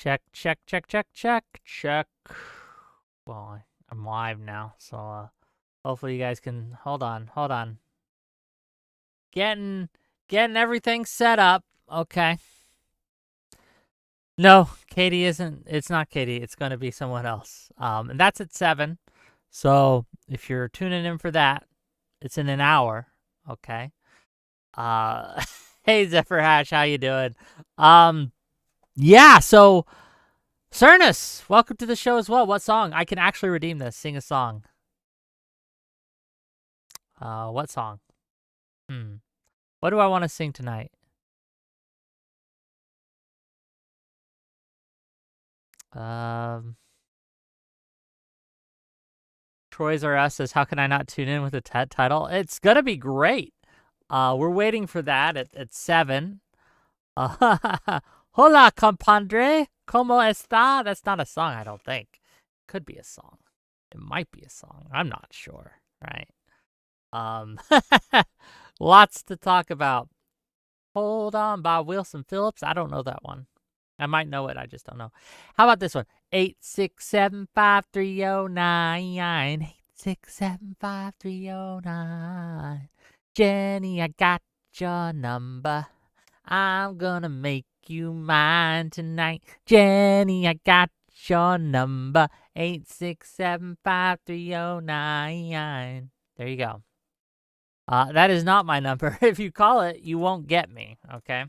Check, check, check, check, check, check. Well, I'm live now, so hopefully you guys can hold on. Getting everything set up. Okay. No, Katie isn't. It's not Katie. It's going to be someone else. And that's at 7. So if you're tuning in for that, it's in an hour. Okay. Hey Zephyr Hash, how you doing? Yeah. So Cernus, welcome to the show as well. What song? I can actually redeem this. Sing a song. What song? What do I want to sing tonight? Troy's R Us says, how can I not tune in with the TED title? It's going to be great. We're waiting for that at 7. Hola, compadre. ¿Cómo está? That's not a song, I don't think. Could be a song. It might be a song. I'm not sure, right? Lots to talk about. Hold On by Wilson Phillips. I don't know that one. I might know it. I just don't know. How about this one? 8675309. 8675309. Jenny, I got your number. I'm gonna make you mine tonight. Jenny, I got your number. 8675309. There you go. That is not my number. If you call it, you won't get me, okay?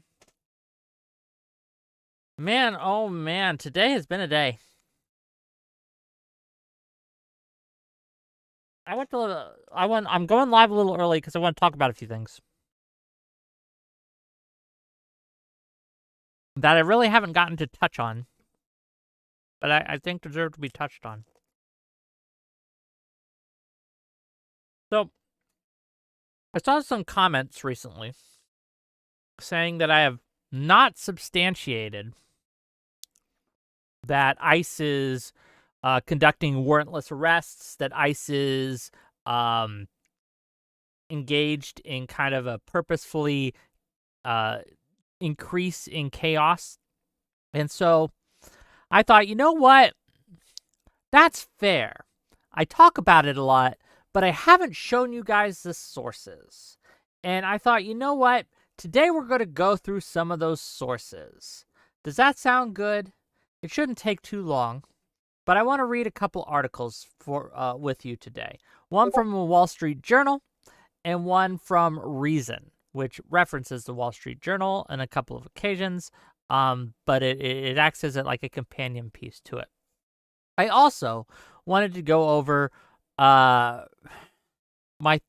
Man, oh man, today has been a day. I'm going live a little early because I want to talk about a few things that I really haven't gotten to touch on, but I think deserve to be touched on. So, I saw some comments recently saying that I have not substantiated that ICE is conducting warrantless arrests, that ICE is engaged in kind of a purposefully increase in chaos. And so I thought, you know what? That's fair. I talk about it a lot, but I haven't shown you guys the sources. And I thought, you know what? Today we're going to go through some of those sources. Does that sound good? It shouldn't take too long, but I want to read a couple articles with you today. One from the Wall Street Journal and one from Reason, which references the Wall Street Journal on a couple of occasions, but it acts as like a companion piece to it. I also wanted to go over my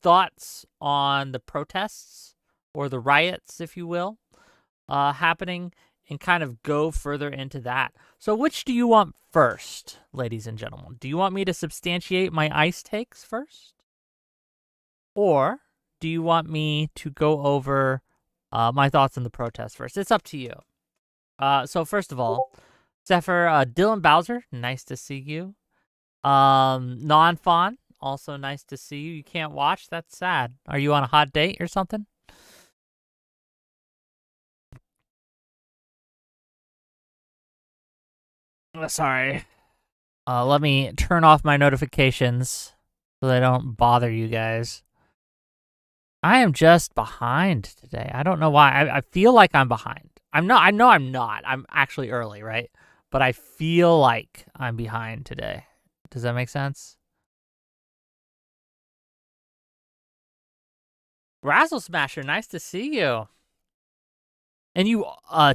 thoughts on the protests, or the riots, if you will, happening, and kind of go further into that. So which do you want first, ladies and gentlemen? Do you want me to substantiate my ICE takes first? Or do you want me to go over my thoughts on the protests first? It's up to you. So first of all, Zephyr, Dylan Bowser, nice to see you. Non-Fawn, also nice to see you. You can't watch? That's sad. Are you on a hot date or something? Sorry. Let me turn off my notifications so they don't bother you guys. I am just behind today. I don't know why. I feel like I'm behind. I'm not. I know I'm not. I'm actually early, right? But I feel like I'm behind today. Does that make sense? Razzle Smasher, nice to see you. And you,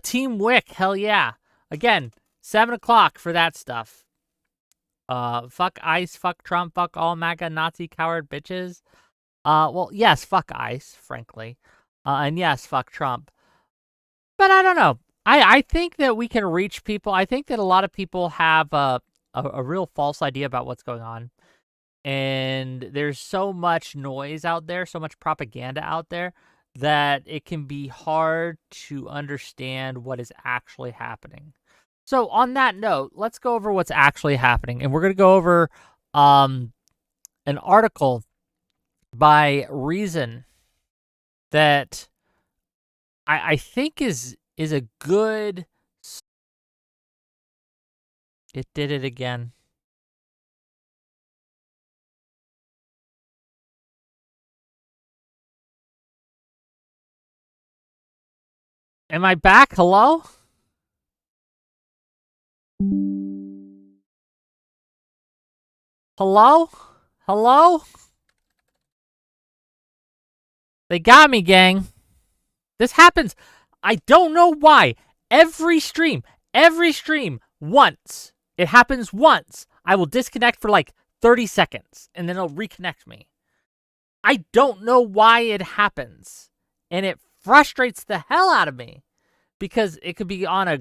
Team Whick, hell yeah. Again, 7 o'clock for that stuff. Fuck ICE, fuck Trump, fuck all MAGA Nazi coward bitches. Well, yes, fuck ICE, frankly. And yes, fuck Trump. But I don't know. I think that we can reach people. I think that a lot of people have a real false idea about what's going on. And there's so much noise out there, so much propaganda out there, that it can be hard to understand what is actually happening. So on that note, let's go over what's actually happening. And we're going to go over an article by Reason that I think is a good It did it again. Am I back? Hello? Hello? Hello? They got me, gang. This happens. I don't know why. Every stream, once. It happens once. I will disconnect for like 30 seconds, and then it'll reconnect me. I don't know why it happens. And it frustrates the hell out of me. Because it could be on a...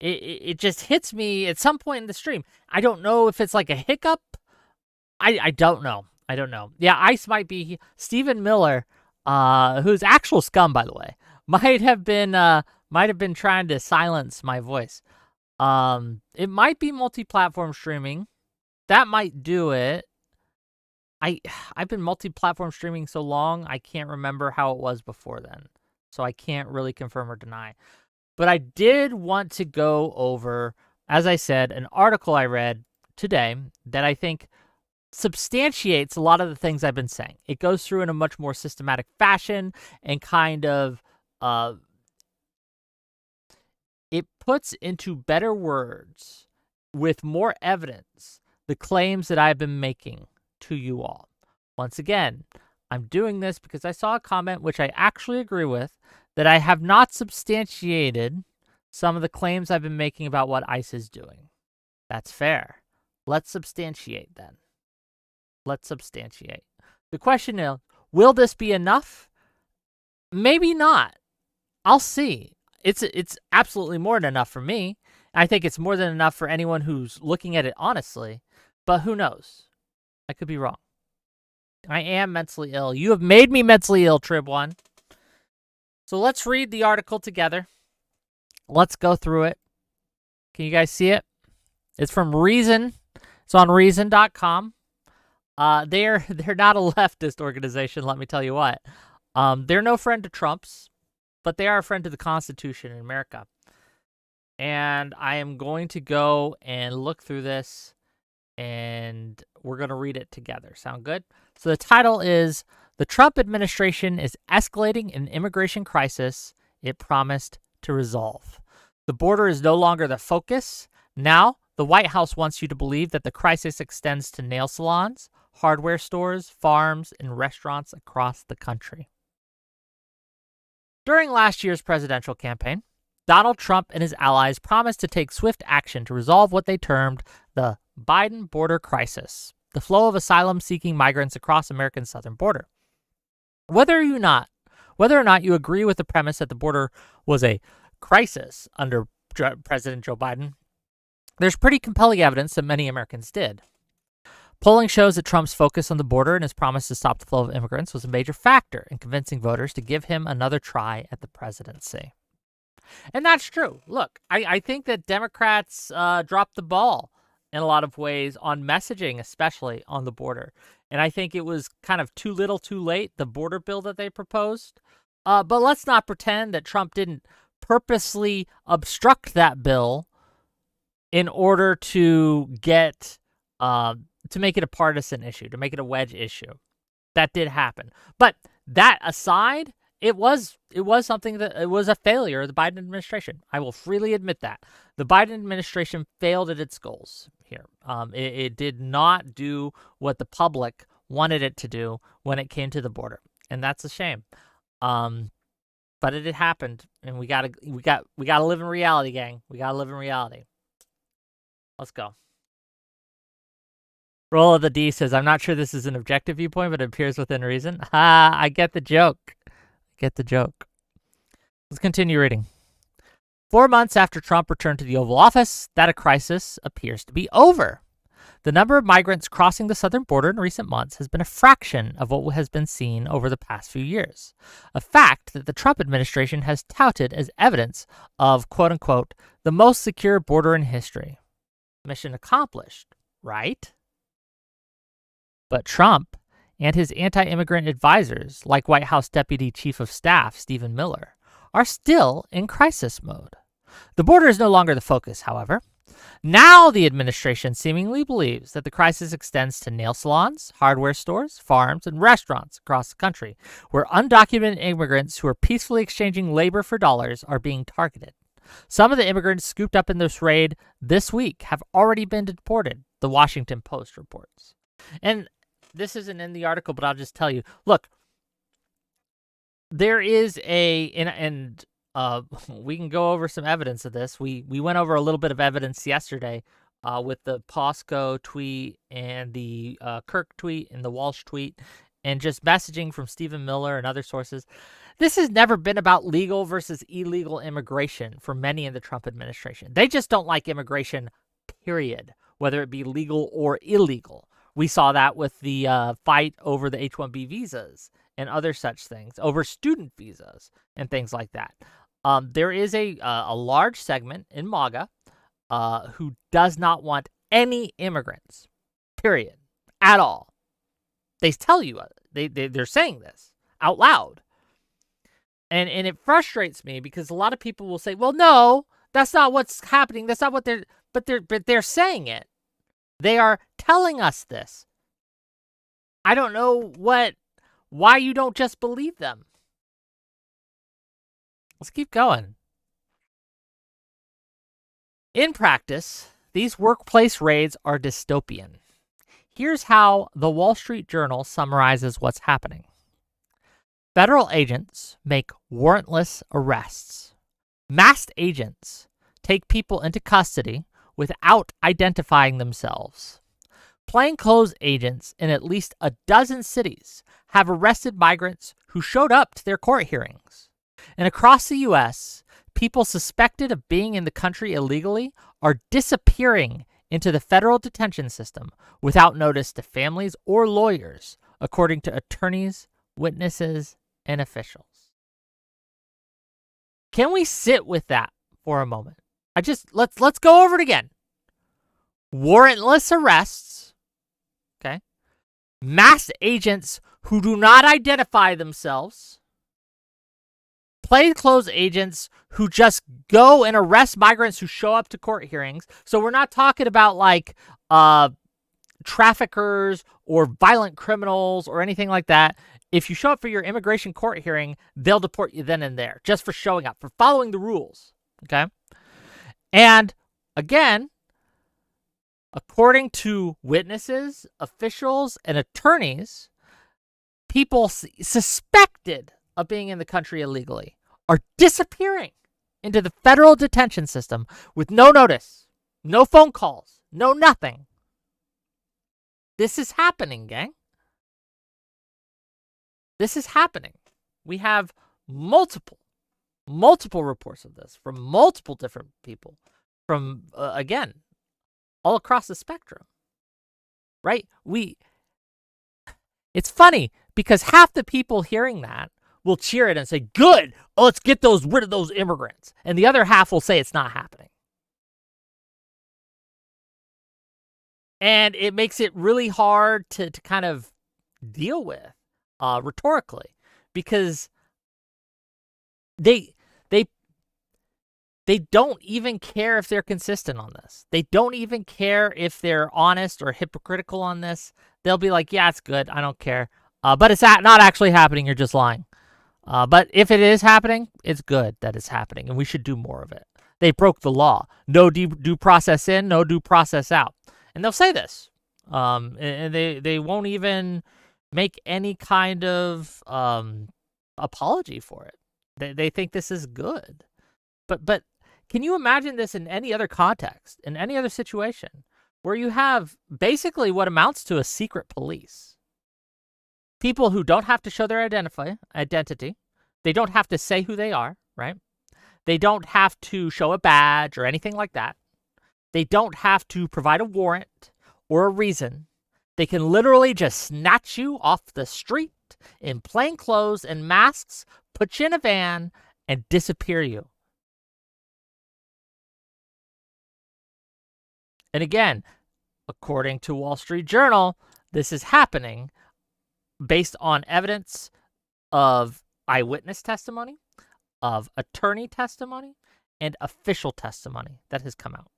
It just hits me at some point in the stream. I don't know if it's like a hiccup. I don't know. I don't know. Yeah, Ice might be... Stephen Miller, who's actual scum, by the way, might have been trying to silence my voice. It might be multi-platform streaming. That might do it. I've been multi-platform streaming so long, I can't remember how it was before then. So I can't really confirm or deny. But I did want to go over, as I said, an article I read today that I think substantiates a lot of the things I've been saying. It goes through in a much more systematic fashion and kind of it puts into better words with more evidence the claims that I've been making to you all. Once again, I'm doing this because I saw a comment which I actually agree with, that I have not substantiated some of the claims I've been making about what ICE is doing. That's fair. Let's substantiate then. Let's substantiate. The question is, will this be enough? Maybe not. I'll see. It's absolutely more than enough for me. I think it's more than enough for anyone who's looking at it honestly. But who knows? I could be wrong. I am mentally ill. You have made me mentally ill, Trib1. So let's read the article together. Let's go through it. Can you guys see it? It's from Reason. It's on Reason.com. They're not a leftist organization, let me tell you what. They're no friend to Trump's, but they are a friend to the Constitution in America. And I am going to go and look through this, and we're going to read it together. Sound good? So the title is, "The Trump Administration is Escalating an Immigration Crisis It Promised to Resolve. The border is no longer the focus. Now, the White House wants you to believe that the crisis extends to nail salons, hardware stores, farms, and restaurants across the country." During last year's presidential campaign, Donald Trump and his allies promised to take swift action to resolve what they termed the Biden border crisis, the flow of asylum-seeking migrants across America's southern border. Whether or not you agree with the premise that the border was a crisis under President Joe Biden, there's pretty compelling evidence that many Americans did. Polling shows that Trump's focus on the border and his promise to stop the flow of immigrants was a major factor in convincing voters to give him another try at the presidency. And that's true. Look, I think that Democrats dropped the ball in a lot of ways on messaging, especially on the border. And I think it was kind of too little too late, the border bill that they proposed. But let's not pretend that Trump didn't purposely obstruct that bill in order to get, to make it a partisan issue, to make it a wedge issue. That did happen. But that aside, it was something that it was a failure of the Biden administration. I will freely admit that. The Biden administration failed at its goals here. It did not do what the public wanted it to do when it came to the border, and that's a shame. But it had happened, and we gotta live in reality, gang. We gotta live in reality. Let's go. Roll of the D says, "I'm not sure this is an objective viewpoint, but it appears within reason." I get the joke. Get the joke. Let's continue reading. 4 months after Trump returned to the Oval Office, that a crisis appears to be over. The number of migrants crossing the southern border in recent months has been a fraction of what has been seen over the past few years, a fact that the Trump administration has touted as evidence of, quote-unquote, the most secure border in history. Mission accomplished, right? But Trump and his anti-immigrant advisors, like White House Deputy Chief of Staff Stephen Miller, are still in crisis mode. The border is no longer the focus, however. Now the administration seemingly believes that the crisis extends to nail salons, hardware stores, farms, and restaurants across the country, where undocumented immigrants who are peacefully exchanging labor for dollars are being targeted. Some of the immigrants scooped up in this raid this week have already been deported, the Washington Post reports. And this isn't in the article, but I'll just tell you. Look, there is we can go over some evidence of this. We went over a little bit of evidence yesterday with the Posco tweet and the Kirk tweet and the Walsh tweet and just messaging from Stephen Miller and other sources. This has never been about legal versus illegal immigration for many in the Trump administration. They just don't like immigration, period, whether it be legal or illegal. We saw that with the fight over the H-1B visas and other such things, over student visas and things like that. There is a large segment in MAGA who does not want any immigrants, period, at all. They tell you, they're saying this out loud. And it frustrates me because a lot of people will say, well, no, that's not what's happening. That's not what they're saying it. They are telling us this. I don't know why you don't just believe them. Let's keep going. In practice, these workplace raids are dystopian. Here's how the Wall Street Journal summarizes what's happening. Federal agents make warrantless arrests. Masked agents take people into custody without identifying themselves. Plainclothes agents in at least a dozen cities have arrested migrants who showed up to their court hearings. And across the U.S., people suspected of being in the country illegally are disappearing into the federal detention system without notice to families or lawyers, according to attorneys, witnesses, and officials. Can we sit with that for a moment? Let's go over it again. Warrantless arrests, okay? Masked agents who do not identify themselves. Plainclothes agents who just go and arrest migrants who show up to court hearings. So we're not talking about like traffickers or violent criminals or anything like that. If you show up for your immigration court hearing, they'll deport you then and there just for showing up, for following the rules, okay? And again, according to witnesses, officials, and attorneys, people suspected of being in the country illegally are disappearing into the federal detention system with no notice, no phone calls, no nothing. This is happening, gang. This is happening. We have multiple reports of this from multiple different people from, again, all across the spectrum, right? It's funny because half the people hearing that will cheer it and say, good, let's get rid of those immigrants. And the other half will say it's not happening. And it makes it really hard to kind of deal with rhetorically because they don't even care if they're consistent on this. They don't even care if they're honest or hypocritical on this. They'll be like, yeah, it's good. I don't care. But it's not actually happening. You're just lying. But if it is happening, it's good that it's happening, and we should do more of it. They broke the law. No due process in, no due process out. And they'll say this. And they won't even make any kind of apology for it. They think this is good. But can you imagine this in any other context, in any other situation, where you have basically what amounts to a secret police? People who don't have to show their identity. They don't have to say who they are, right? They don't have to show a badge or anything like that. They don't have to provide a warrant or a reason. They can literally just snatch you off the street in plain clothes and masks, put you in a van, and disappear you. And again, according to Wall Street Journal, this is happening based on evidence of eyewitness testimony, of attorney testimony, and official testimony that has come out.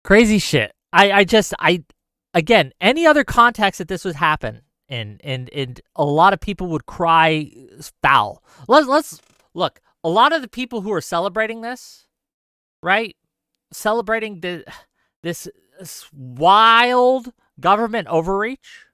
Crazy shit. Again, any other context that this would happen and a lot of people would cry foul. Let's look. A lot of the people who are celebrating this, right? Celebrating this wild government overreach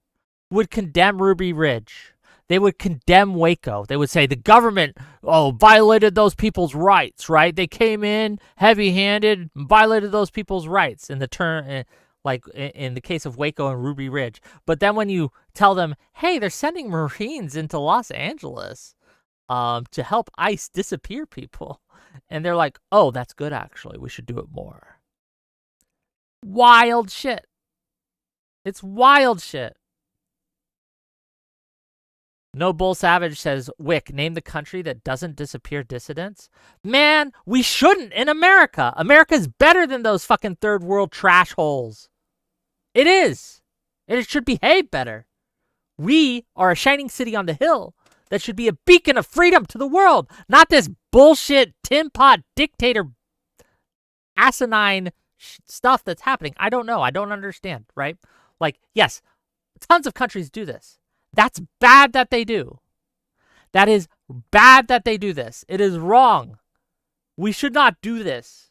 would condemn Ruby Ridge. They would condemn Waco. They would say the government, violated those people's rights, right? They came in heavy-handed, violated those people's rights in the like in the case of Waco and Ruby Ridge. But then when you tell them, hey, they're sending Marines into Los Angeles to help ICE disappear people, and they're like, oh, that's good, actually. We should do it more. Wild shit. It's wild shit. No Bull Savage says, Whick, name the country that doesn't disappear dissidents. Man, we shouldn't in America. America's better than those fucking third world trash holes. It is. And it should behave better. We are a shining city on the hill that should be a beacon of freedom to the world, not this bullshit tin pot dictator asinine stuff that's happening. I don't know. I don't understand, right? Like, yes, tons of countries do this. That's bad that they do. That is bad that they do this. It is wrong. We should not do this.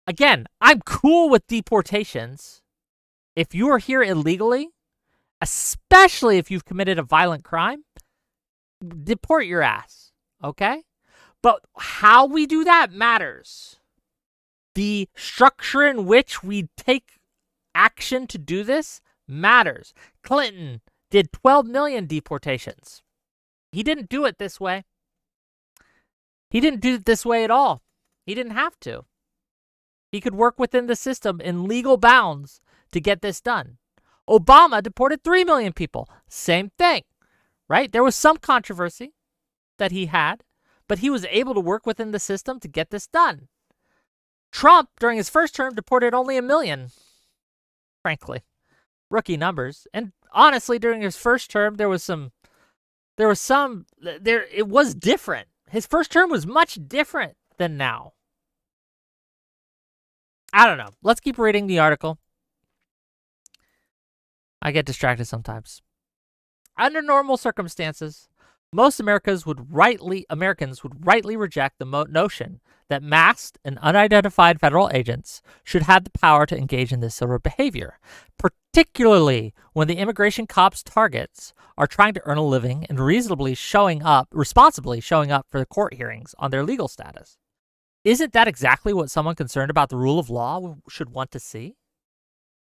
Again, I'm cool with deportations. If you are here illegally, especially if you've committed a violent crime, deport your ass, okay? But how we do that matters. The structure in which we take action to do this matters. Clinton did 12 million deportations. He didn't do it this way. He didn't do it this way at all. He didn't have to. He could work within the system in legal bounds to get this done. Obama deported 3 million people. Same thing, right? There was some controversy that he had, but he was able to work within the system to get this done. Trump, during his first term, deported only 1 million, frankly. Rookie numbers. And honestly, during his first term, it was different. His first term was much different than now. I don't know. Let's keep reading the article. I get distracted sometimes. Under normal circumstances, most Americans would rightly reject the notion that masked and unidentified federal agents should have the power to engage in this sort of behavior, particularly when the immigration cops' targets are trying to earn a living and responsibly showing up for the court hearings on their legal status. Isn't that exactly what someone concerned about the rule of law should want to see?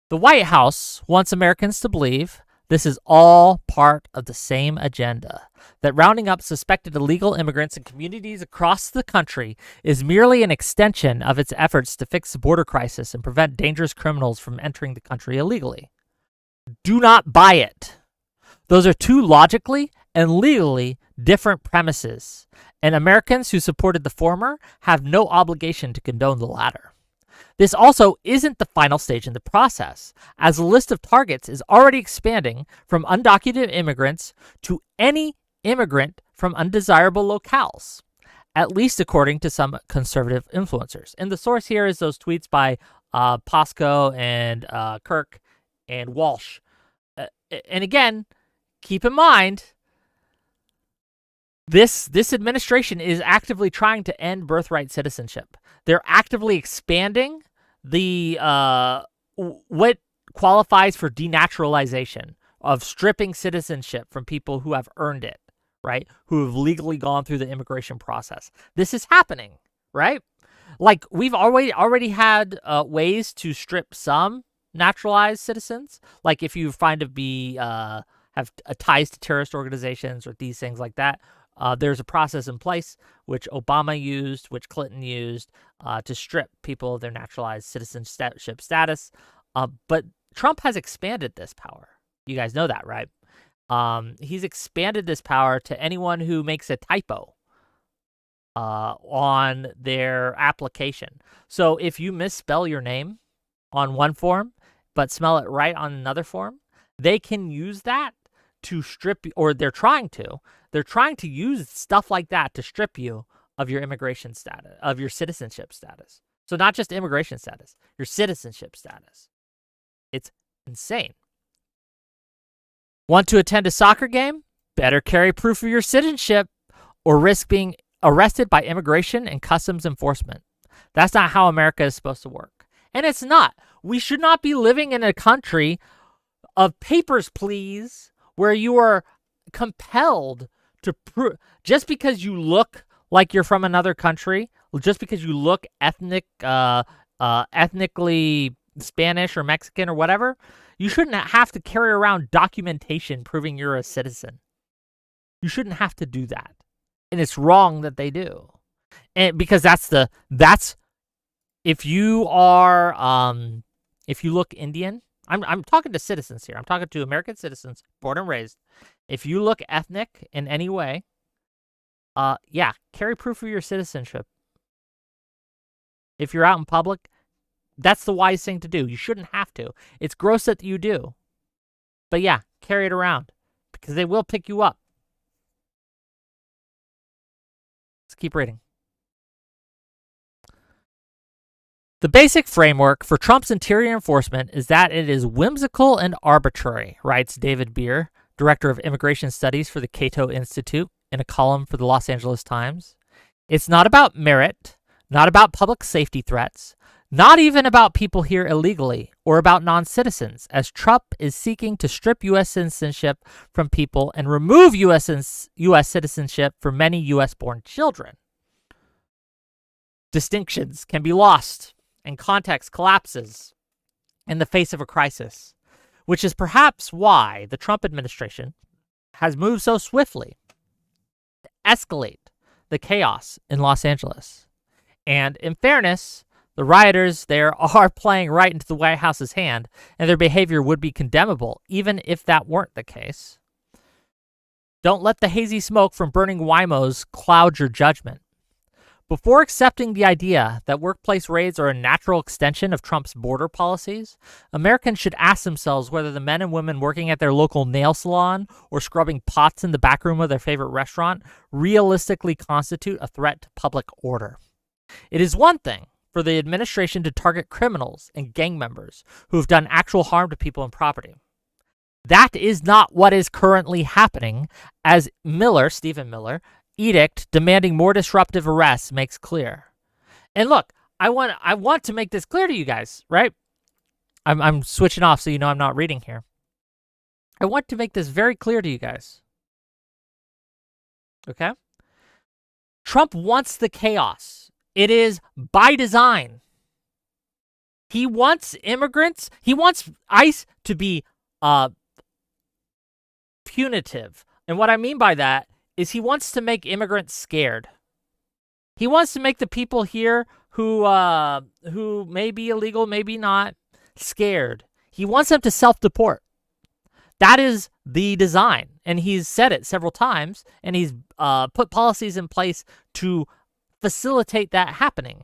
The White House wants Americans to believe this is all part of the same agenda, that rounding up suspected illegal immigrants in communities across the country is merely an extension of its efforts to fix the border crisis and prevent dangerous criminals from entering the country illegally. Do not buy it. Those are two logically and legally different premises, and Americans who supported the former have no obligation to condone the latter. This also isn't the final stage in the process, as the list of targets is already expanding from undocumented immigrants to any immigrant from undesirable locales, at least according to some conservative influencers. And the source here is those tweets by Posco and Kirk and Walsh. And again, keep in mind, this administration is actively trying to end birthright citizenship. They're actively expanding the what qualifies for denaturalization, of stripping citizenship from people who have earned it, right? Who have legally gone through the immigration process. This is happening, right? Like, we've already had ways to strip some naturalized citizens, like if you find to be have ties to terrorist organizations or these things like that. There's a process in place which Obama used, which Clinton used, to strip people of their naturalized citizenship status. But Trump has expanded this power. You guys know that, right? He's expanded this power to anyone who makes a typo on their application. So if you misspell your name on one form, but spell it right on another form, they can use that to strip, or they're trying to use stuff like that to strip you of your immigration status, of your citizenship status, So not just immigration status, your citizenship status. It's insane. Want to attend a soccer game? Better carry proof of your citizenship or risk being arrested by immigration and customs enforcement. That's not how America is supposed to work. And it's not. We should not be living in a country of papers, please, where you are compelled to prove, just because you look like you're from another country, just because you look ethnically Spanish or Mexican or whatever, you shouldn't have to carry around documentation proving you're a citizen. You shouldn't have to do that. And it's wrong that they do. And because that's if you are if you look Indian, I'm talking to citizens here. I'm talking to American citizens, born and raised. If you look ethnic in any way, yeah, carry proof of your citizenship. If you're out in public, that's the wise thing to do. You shouldn't have to. It's gross that you do. But yeah, carry it around because they will pick you up. Let's keep reading. The basic framework for Trump's interior enforcement is that it is whimsical and arbitrary, writes David Beer, director of immigration studies for the Cato Institute, in a column for the Los Angeles Times. It's not about merit, not about public safety threats, not even about people here illegally or about non-citizens, as Trump is seeking to strip U.S. citizenship from people and remove U.S. citizenship for many U.S.-born children. Distinctions can be lost and context collapses in the face of a crisis, which is perhaps why the Trump administration has moved so swiftly to escalate the chaos in Los Angeles. And in fairness, the rioters there are playing right into the White House's hand, and their behavior would be condemnable, even if that weren't the case. Don't let the hazy smoke from burning Wymos cloud your judgment. Before accepting the idea that workplace raids are a natural extension of Trump's border policies, Americans should ask themselves whether the men and women working at their local nail salon or scrubbing pots in the back room of their favorite restaurant realistically constitute a threat to public order. It is one thing for the administration to target criminals and gang members who have done actual harm to people and property. That is not what is currently happening, as Stephen Miller, edict demanding more disruptive arrests makes clear. And look, I want to make this clear to you guys, right? I'm switching off so you know I'm not reading here. I want to make this very clear to you guys. Okay? Trump wants the chaos. It is by design. He wants immigrants, he wants ICE to be punitive. And what I mean by that is he wants to make immigrants scared. He wants to make the people here who may be illegal, maybe not, scared. He wants them to self-deport. That is the design. And he's said it several times, and he's put policies in place to facilitate that happening.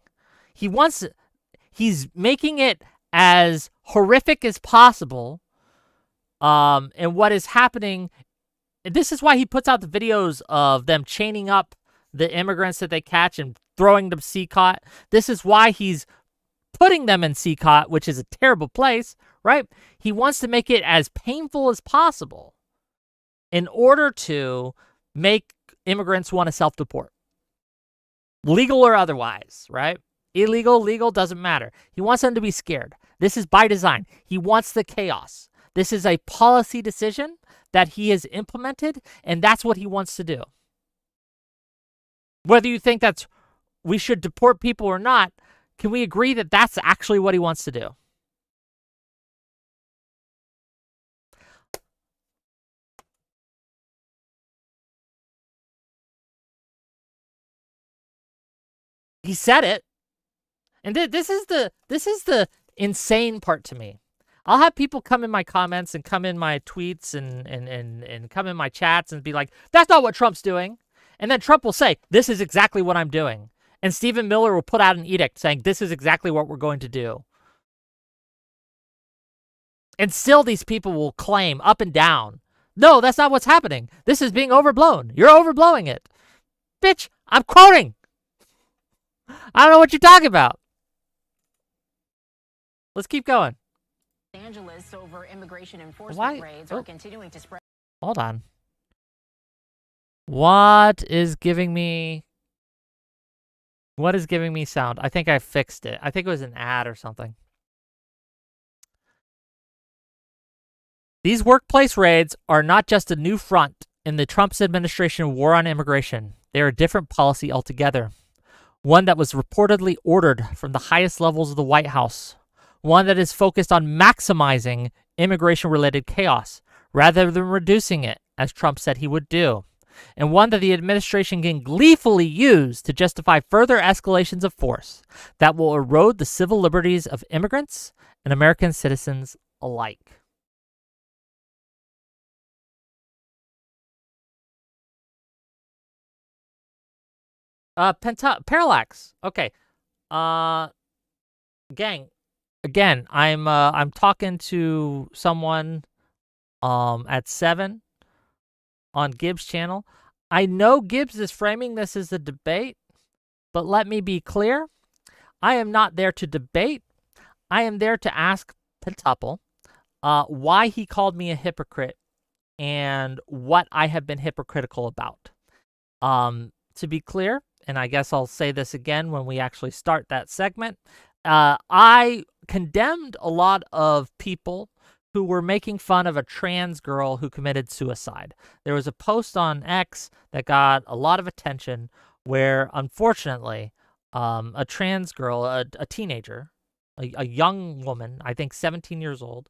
He's making it as horrific as possible. And what is happening, this is why he puts out the videos of them chaining up the immigrants that they catch and throwing them CCOT. This is why he's putting them in CCOT, which is a terrible place, right? He wants to make it as painful as possible in order to make immigrants want to self-deport. Legal or otherwise, right? Illegal, legal, doesn't matter. He wants them to be scared. This is by design. He wants the chaos. This is a policy decision that he has implemented, and that's what he wants to do. Whether you think that's we should deport people or not, can we agree that that's actually what he wants to do? He said it. And this is the insane part to me. I'll have people come in my comments and come in my tweets and come in my chats and be like, that's not what Trump's doing. And then Trump will say, this is exactly what I'm doing. And Stephen Miller will put out an edict saying, this is exactly what we're going to do. And still these people will claim up and down, no, that's not what's happening. This is being overblown. You're overblowing it. Bitch, I'm quoting. I don't know what you're talking about. Let's keep going. Angeles over immigration enforcement raids are continuing to spread. Hold on. What is giving me sound? I think I fixed it. I think it was an ad or something. These workplace raids are not just a new front in the Trump administration war on immigration. They are a different policy altogether. One that was reportedly ordered from the highest levels of the White House. One that is focused on maximizing immigration-related chaos rather than reducing it, as Trump said he would do. And one that the administration can gleefully use to justify further escalations of force that will erode the civil liberties of immigrants and American citizens alike. Parallax. Okay. Gang. Again, I'm talking to someone at 7 on Gibbs' channel. I know Gibbs is framing this as a debate, but let me be clear. I am not there to debate. I am there to ask Pentuple why he called me a hypocrite and what I have been hypocritical about. To be clear, and I guess I'll say this again when we actually start that segment, I condemned a lot of people who were making fun of a trans girl who committed suicide. There was a post on X that got a lot of attention where, unfortunately, a trans girl, a teenager, a young woman, I think 17 years old,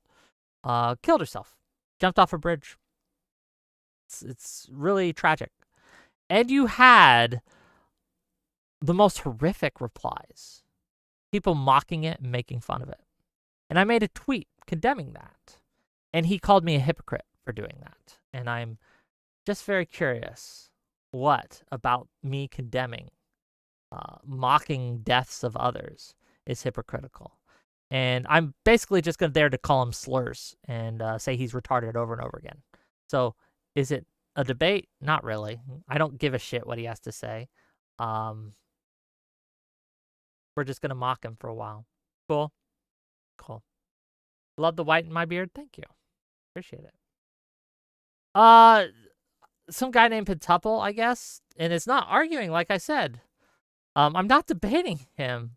killed herself, jumped off a bridge. It's really tragic. And you had the most horrific replies. People mocking it and making fun of it. And I made a tweet condemning that. And he called me a hypocrite for doing that. And I'm just very curious, what about me condemning, mocking deaths of others is hypocritical? And I'm basically just there to call him slurs and say he's retarded over and over again. So is it a debate? Not really. I don't give a shit what he has to say. We're just going to mock him for a while. Cool. Cool. Love the white in my beard. Thank you. Appreciate it. Some guy named Pentuple, I guess. And it's not arguing, like I said. I'm not debating him.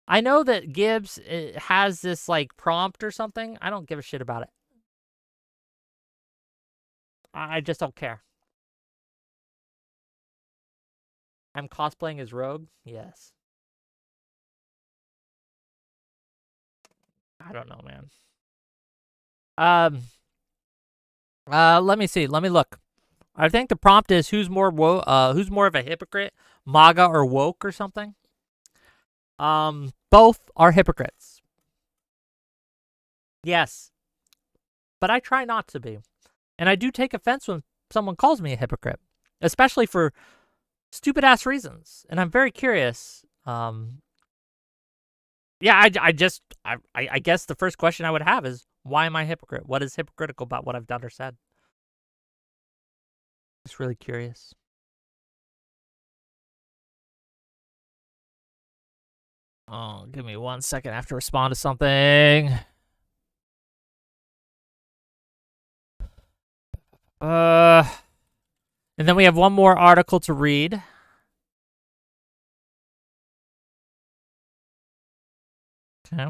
I know that Gibbs has this, like, prompt or something. I don't give a shit about it. I just don't care. I'm cosplaying as Rogue? Yes. I don't know, man. Let me see. Let me look. I think the prompt is who's more of a hypocrite, MAGA or woke or something. Both are hypocrites. Yes. But I try not to be. And I do take offense when someone calls me a hypocrite, especially for stupid ass reasons. And I'm very curious. Yeah, I guess the first question I would have is, why am I a hypocrite? What is hypocritical about what I've done or said? Just really curious. Oh, give me 1 second. I have to respond to something. And then we have one more article to read. Okay.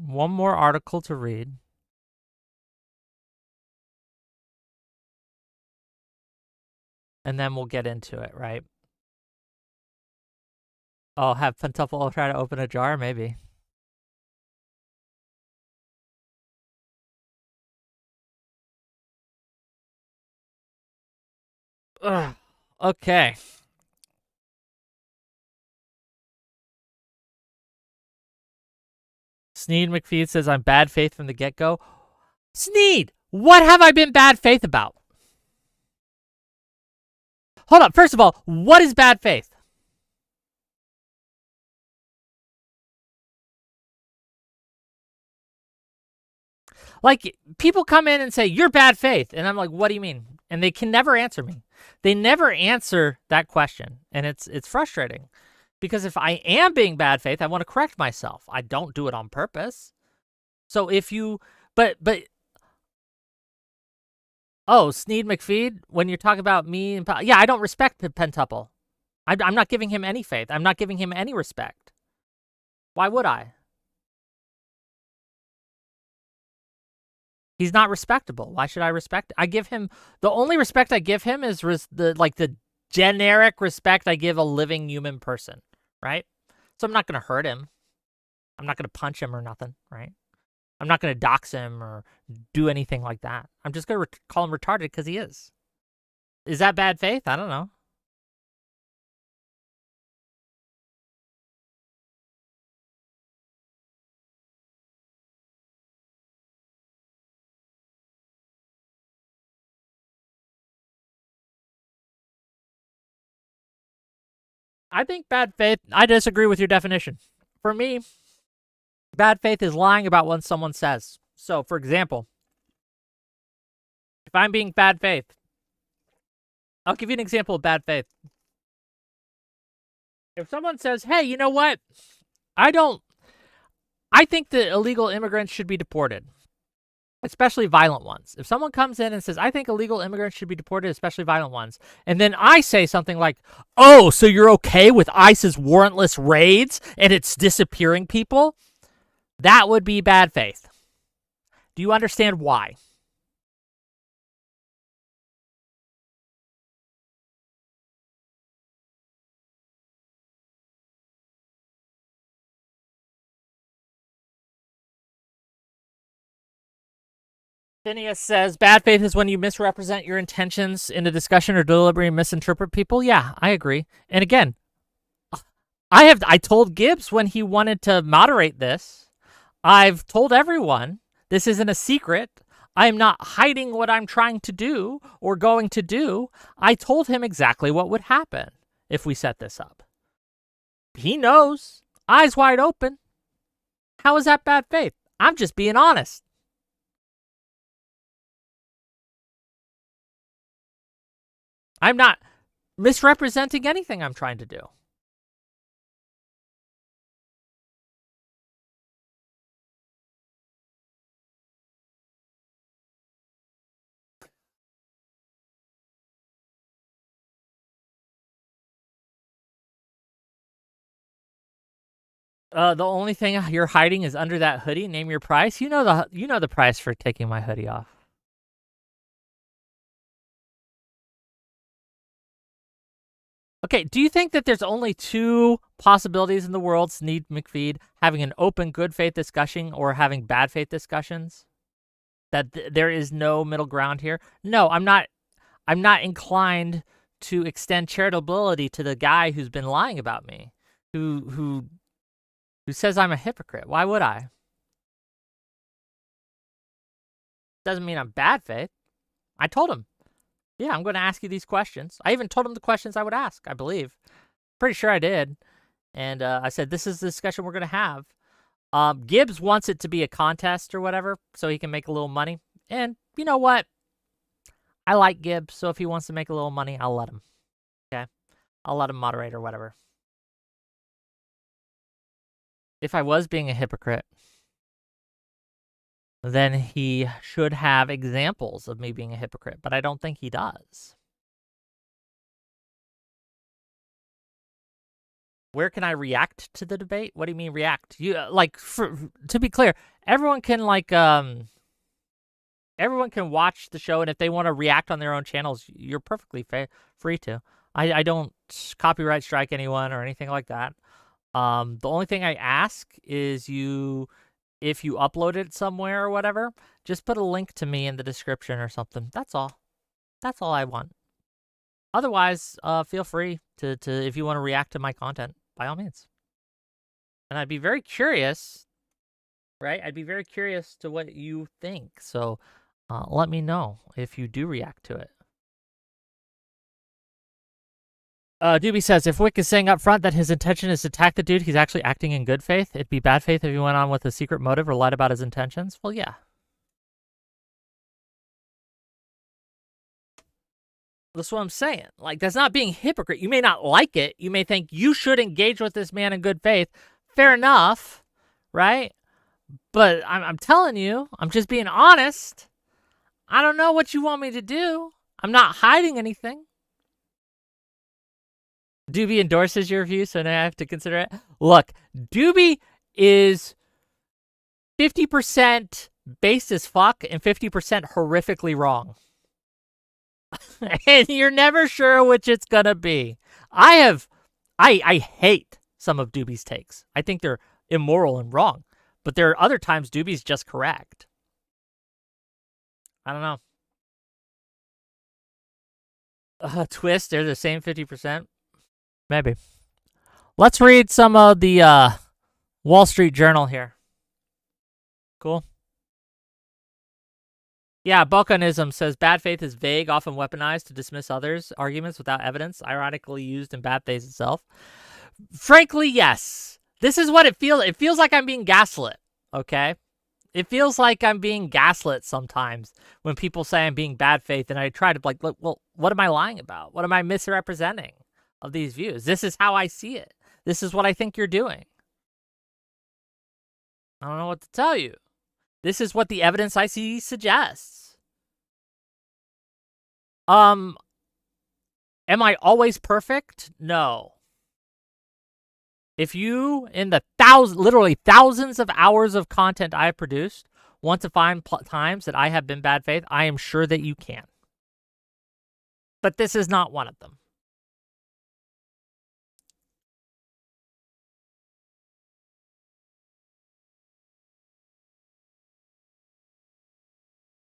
One more article to read. And then we'll get into it, right? Oh, have Pentuple try to open a jar? Maybe. Ugh. Okay. Sneed McPhee says, I'm bad faith from the get-go. Sneed, what have I been bad faith about? Hold up. First of all, what is bad faith? Like, people come in and say, you're bad faith. And I'm like, what do you mean? And they can never answer me. They never answer that question. And it's frustrating. Because if I am being bad faith, I want to correct myself. I don't do it on purpose. So if you, but, oh, Sneed McFeed, when you're talking about me, and yeah, I don't respect Pentuple. I'm not giving him any faith. I'm not giving him any respect. Why would I? He's not respectable. Why should I respect? I give him, the only respect I give him is the generic respect I give a living human person, right? So I'm not going to hurt him. I'm not going to punch him or nothing, right? I'm not going to dox him or do anything like that. I'm just going to call him retarded because he is. Is that bad faith? I don't know. I think bad faith, I disagree with your definition. For me, bad faith is lying about what someone says. So, for example, if I'm being bad faith, I'll give you an example of bad faith. If someone says, hey, you know what? I think that illegal immigrants should be deported, especially violent ones. If someone comes in and says, I think illegal immigrants should be deported, especially violent ones, and then I say something like, oh, so you're okay with ICE's warrantless raids and it's disappearing people? That would be bad faith. Do you understand why? Phineas says, bad faith is when you misrepresent your intentions in a discussion or deliberately misinterpret people. Yeah, I agree. And again, I told Gibbs when he wanted to moderate this, I've told everyone this isn't a secret. I am not hiding what I'm trying to do or going to do. I told him exactly what would happen if we set this up. He knows. Eyes wide open. How is that bad faith? I'm just being honest. I'm not misrepresenting anything I'm trying to do. The only thing you're hiding is under that hoodie. Name your price. You know the price for taking my hoodie off. Okay, do you think that there's only two possibilities in the world, Sneed McFeed, having an open good faith discussion or having bad faith discussions? That there is no middle ground here? No, I'm not inclined to extend charitability to the guy who's been lying about me, who says I'm a hypocrite. Why would I? Doesn't mean I'm bad faith. I told him, yeah, I'm going to ask you these questions. I even told him the questions I would ask, I believe. Pretty sure I did. And I said, this is the discussion we're going to have. Gibbs wants it to be a contest or whatever so he can make a little money. And you know what? I like Gibbs, so if he wants to make a little money, I'll let him. Okay? I'll let him moderate or whatever. If I was being a hypocrite, then he should have examples of me being a hypocrite, but I don't think he does. Where can I react to the debate? What do you mean react? You like, to be clear, everyone can everyone can watch the show, and if they want to react on their own channels, you're perfectly free to. I don't copyright strike anyone or anything like that. The only thing I ask is if you upload it somewhere or whatever, just put a link to me in the description or something. That's all. That's all I want. Otherwise, feel free to if you want to react to my content, by all means. And I'd be very curious, right? I'd be very curious to what you think. So let me know if you do react to it. Doobie says, if Whick is saying up front that his intention is to attack the dude, he's actually acting in good faith. It'd be bad faith if he went on with a secret motive or lied about his intentions. Well, yeah. That's what I'm saying. Like, that's not being hypocrite. You may not like it. You may think you should engage with this man in good faith. Fair enough, right? But I'm telling you, I'm just being honest. I don't know what you want me to do. I'm not hiding anything. Doobie endorses your view, so now I have to consider it. Look, Doobie is 50% based as fuck and 50% horrifically wrong. And you're never sure which it's gonna be. I hate some of Doobie's takes. I think they're immoral and wrong. But there are other times Doobie's just correct. I don't know. Twist, they're the same 50%? Maybe. Let's read some of the Wall Street Journal here. Cool. Yeah, Bokanism says bad faith is vague, often weaponized to dismiss others' arguments without evidence, ironically used in bad faith itself. Frankly, yes. This is what it feels. It feels like I'm being gaslit, okay? It feels like I'm being gaslit sometimes when people say I'm being bad faith, and I try to like, look, well, what am I lying about? What am I misrepresenting of these views? This is how I see it. This is what I think you're doing. I don't know what to tell you. This is what the evidence I see suggests. Am I always perfect? No. If you, in the literally thousands of hours of content I have produced, want to find times that I have been bad faith, I am sure that you can. But this is not one of them.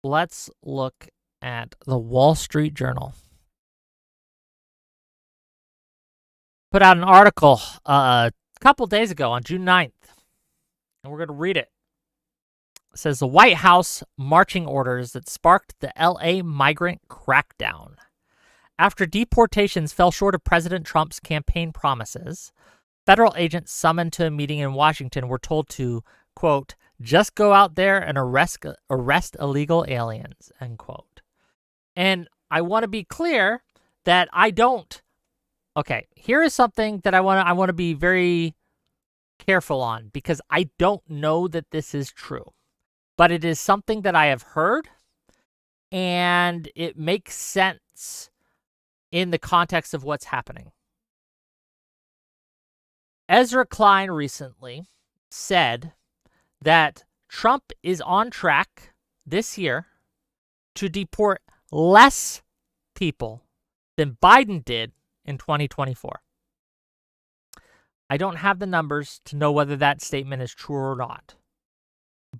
Let's look at the Wall Street Journal. Put out an article a couple days ago on June 9th, and we're going to read it. It says the White House marching orders that sparked the LA migrant crackdown. After deportations fell short of President Trump's campaign promises, federal agents summoned to a meeting in Washington were told to, quote, just go out there and arrest illegal aliens, end quote. And I want to be clear that I don't. Okay, here is something that I want to be very careful on, because I don't know that this is true. But it is something that I have heard, and it makes sense in the context of what's happening. Ezra Klein recently said that Trump is on track this year to deport less people than Biden did in 2024. I don't have the numbers to know whether that statement is true or not,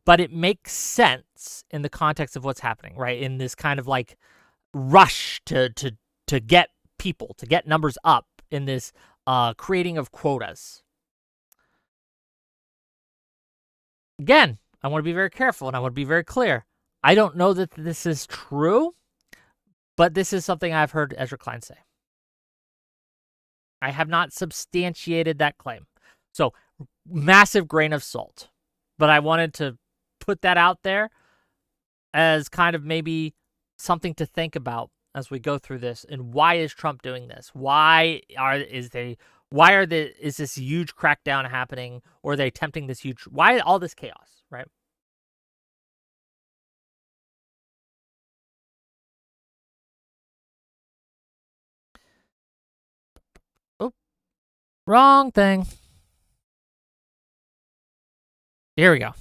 but it makes sense in the context of what's happening, right? In this kind of like rush to get people, to get numbers up in this creating of quotas. Again, I want to be very careful and I want to be very clear. I don't know that this is true, but this is something I've heard Ezra Klein say. I have not substantiated that claim. So, massive grain of salt. But I wanted to put that out there as kind of maybe something to think about as we go through this. And why is Trump doing this? Is this huge crackdown happening? Or are they attempting this huge... Why all this chaos, right? Oh, wrong thing. Here we go.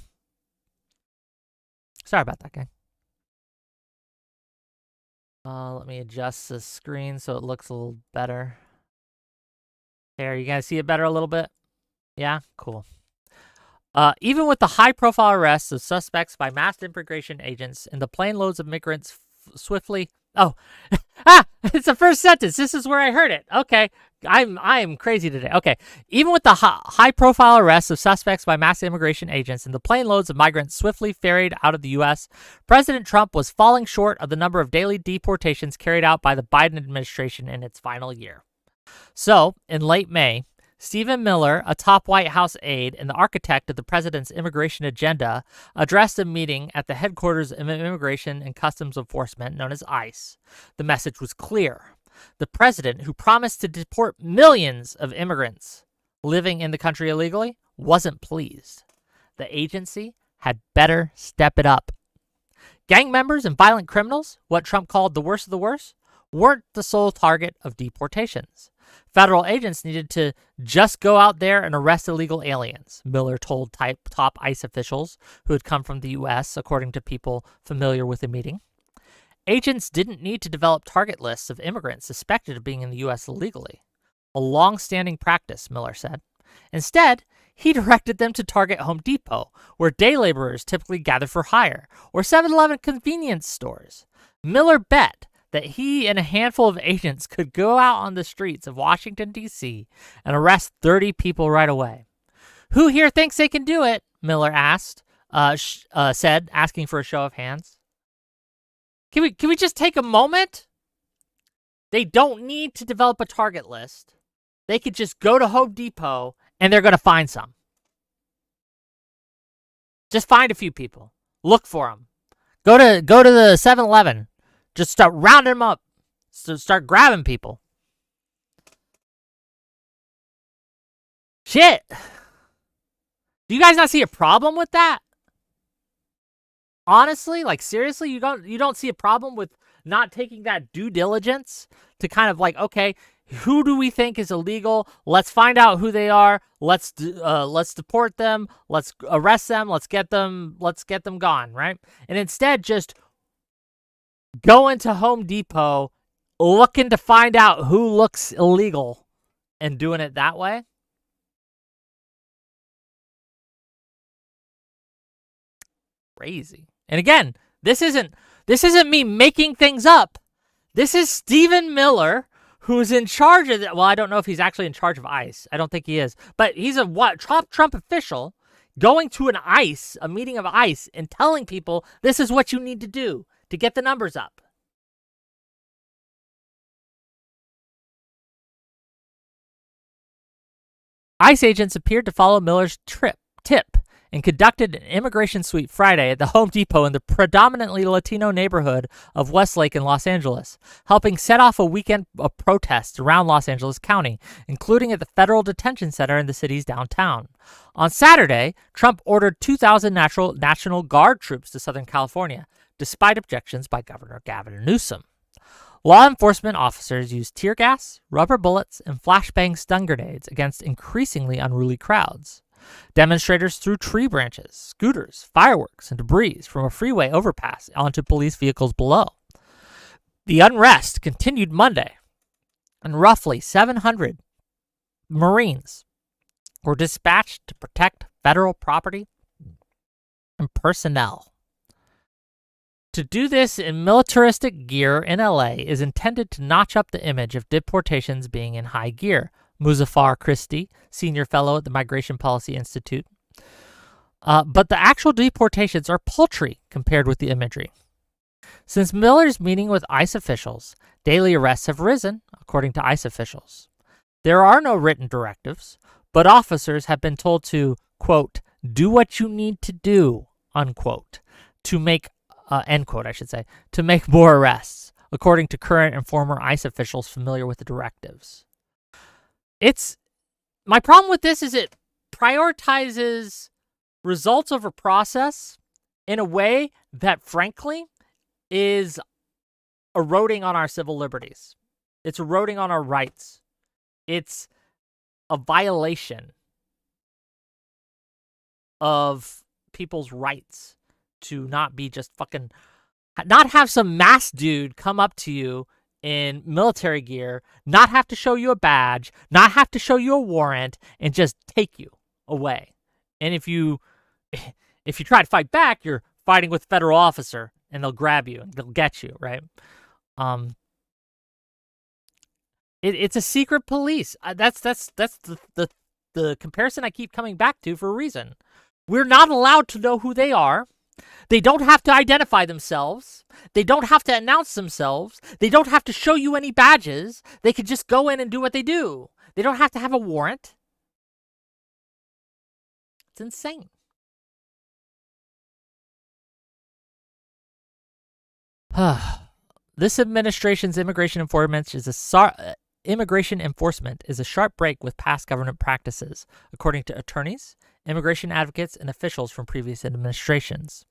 Sorry about that, gang. Let me adjust the screen so it looks a little better. There, you guys see it better a little bit? Yeah? Cool. Even with the high-profile arrests of suspects by mass immigration agents and the plane loads of migrants swiftly... Oh, it's the first sentence. This is where I heard it. Okay, I'm crazy today. Okay, even with the high-profile arrests of suspects by mass immigration agents and the plane loads of migrants swiftly ferried out of the U.S., President Trump was falling short of the number of daily deportations carried out by the Biden administration in its final year. So, in late May, Stephen Miller, a top White House aide and the architect of the president's immigration agenda, addressed a meeting at the headquarters of Immigration and Customs Enforcement, known as ICE. The message was clear. The president, who promised to deport millions of immigrants living in the country illegally, wasn't pleased. The agency had better step it up. Gang members and violent criminals, what Trump called the worst of the worst, weren't the sole target of deportations. Federal agents needed to just go out there and arrest illegal aliens, Miller told top ICE officials who had come from the U.S., according to people familiar with the meeting. Agents didn't need to develop target lists of immigrants suspected of being in the U.S. illegally, a long-standing practice, Miller said. Instead, he directed them to target Home Depot, where day laborers typically gather for hire, or 7-Eleven convenience stores. Miller bet that he and a handful of agents could go out on the streets of Washington, D.C. and arrest 30 people right away. Who here thinks they can do it? Miller said, asking for a show of hands. Can we just take a moment? They don't need to develop a target list. They could just go to Home Depot and they're going to find some. Just find a few people. Look for them. Go to the 7-Eleven. Just start rounding them up. So start grabbing people. Shit. Do you guys not see a problem with that? Honestly, like seriously, you don't see a problem with not taking that due diligence to kind of like, okay, who do we think is illegal? Let's find out who they are. Let's deport them. Let's arrest them. Let's get them gone, right? And instead, just go into Home Depot, looking to find out who looks illegal, and doing it that way. Crazy. And again, this isn't me making things up. This is Stephen Miller, who's in charge of that. Well, I don't know if he's actually in charge of ICE. I don't think he is. But he's a Trump official going to a meeting of ICE, and telling people this is what you need to do to get the numbers up. ICE agents appeared to follow Miller's tip and conducted an immigration sweep Friday at the Home Depot in the predominantly Latino neighborhood of Westlake in Los Angeles, helping set off a weekend of protests around Los Angeles County, including at the Federal Detention Center in the city's downtown. On Saturday, Trump ordered 2,000 National Guard troops to Southern California, despite objections by Governor Gavin Newsom. Law enforcement officers used tear gas, rubber bullets, and flashbang stun grenades against increasingly unruly crowds. Demonstrators threw tree branches, scooters, fireworks, and debris from a freeway overpass onto police vehicles below. The unrest continued Monday, and roughly 700 Marines were dispatched to protect federal property and personnel. To do this in militaristic gear in LA is intended to notch up the image of deportations being in high gear, Muzaffar Christie, senior fellow at the Migration Policy Institute. But the actual deportations are paltry compared with the imagery. Since Miller's meeting with ICE officials, daily arrests have risen, according to ICE officials. There are no written directives, but officers have been told to, quote, do what you need to do, unquote, to make, end quote, I should say, to make more arrests, according to current and former ICE officials familiar with the directives. My problem with this is it prioritizes results over process in a way that, frankly, is eroding on our civil liberties. It's eroding on our rights. It's a violation of people's rights to not be just fucking, not have some mass dude come up to you in military gear, not have to show you a badge, not have to show you a warrant, and just take you away. And if you try to fight back, you're fighting with a federal officer, and they'll grab you and they'll get you, right? It's a secret police. That's the comparison I keep coming back to for a reason. We're not allowed to know who they are. They don't have to identify themselves. They don't have to announce themselves. They don't have to show you any badges. They could just go in and do what they do. They don't have to have a warrant. It's insane. This administration's immigration enforcement is immigration enforcement is a sharp break with past government practices, according to attorneys, immigration advocates, and officials from previous administrations.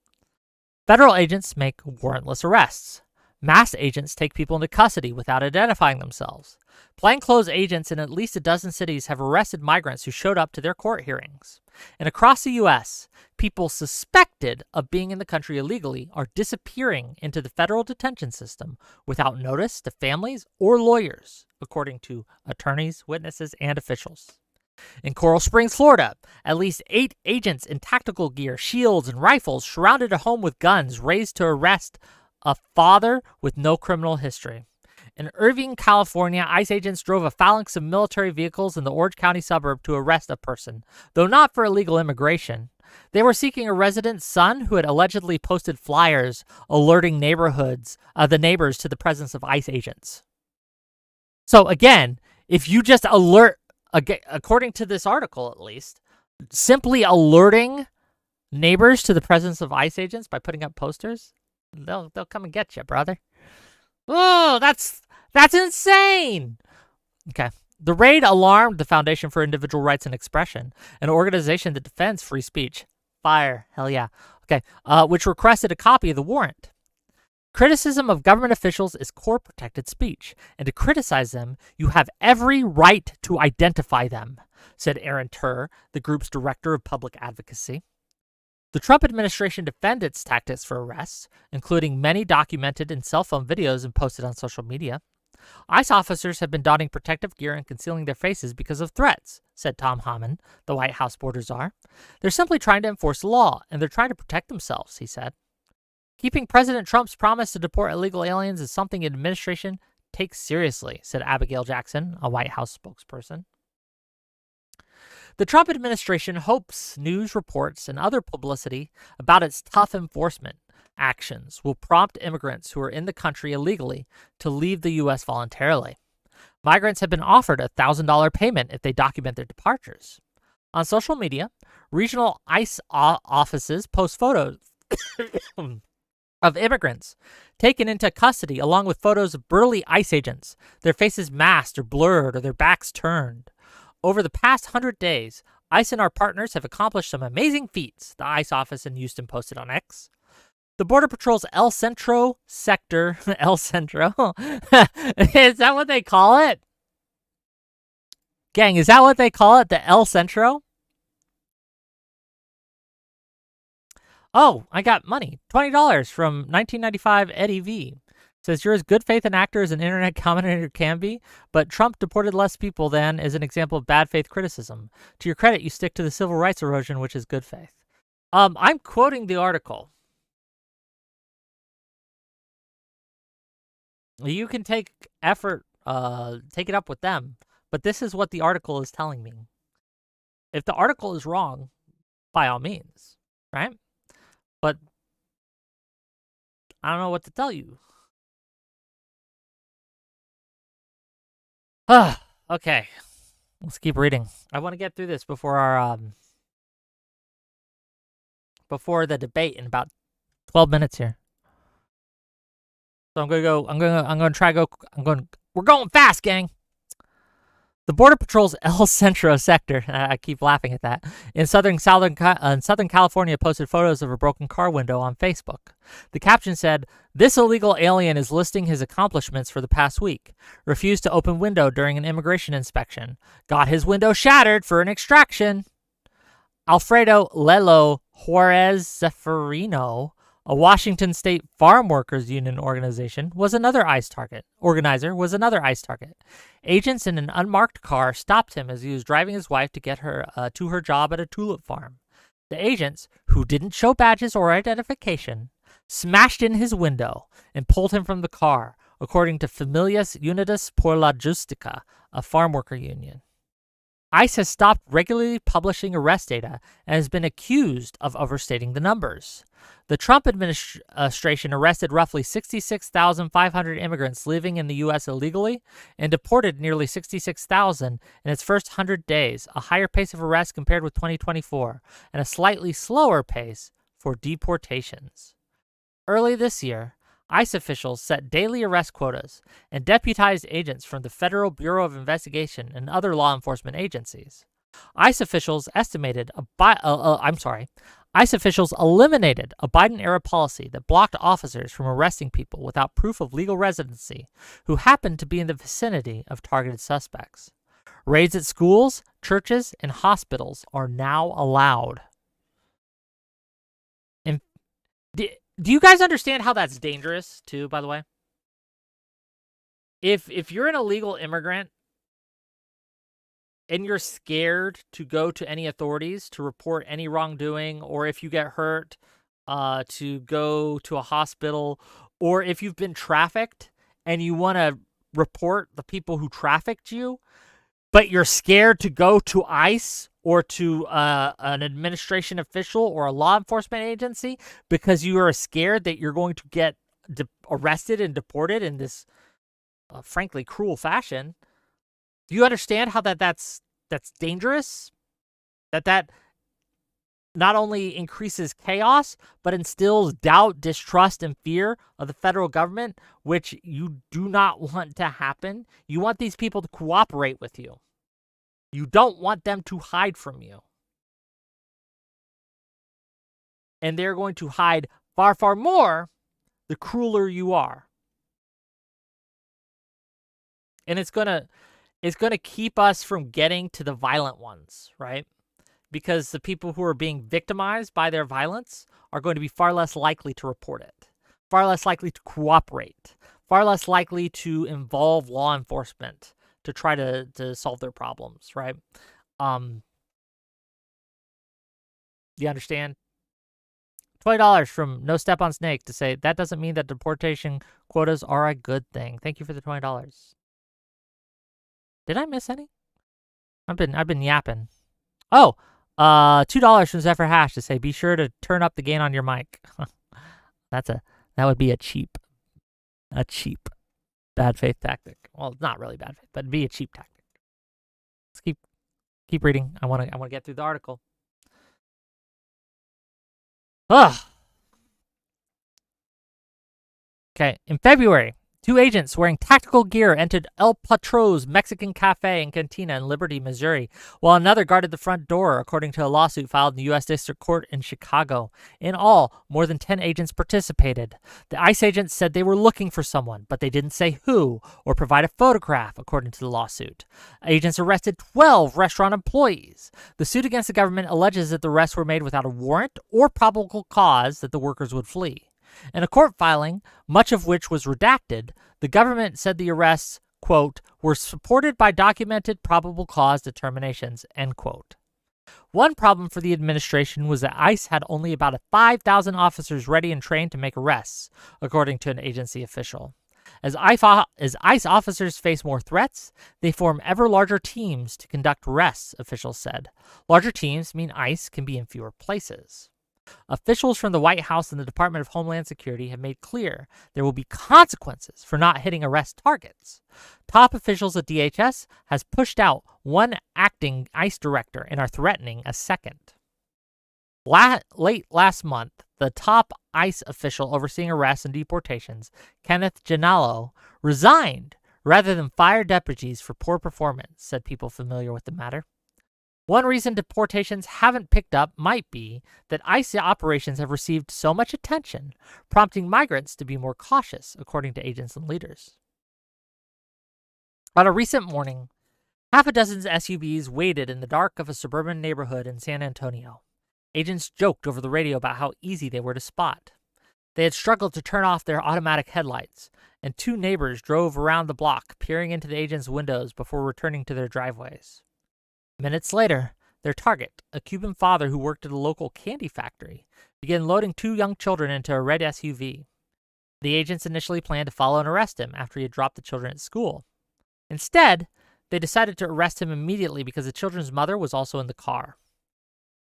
Federal agents make warrantless arrests. Mass agents take people into custody without identifying themselves. Plainclothes agents in at least a dozen cities have arrested migrants who showed up to their court hearings. And across the U.S., people suspected of being in the country illegally are disappearing into the federal detention system without notice to families or lawyers, according to attorneys, witnesses, and officials. In Coral Springs, Florida, at least 8 agents in tactical gear, shields, and rifles surrounded a home with guns raised to arrest a father with no criminal history. In Irvine, California, ICE agents drove a phalanx of military vehicles in the Orange County suburb to arrest a person, though not for illegal immigration. They were seeking a resident's son who had allegedly posted flyers alerting the neighbors to the presence of ICE agents. So again, if you just alert, according to this article at least, simply alerting neighbors to the presence of ICE agents by putting up posters, they'll come and get you, brother. Oh, that's insane. Okay. The raid alarmed the Foundation for Individual Rights and Expression, an organization that defends free speech. Fire. Hell yeah. Okay. Which requested a copy of the warrant. Criticism of government officials is core protected speech, and to criticize them, you have every right to identify them, said Aaron Turr, the group's director of public advocacy. The Trump administration defended its tactics for arrests, including many documented in cell phone videos and posted on social media. ICE officers have been donning protective gear and concealing their faces because of threats, said Tom Homan, the White House border czar. They're simply trying to enforce the law, and they're trying to protect themselves, he said. Keeping President Trump's promise to deport illegal aliens is something the administration takes seriously, said Abigail Jackson, a White House spokesperson. The Trump administration hopes news reports and other publicity about its tough enforcement actions will prompt immigrants who are in the country illegally to leave the U.S. voluntarily. Migrants have been offered a $1,000 payment if they document their departures. On social media, regional ICE offices post photos of immigrants taken into custody along with photos of burly ICE agents, their faces masked or blurred or their backs turned. Over the past 100 days, ICE and our partners have accomplished some amazing feats, the ICE office in Houston posted on X. The Border Patrol's El Centro sector, El Centro, is that what they call it? Gang, is that what they call it, the El Centro? Oh, I got money, $20 from 1995 Eddie V. Says, you're as good faith an actor as an internet commentator can be, but Trump deported less people than is an example of bad faith criticism. To your credit, you stick to the civil rights erosion, which is good faith. I'm quoting the article. You can take effort, take it up with them, but this is what the article is telling me. If the article is wrong, by all means, right? But I don't know what to tell you. Okay, let's keep reading. I want to get through this before our before the debate in about 12 minutes here. So we're going fast, gang. The Border Patrol's El Centro sector, I keep laughing at that, in Southern California posted photos of a broken car window on Facebook. The caption said, "This illegal alien is listing his accomplishments for the past week. Refused to open window during an immigration inspection. Got his window shattered for an extraction." Alfredo Lelo Juarez Zeferino, a Washington State Farm Workers Union organizer, was another ICE target. Agents in an unmarked car stopped him as he was driving his wife to get her to her job at a tulip farm. The agents, who didn't show badges or identification, smashed in his window and pulled him from the car, according to Familias Unidas por la Justica, a farm worker union. ICE has stopped regularly publishing arrest data and has been accused of overstating the numbers. The Trump administration arrested roughly 66,500 immigrants living in the U.S. illegally and deported nearly 66,000 in its first 100 days, a higher pace of arrests compared with 2024, and a slightly slower pace for deportations. Early this year, ICE officials set daily arrest quotas and deputized agents from the Federal Bureau of Investigation and other law enforcement agencies. ICE officials eliminated a Biden-era policy that blocked officers from arresting people without proof of legal residency who happened to be in the vicinity of targeted suspects. Raids at schools, churches, and hospitals are now allowed. And do you guys understand how that's dangerous, too, by the way? If you're an illegal immigrant and you're scared to go to any authorities to report any wrongdoing, or if you get hurt, to go to a hospital, or if you've been trafficked and you want to report the people who trafficked you, but you're scared to go to ICE or to an administration official or a law enforcement agency because you are scared that you're going to get arrested and deported in this, frankly, cruel fashion. Do you understand how that's dangerous? That not only increases chaos, but instills doubt, distrust, and fear of the federal government, which you do not want to happen. You want these people to cooperate with you. You don't want them to hide from you. And they're going to hide far, far more the crueler you are. And it's going to keep us from getting to the violent ones, right? Because the people who are being victimized by their violence are going to be far less likely to report it, far less likely to cooperate, far less likely to involve law enforcement to try to solve their problems, right? You understand? $20 from No Step on Snake to say that doesn't mean that deportation quotas are a good thing. Thank you for the $20. Did I miss any? I've been yapping. Oh, $2 from Zephyr Hash to say be sure to turn up the gain on your mic. That would be a cheap bad faith tactic. Well, it's not really bad faith, but it'd be a cheap tactic. Let's keep reading. I want to get through the article. Ugh. Okay, in February, 2 agents wearing tactical gear entered El Patro's Mexican Cafe and Cantina in Liberty, Missouri, while another guarded the front door, according to a lawsuit filed in the U.S. District Court in Chicago. In all, more than 10 agents participated. The ICE agents said they were looking for someone, but they didn't say who or provide a photograph, according to the lawsuit. Agents arrested 12 restaurant employees. The suit against the government alleges that the arrests were made without a warrant or probable cause that the workers would flee. In a court filing, much of which was redacted, the government said the arrests, quote, were supported by documented probable cause determinations, end quote. One problem for the administration was that ICE had only about 5,000 officers ready and trained to make arrests, according to an agency official. As ICE officers face more threats, they form ever larger teams to conduct arrests, officials said. Larger teams mean ICE can be in fewer places. Officials from the White House and the Department of Homeland Security have made clear there will be consequences for not hitting arrest targets. Top officials at DHS has pushed out one acting ICE director and are threatening a second. Late last month, the top ICE official overseeing arrests and deportations, Kenneth Gianello, resigned rather than fire deputies for poor performance, said people familiar with the matter. One reason deportations haven't picked up might be that ICE operations have received so much attention, prompting migrants to be more cautious, according to agents and leaders. On a recent morning, half a dozen SUVs waited in the dark of a suburban neighborhood in San Antonio. Agents joked over the radio about how easy they were to spot. They had struggled to turn off their automatic headlights, and 2 neighbors drove around the block, peering into the agents' windows before returning to their driveways. Minutes later, their target, a Cuban father who worked at a local candy factory, began loading 2 young children into a red SUV. The agents initially planned to follow and arrest him after he had dropped the children at school. Instead, they decided to arrest him immediately because the children's mother was also in the car.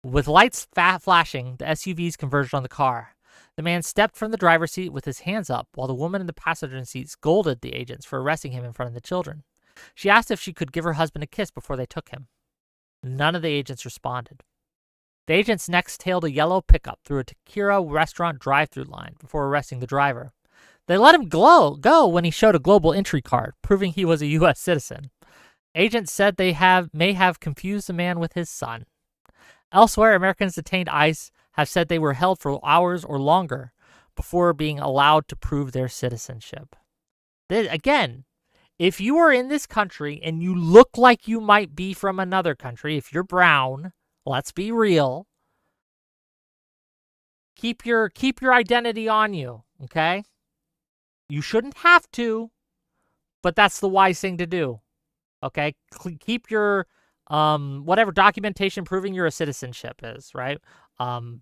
With lights flashing, the SUVs converged on the car. The man stepped from the driver's seat with his hands up, while the woman in the passenger seat scolded the agents for arresting him in front of the children. She asked if she could give her husband a kiss before they took him. None of the agents responded. The agents next tailed a yellow pickup through a Tequila restaurant drive-thru line before arresting the driver. They let him go when he showed a global entry card, proving he was a U.S. citizen. Agents said they may have confused the man with his son. Elsewhere, Americans detained ICE have said they were held for hours or longer before being allowed to prove their citizenship. Again, if you are in this country and you look like you might be from another country, if you're brown, let's be real, keep your identity on you, okay? You shouldn't have to, but that's the wise thing to do, okay? Keep your whatever documentation proving your citizenship is, right?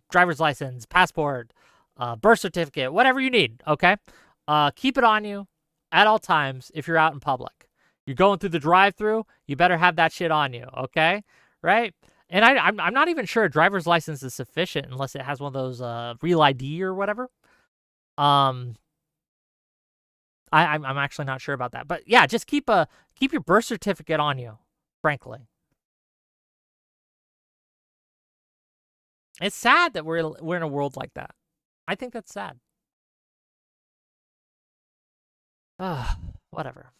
Driver's license, passport, birth certificate, whatever you need, okay? Keep it on you at all times if you're out in public. You're going through the drive-thru, you better have that shit on you, okay? Right? And I'm not even sure a driver's license is sufficient unless it has one of those Real ID or whatever. I'm actually not sure about that. But yeah, just keep your birth certificate on you, frankly. It's sad that we're in a world like that. I think that's sad. Whatever.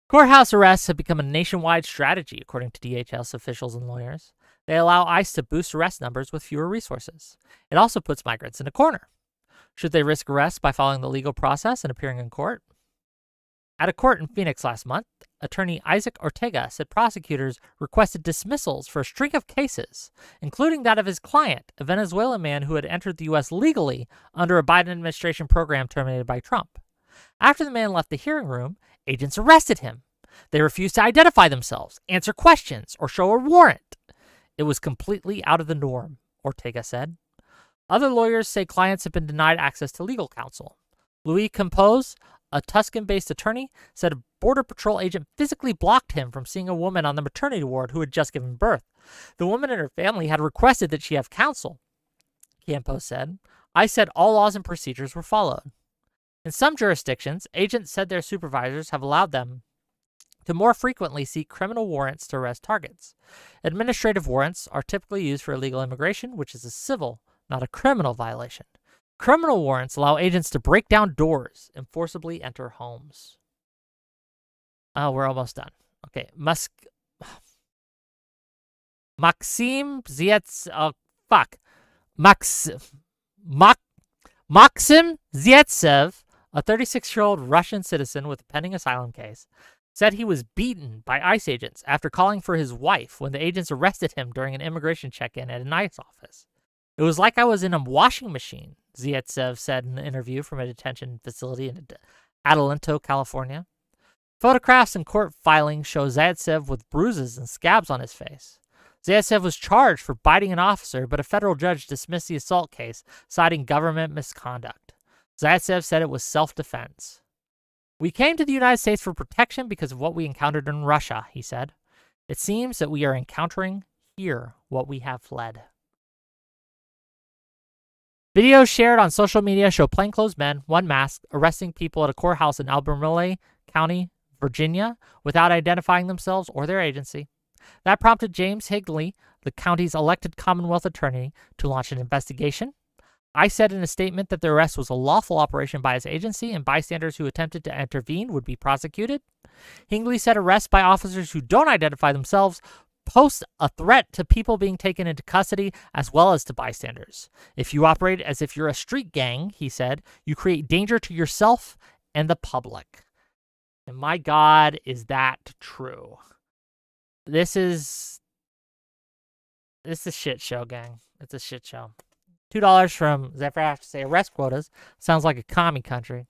Courthouse arrests have become a nationwide strategy, according to DHS officials and lawyers. They allow ICE to boost arrest numbers with fewer resources. It also puts migrants in a corner. Should they risk arrest by following the legal process and appearing in court? At a court in Phoenix last month, attorney Isaac Ortega said prosecutors requested dismissals for a string of cases, including that of his client, a Venezuelan man who had entered the U.S. legally under a Biden administration program terminated by Trump. After the man left the hearing room, agents arrested him. They refused to identify themselves, answer questions, or show a warrant. It was completely out of the norm, Ortega said. Other lawyers say clients have been denied access to legal counsel. Luis Campos, a Tuscan-based attorney, said a Border Patrol agent physically blocked him from seeing a woman on the maternity ward who had just given birth. The woman and her family had requested that she have counsel, Campos said. I said all laws and procedures were followed. In some jurisdictions, agents said their supervisors have allowed them to more frequently seek criminal warrants to arrest targets. Administrative warrants are typically used for illegal immigration, which is a civil, not a criminal violation. Criminal warrants allow agents to break down doors and forcibly enter homes. Oh, we're almost done. Okay, Maxim Zietsev, a 36-year-old Russian citizen with a pending asylum case, said he was beaten by ICE agents after calling for his wife when the agents arrested him during an immigration check-in at an ICE office. It was like I was in a washing machine, Zietsev said in an interview from a detention facility in Adelanto, California. Photographs and court filings show Zaitsev with bruises and scabs on his face. Zaitsev was charged for biting an officer, but a federal judge dismissed the assault case, citing government misconduct. Zaitsev said it was self-defense. We came to the United States for protection because of what we encountered in Russia, he said. It seems that we are encountering here what we have fled. Videos shared on social media show plainclothes men, one masked, arresting people at a courthouse in Albemarle County, Virginia, without identifying themselves or their agency. That prompted James Higley, the county's elected Commonwealth attorney, to launch an investigation. I said in a statement that the arrest was a lawful operation by his agency and bystanders who attempted to intervene would be prosecuted. Higley said arrests by officers who don't identify themselves pose a threat to people being taken into custody as well as to bystanders. If you operate as if you're a street gang, he said, you create danger to yourself and the public. And my God, is that true? This is a shit show, gang. It's a shit show. $2 from, as I have to say, arrest quotas. Sounds like a commie country.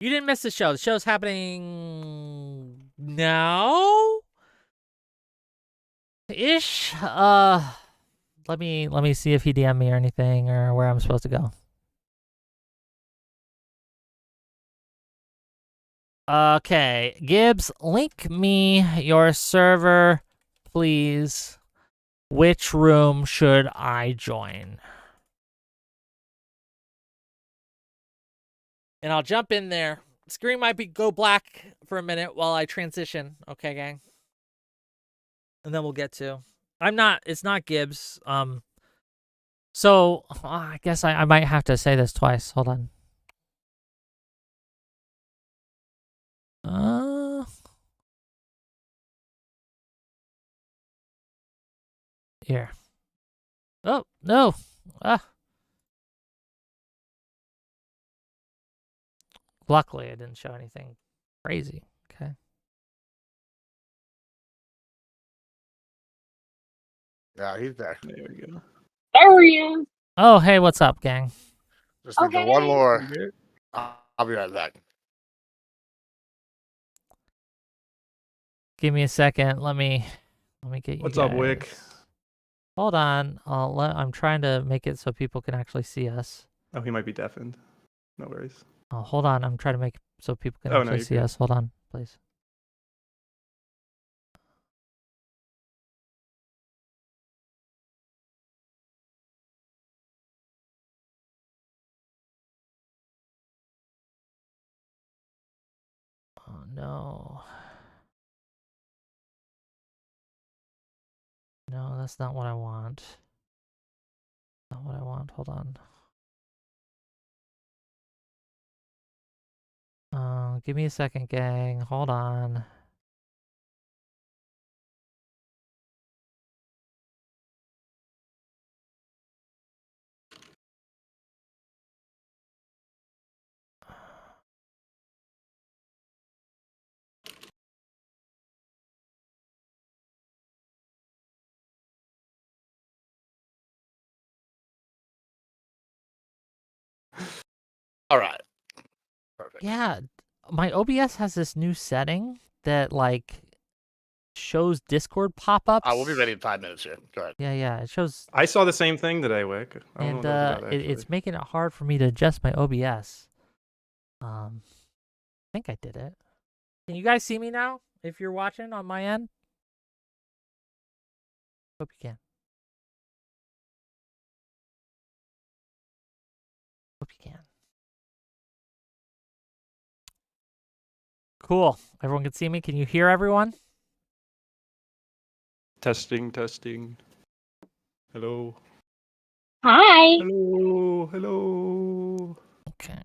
You didn't miss the show. The show's happening now? Ish. Let me see if he DM'd me or anything or where I'm supposed to go. Okay, Gibbs, link me your server, please. Which room should I join? And I'll jump in there. Screen might go black for a minute while I transition. Okay, gang? And then we'll get to. It's not Gibbs. So I guess I might have to say this twice. Hold on. Here. Oh no. Luckily, I didn't show anything crazy. Okay. Yeah, he's there. There we go. There he is. Oh, hey, what's up, gang? Just need one more. I'll be right back. Give me a second. Let me get you. What's up, Whick? Hold on. I'm trying to make it so people can actually see us. Oh, he might be deafened. No worries. Oh, hold on. I'm trying to make it so people can Oh, no, actually you're see good. us. Hold on, please. Oh no. No, that's not what I want. Not what I want. Hold on. Give me a second, gang. Hold on. All right. Perfect. Yeah, my OBS has this new setting that like shows Discord pop-ups. We'll be ready in 5 minutes here. Go ahead. Yeah, it shows. I saw the same thing today, Whick. I don't And know what that's about, actually. it's making it hard for me to adjust my OBS. I think I did it. Can you guys see me now? If you're watching on my end, hope you can. Hope you can. Cool. Everyone can see me. Can you hear everyone? Testing. Hello. Hi. Hello. Okay.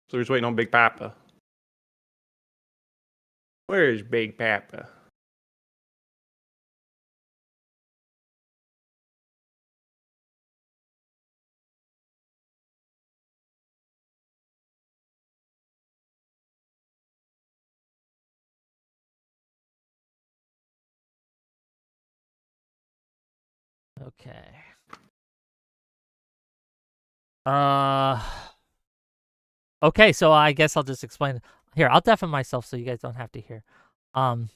So we're just waiting on Big Papa. Where is Big Papa? Okay. Okay, so I guess I'll just explain. Here, I'll deafen myself so you guys don't have to hear. I'll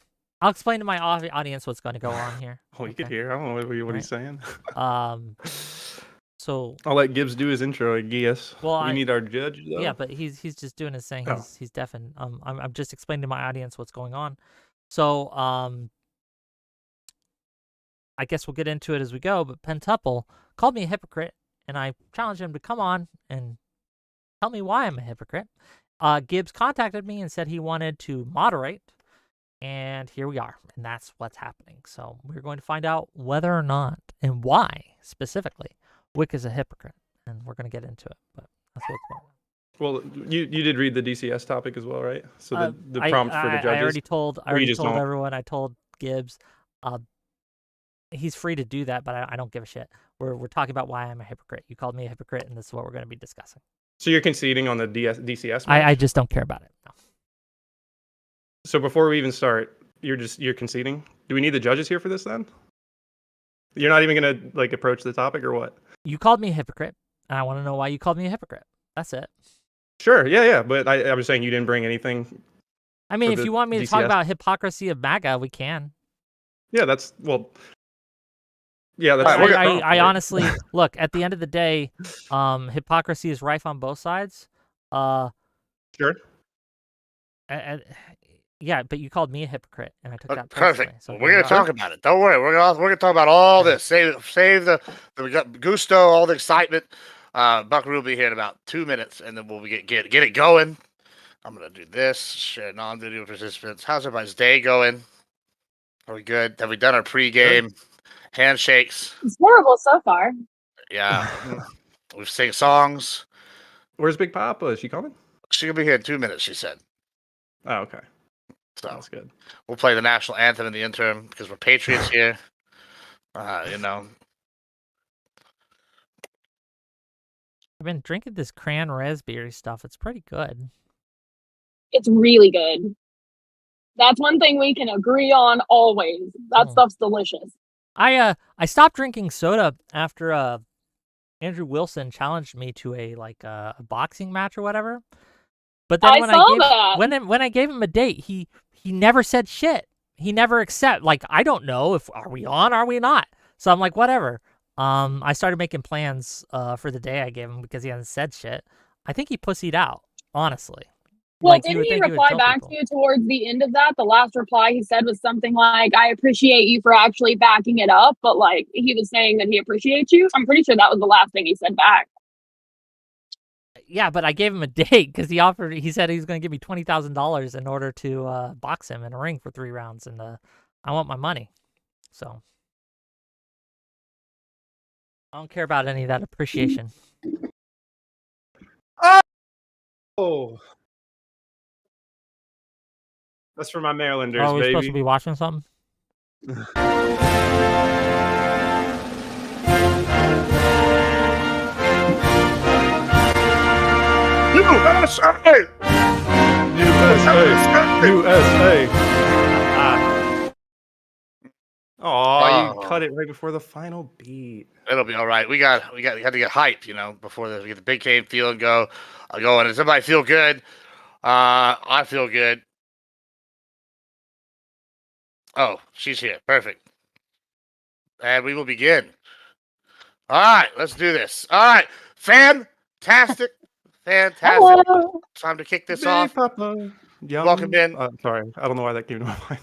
explain to my audience what's going to go on here. Oh, you could hear. I don't know what he's saying. So I'll let Gibbs do his intro, I guess. Well, we need our judge, though. Yeah, but he's just doing his thing. Oh. He's deafened. I'm just explaining to my audience what's going on. So I guess we'll get into it as we go. But Pentuple called me a hypocrite, and I challenged him to come on and tell me why I'm a hypocrite. Gibbs contacted me and said he wanted to moderate, and here we are, and that's what's happening. So we're going to find out whether or not and why specifically Whick is a hypocrite, and we're going to get into it. But that's what's going on. Well, you did read the DCS topic as well, right? So the prompt for the judges. I already told don't? everyone. I told Gibbs. He's free to do that, but I don't give a shit. We're talking about why I'm a hypocrite. You called me a hypocrite, and this is what we're going to be discussing. So you're conceding on the DCS match? I just don't care about it. No. So before we even start, you're conceding? Do we need the judges here for this then? You're not even going to like approach the topic or what? You called me a hypocrite, and I want to know why you called me a hypocrite. That's it. Sure, yeah. But I was saying you didn't bring anything. I mean, if you want me to talk about hypocrisy of MAGA, we can. Yeah, that's I honestly look at the end of the day, hypocrisy is rife on both sides. Sure. Yeah, but you called me a hypocrite, and I took that perfect. So we're gonna talk about it. Don't worry. We're gonna talk about all this. Save the gusto, all the excitement. Buckaroo will be here in about 2 minutes, and then we'll get it going. I'm gonna do this. Share non-video participants. How's everybody's day going? Are we good? Have we done our pregame handshakes? It's horrible so far. Yeah. We've sing songs. Where's Big Papa? Is she coming? She'll be here in 2 minutes, she said. Oh, okay. So That's good. we'll play the national anthem in the interim because we're Patriots here. You know. I've been drinking this cran raspberry stuff. It's pretty good. It's really good. That's one thing we can agree on always. That stuff's delicious. I stopped drinking soda after Andrew Wilson challenged me to a boxing match or whatever. But then when I gave him a date, he never said shit. He never I don't know if are we on, are we not? So I'm like, whatever. I started making plans for the day I gave him because he hasn't said shit. I think he pussied out, honestly. Well, didn't he reply back to you towards the end of that? The last reply he said was something like, I appreciate you for actually backing it up, but like he was saying that he appreciates you. I'm pretty sure that was the last thing he said back. Yeah, but I gave him a date because he said he was going to give me $20,000 in order to box him in a ring for 3 rounds, and I want my money. So I don't care about any of that appreciation. Oh. That's for my Marylanders, Are we baby. supposed to be watching something? USA! USA! Oh, you cut it right before the final beat. It'll be all right. We had to get hyped, before we get the big game feeling going. Does everybody feel good? I feel good. Oh, she's here. Perfect. And we will begin. All right, let's do this. All right, fantastic. Hello. Time to kick this Big off. Papa. Welcome in. Sorry, I don't know why that came to my mind.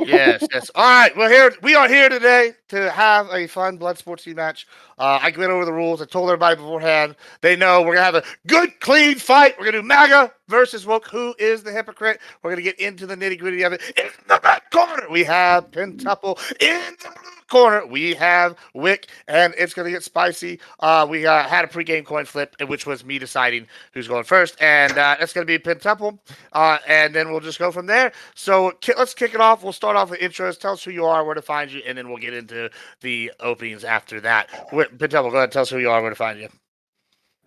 Yes. All right, we are here today to have a fun blood sports team match. I went over the rules. I told everybody beforehand. They know we're gonna have a good, clean fight. We're gonna do MAGA versus Whick. Who is the hypocrite? We're gonna get into the nitty gritty of it. In the back corner, we have Pentuple. In the blue corner, we have Whick, and it's gonna get spicy. We had a pregame coin flip, which was me deciding who's going first, and it's gonna be Pentuple. And then we'll just go from there. So let's kick it off. We'll start off with intros. Tell us who you are, where to find you, and then we'll get into the openings after that. Pentuple, go ahead. Tell us who you are, where to find you.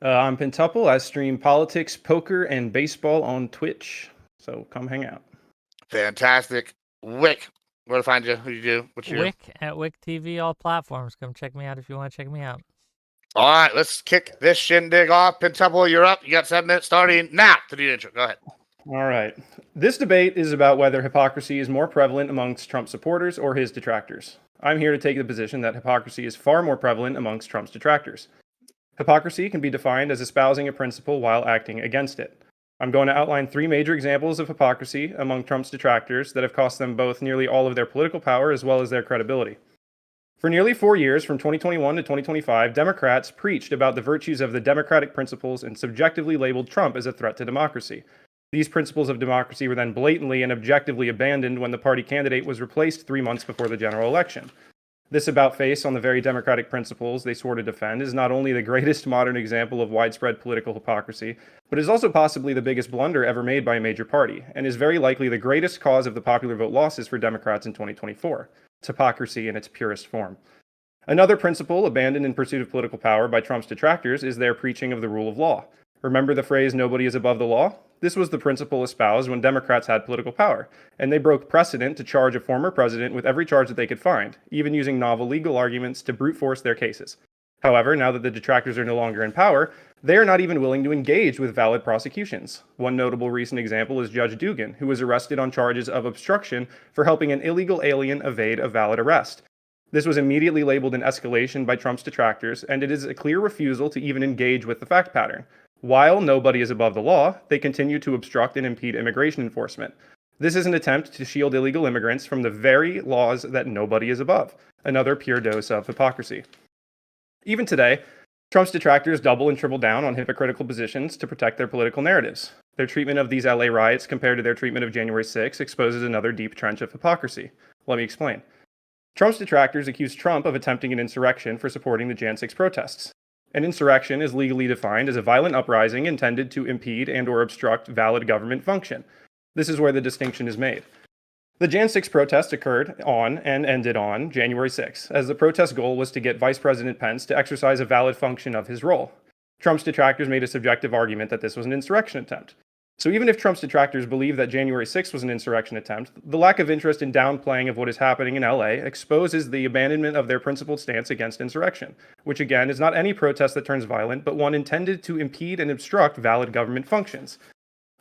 I'm Pentuple. I stream politics, poker, and baseball on Twitch. So come hang out. Fantastic. Whick, where to find you? Who you do? What's your Whick at Whick TV, all platforms. Come check me out if you want to check me out. All right, let's kick this shindig off. Pentuple, you're up. You got 7 minutes starting now to do the intro. Go ahead. All right. This debate is about whether hypocrisy is more prevalent amongst Trump supporters or his detractors. I'm here to take the position that hypocrisy is far more prevalent amongst Trump's detractors. Hypocrisy can be defined as espousing a principle while acting against it. I'm going to outline 3 major examples of hypocrisy among Trump's detractors that have cost them both nearly all of their political power as well as their credibility. For nearly 4 years, from 2021 to 2025, Democrats preached about the virtues of the democratic principles and subjectively labeled Trump as a threat to democracy. These principles of democracy were then blatantly and objectively abandoned when the party candidate was replaced 3 months before the general election. This about-face on the very democratic principles they swore to defend is not only the greatest modern example of widespread political hypocrisy, but is also possibly the biggest blunder ever made by a major party, and is very likely the greatest cause of the popular vote losses for Democrats in 2024. It's hypocrisy in its purest form. Another principle abandoned in pursuit of political power by Trump's detractors is their preaching of the rule of law. Remember the phrase, "nobody is above the law"? This was the principle espoused when Democrats had political power, and they broke precedent to charge a former president with every charge that they could find, even using novel legal arguments to brute force their cases. However, now that the detractors are no longer in power, they are not even willing to engage with valid prosecutions. One notable recent example is Judge Dugan, who was arrested on charges of obstruction for helping an illegal alien evade a valid arrest. This was immediately labeled an escalation by Trump's detractors, and it is a clear refusal to even engage with the fact pattern. While nobody is above the law, they continue to obstruct and impede immigration enforcement. This is an attempt to shield illegal immigrants from the very laws that nobody is above, another pure dose of hypocrisy. Even today, Trump's detractors double and triple down on hypocritical positions to protect their political narratives. Their treatment of these LA riots compared to their treatment of January 6 exposes another deep trench of hypocrisy. Let me explain. Trump's detractors accuse Trump of attempting an insurrection for supporting the Jan 6 protests. An insurrection is legally defined as a violent uprising intended to impede and or obstruct valid government function. This is where the distinction is made. The Jan 6 protest occurred on and ended on January 6, as the protest goal was to get Vice President Pence to exercise a valid function of his role. Trump's detractors made a subjective argument that this was an insurrection attempt. So even if Trump's detractors believe that January 6 was an insurrection attempt, the lack of interest in downplaying of what is happening in LA exposes the abandonment of their principled stance against insurrection, which again is not any protest that turns violent, but one intended to impede and obstruct valid government functions.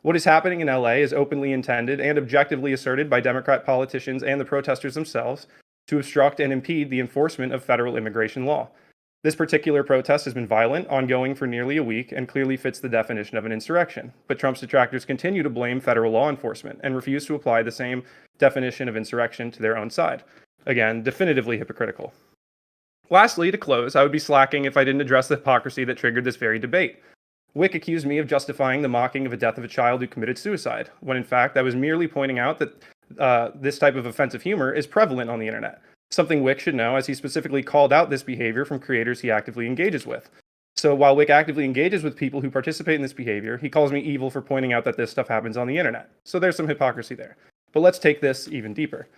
What is happening in LA is openly intended and objectively asserted by Democrat politicians and the protesters themselves to obstruct and impede the enforcement of federal immigration law. This particular protest has been violent, ongoing for nearly a week, and clearly fits the definition of an insurrection. But Trump's detractors continue to blame federal law enforcement and refuse to apply the same definition of insurrection to their own side. Again, definitively hypocritical. Lastly, to close, I would be slacking if I didn't address the hypocrisy that triggered this very debate. Whick accused me of justifying the mocking of a death of a child who committed suicide, when in fact I was merely pointing out that this type of offensive humor is prevalent on the internet. Something Whick should know, as he specifically called out this behavior from creators he actively engages with. So while Whick actively engages with people who participate in this behavior, he calls me evil for pointing out that this stuff happens on the internet. So there's some hypocrisy there. But let's take this even deeper.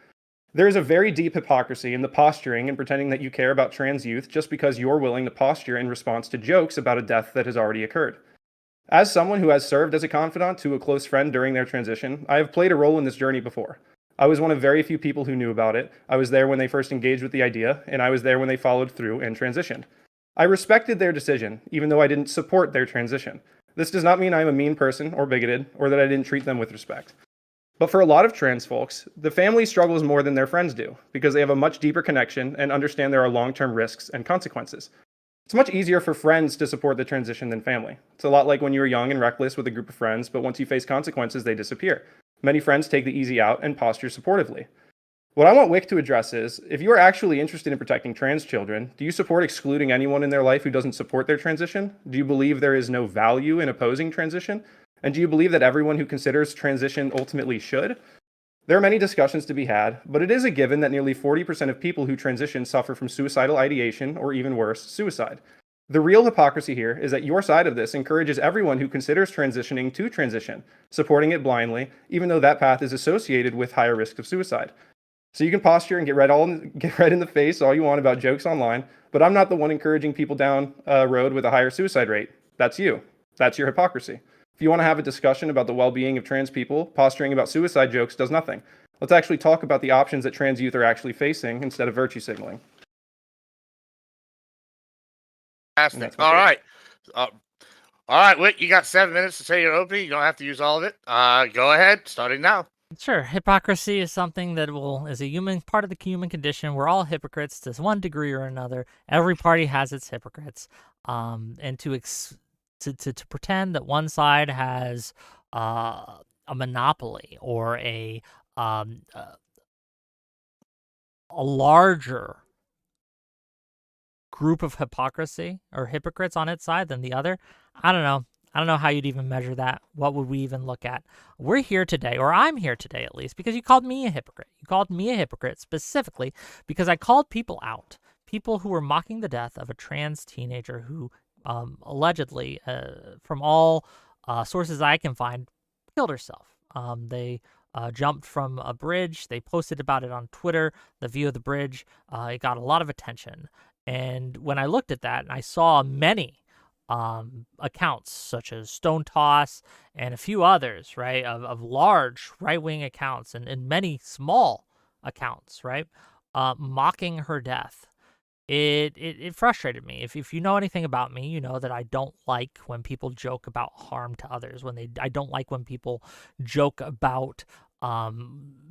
There is a very deep hypocrisy in the posturing and pretending that you care about trans youth just because you're willing to posture in response to jokes about a death that has already occurred. As someone who has served as a confidant to a close friend during their transition, I have played a role in this journey before. I was one of very few people who knew about it. I was there when they first engaged with the idea, and I was there when they followed through and transitioned. I respected their decision, even though I didn't support their transition. This does not mean I'm a mean person or bigoted, or that I didn't treat them with respect. But for a lot of trans folks, the family struggles more than their friends do, because they have a much deeper connection and understand there are long-term risks and consequences. It's much easier for friends to support the transition than family. It's a lot like when you were young and reckless with a group of friends, but once you face consequences, they disappear. Many friends take the easy out and posture supportively. What I want Whick to address is, if you are actually interested in protecting trans children, do you support excluding anyone in their life who doesn't support their transition? Do you believe there is no value in opposing transition? And do you believe that everyone who considers transition ultimately should? There are many discussions to be had, but it is a given that nearly 40% of people who transition suffer from suicidal ideation, or even worse, suicide. The real hypocrisy here is that your side of this encourages everyone who considers transitioning to transition, supporting it blindly, even though that path is associated with higher risks of suicide. So you can posture and get red in the face all you want about jokes online, but I'm not the one encouraging people down a road with a higher suicide rate. That's you. That's your hypocrisy. If you want to have a discussion about the well-being of trans people, posturing about suicide jokes does nothing. Let's actually talk about the options that trans youth are actually facing instead of virtue signaling. All right. All right, Whick, you got 7 minutes to say your opening. You don't have to use all of it. Go ahead, starting now. Sure. Hypocrisy is something that is a human part of the human condition. We're all hypocrites to one degree or another. Every party has its hypocrites. And to pretend that one side has a monopoly or a larger group of hypocrisy or hypocrites on its side than the other, I don't know. I don't know how you'd even measure that. What would we even look at? We're here today, or I'm here today at least, because you called me a hypocrite. You called me a hypocrite specifically because I called people out. People who were mocking the death of a trans teenager who allegedly, from all sources I can find, killed herself. They jumped from a bridge. They posted about it on Twitter, the view of the bridge. It got a lot of attention. And when I looked at that, and I saw many accounts such as Stone Toss and a few others, right, of large right-wing accounts and many small accounts, right, mocking her death, it frustrated me. If you know anything about me, you know that I don't like when people joke about harm to others. I don't like when people joke about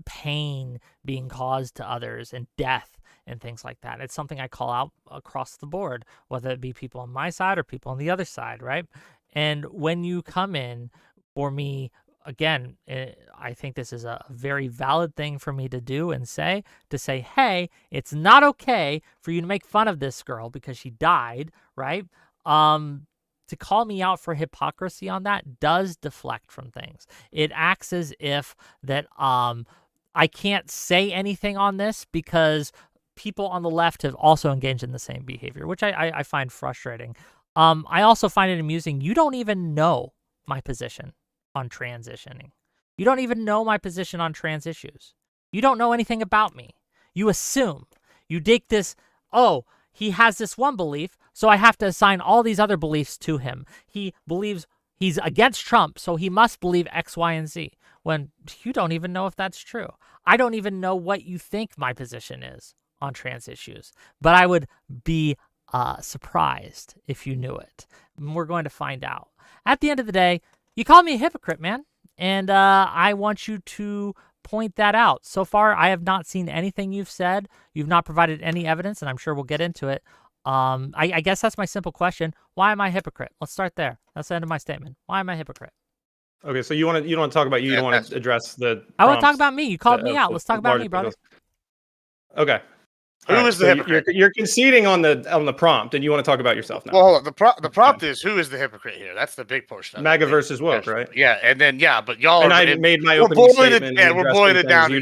pain being caused to others and death and things like that. It's something I call out across the board, whether it be people on my side or people on the other side, right? And when you come in for me, again, I think this is a very valid thing for me to do and say, hey, it's not okay for you to make fun of this girl because she died, right? To call me out for hypocrisy on that does deflect from things. It acts as if that I can't say anything on this because people on the left have also engaged in the same behavior, which I find frustrating. I also find it amusing. You don't even know my position on transitioning. You don't even know my position on trans issues. You don't know anything about me. You assume. You dig this, oh, he has this one belief, so I have to assign all these other beliefs to him. He believes he's against Trump, so he must believe X, Y, and Z. When you don't even know if that's true. I don't even know what you think my position is on trans issues, but I would be surprised if you knew it. We're going to find out. At the end of the day, you call me a hypocrite, man, and I want you to point that out. So far, I have not seen anything you've said. You've not provided any evidence, and I'm sure we'll get into it. I guess that's my simple question. Why am I a hypocrite? Let's start there. That's the end of my statement. Why am I a hypocrite? Okay, so you want to talk about you. You don't want to address the. I want to talk about me. You called me out. Let's talk about me, brother. Okay. Who is the hypocrite? You're conceding on the prompt, and you want to talk about yourself now. Well, hold on. The prompt is who is the hypocrite here? That's the big portion. MAGA versus woke, right? Yeah, and then but y'all. And I made my opening statement. We're boiling it down.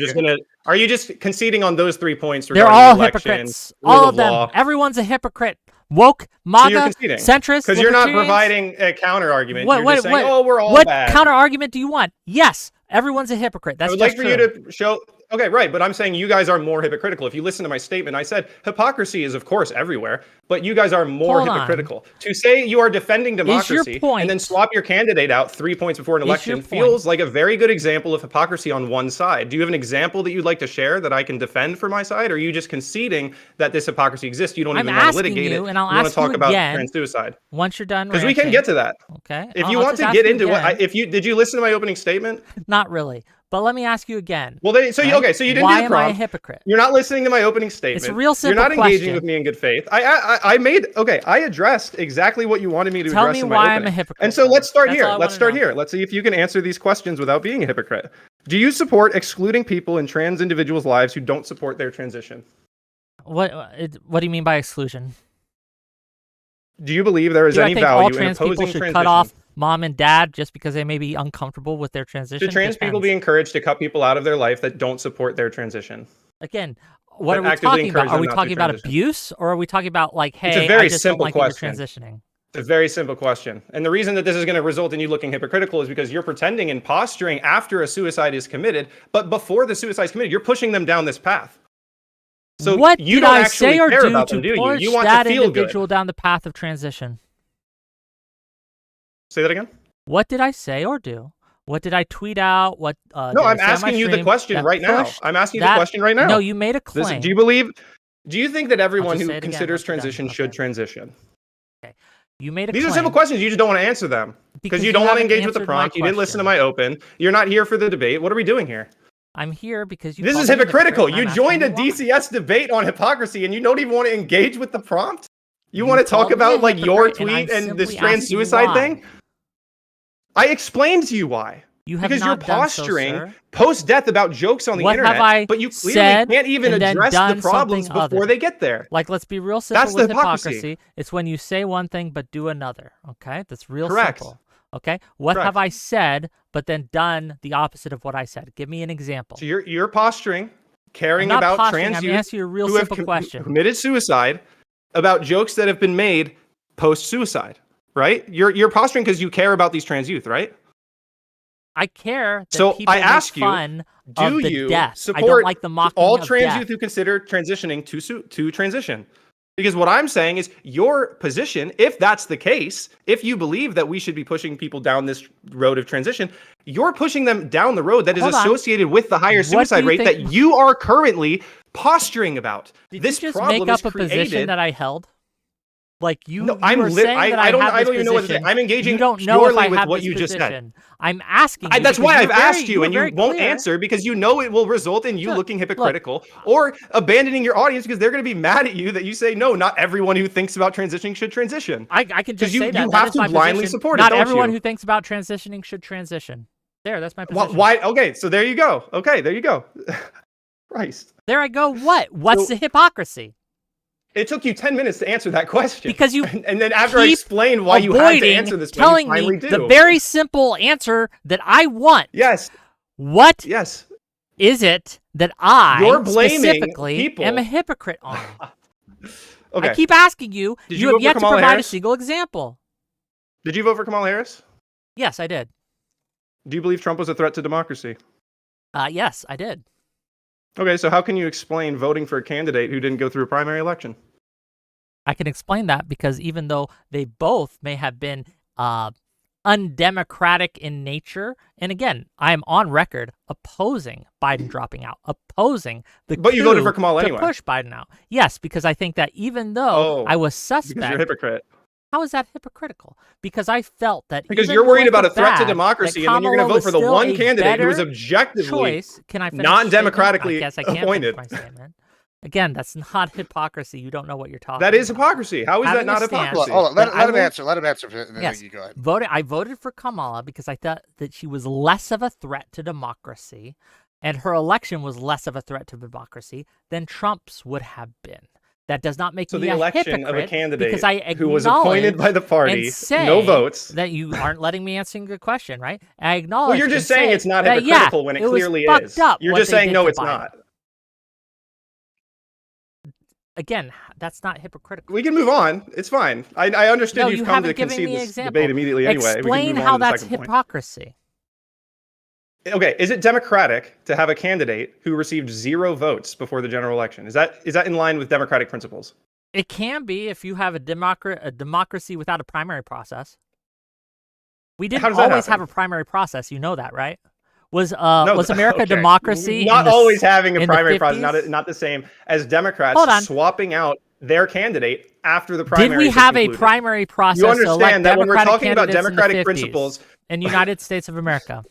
Are you just conceding on those 3 points? They're all hypocrites. All of them. Everyone's a hypocrite. Woke, MAGA, centrist, because you're not providing a counter argument. You're just saying, "Oh, we're all bad." What counter argument do you want? Yes, everyone's a hypocrite. That's I would like for you to show. Okay, right, but I'm saying you guys are more hypocritical. If you listen to my statement, I said hypocrisy is, of course, everywhere, but you guys are more hypocritical. To say you are defending democracy and then swap your candidate out 3 points before an election feels like a very good example of hypocrisy on one side. Do you have an example that you'd like to share that I can defend for my side, or are you just conceding that this hypocrisy exists? You don't even want to litigate it. And I'll you want ask to talk you about again, trans suicide. Once you're done, because we can get to that. Okay. If you want to get into what, did you listen to my opening statement? Not really. But let me ask you again. Well, so you didn't do the prompt. Why am I a hypocrite? You're not listening to my opening statement. It's a real simple question. You're not engaging question. with me in good faith. I addressed exactly what you wanted me to address in my opening. Tell me why I'm a hypocrite. And so let's start here. Let's see if you can answer these questions without being a hypocrite. Do you support excluding people in trans individuals' lives who don't support their transition? What do you mean by exclusion? Do you believe there is any value in opposing people should cut off mom and dad just because they may be uncomfortable with their transition? Should trans people be encouraged to cut people out of their life that don't support their transition? Again, what are we talking about? Are we talking about abuse, or are we talking about like, hey, it's a very I just simple don't like question. You're transitioning? It's a very simple question. And the reason that this is going to result in you looking hypocritical is because you're pretending and posturing after a suicide is committed, but before the suicide is committed, you're pushing them down this path. So what you did don't I actually say or care do about to them, do you? push You want that to feel individual good. down the path of transition? Say that again? What did I say or do? What did I tweet out? What? No, I'm asking you the question right now. I'm asking you the question right now. No, you made a claim. Do you think that everyone who considers transition should transition? Okay. You made a claim. These are simple questions. You just don't want to answer them because you don't want to engage with the prompt. You didn't listen to my open. You're not here for the debate. What are we doing here? I'm here because you. This is hypocritical. You joined a DCS debate on hypocrisy and you don't even want to engage with the prompt? You want to talk about like your tweet and this trans suicide thing? I explained to you why. Because you're posturing post-death about jokes on the internet, but you clearly can't even address the problems before they get there. Like, let's be real simple with hypocrisy. It's when you say one thing but do another. Okay, that's real simple. Okay, what have I said but then done the opposite of what I said? Give me an example. So you're posturing, caring about trans youth who have committed suicide, about jokes that have been made post-suicide, right? You're posturing because you care about these trans youth, right? I care that so people I ask make fun you, of do the you death. support I don't like the mocking all of trans death. youth who consider transitioning to transition? Because what I'm saying is your position, if that's the case, if you believe that we should be pushing people down this road of transition, you're pushing them down the road that is associated with the higher suicide rate that you are currently posturing about. Did this you just problem make up is a created... position that I held? Like you, no, you were saying that I don't even know what to say. I'm engaging purely with what you just said. I'm asking you. That's why I've asked you, and you won't answer because you know it will result in you looking hypocritical or abandoning your audience because they're going to be mad at you that you say no. Not everyone who thinks about transitioning should transition. I can just say that. You have to blindly support it. Not everyone who thinks about transitioning should transition. There, that's my position. Why? Okay, so there you go. Okay, there you go. Christ. There I go. What's the hypocrisy? It took you 10 minutes to answer that question. Because you and then after I explained why you had to answer this, telling me the very simple answer that I want. Yes. What? Yes. is it that I You're blaming specifically people. am a hypocrite on? Okay. I keep asking you. Did you you have vote yet for to Kamala provide Harris? a single example. Did you vote for Kamala Harris? Yes, I did. Do you believe Trump was a threat to democracy? Yes, I did. Okay, so how can you explain voting for a candidate who didn't go through a primary election? I can explain that because even though they both may have been undemocratic in nature, and again, I am on record opposing Biden dropping out, opposing the But you voted for coup Kamala to anyway. push Biden out. Yes, because I think that even though I was Because you're a suspect, hypocrite. how is that hypocritical? Because I felt that Because even you're worried with about the a threat to bad, democracy, that and then you're going to Kamala vote for the was still one a candidate who is better objectively choice. Can I finish non-democratically the statement? I guess I can't appointed. finish my statement. Again, that's not hypocrisy. You don't know what you're talking That is about. hypocrisy. How is Having that not a stance- hypocrisy? Hold on, But let him will- answer. Let him answer, and then Yes. you go ahead. I voted for Kamala because I thought that she was less of a threat to democracy, and her election was less of a threat to democracy than Trump's would have been. That does not make So me the a election hypocrite of a candidate because I who was appointed by the party, and say no votes. that you aren't letting me answer the question, right? I acknowledge. Well, you're just and saying say it's not that, hypocritical when it was clearly fucked is. up You're what just they saying did no, to it's Biden. not. Again, that's not hypocritical. We can move on. It's fine. I understood No, you've you come to haven't given concede me an this example. debate immediately anyway. We Explain can move how on to the that's second point. hypocrisy. Okay, is it democratic to have a candidate who received 0 votes before the general election? Is that in line with democratic principles? It can be if you have a democracy without a primary process. We didn't always have a primary process. You know that, right? Was America okay. democracy? Not always having a primary process, 50s? not the same as Democrats Hold on. swapping out their candidate after the primary. Did we have a primary process? You understand to elect that when we're Democratic talking about candidates in the democratic 50s principles in the United States of America?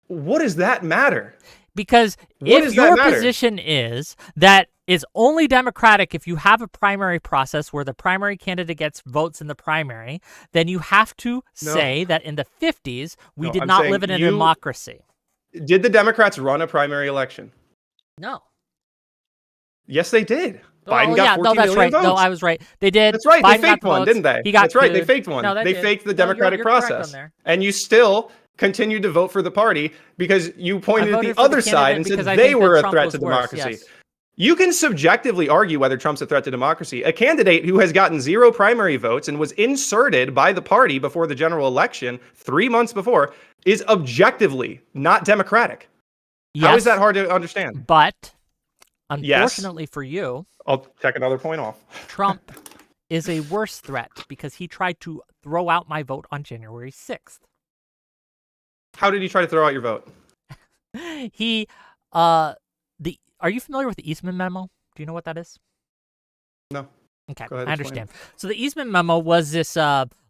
What does that matter? Because What if does that your matter? position is that it's only democratic if you have a primary process where the primary candidate gets votes in the primary, then you have to say that in the 50s, we did I'm not saying live in a democracy. Did the Democrats run a primary election? No. Yes, they did. Oh, Biden got 14 that's million right. votes. No, I was right. They did. That's right. Biden They faked got one, votes. didn't they? He got That's right. two. They faked one. No, they did. faked the No, democratic you're correct on process. there. And you still continued to vote for the party because you pointed at voted the for the other side and candidate said because I they think were that a Trump threat was to worse, democracy. yes. You can subjectively argue whether Trump's a threat to democracy. A candidate who has gotten 0 primary votes and was inserted by the party before the general election 3 months before is objectively not democratic. Yes, How is that hard to understand? But unfortunately for you, I'll check another point off. Trump is a worse threat because he tried to throw out my vote on January 6th. How did he try to throw out your vote? He, are you familiar with the Eastman memo? Do you know what that is? No. Okay, Go ahead, I explain. understand. So the Eastman memo was this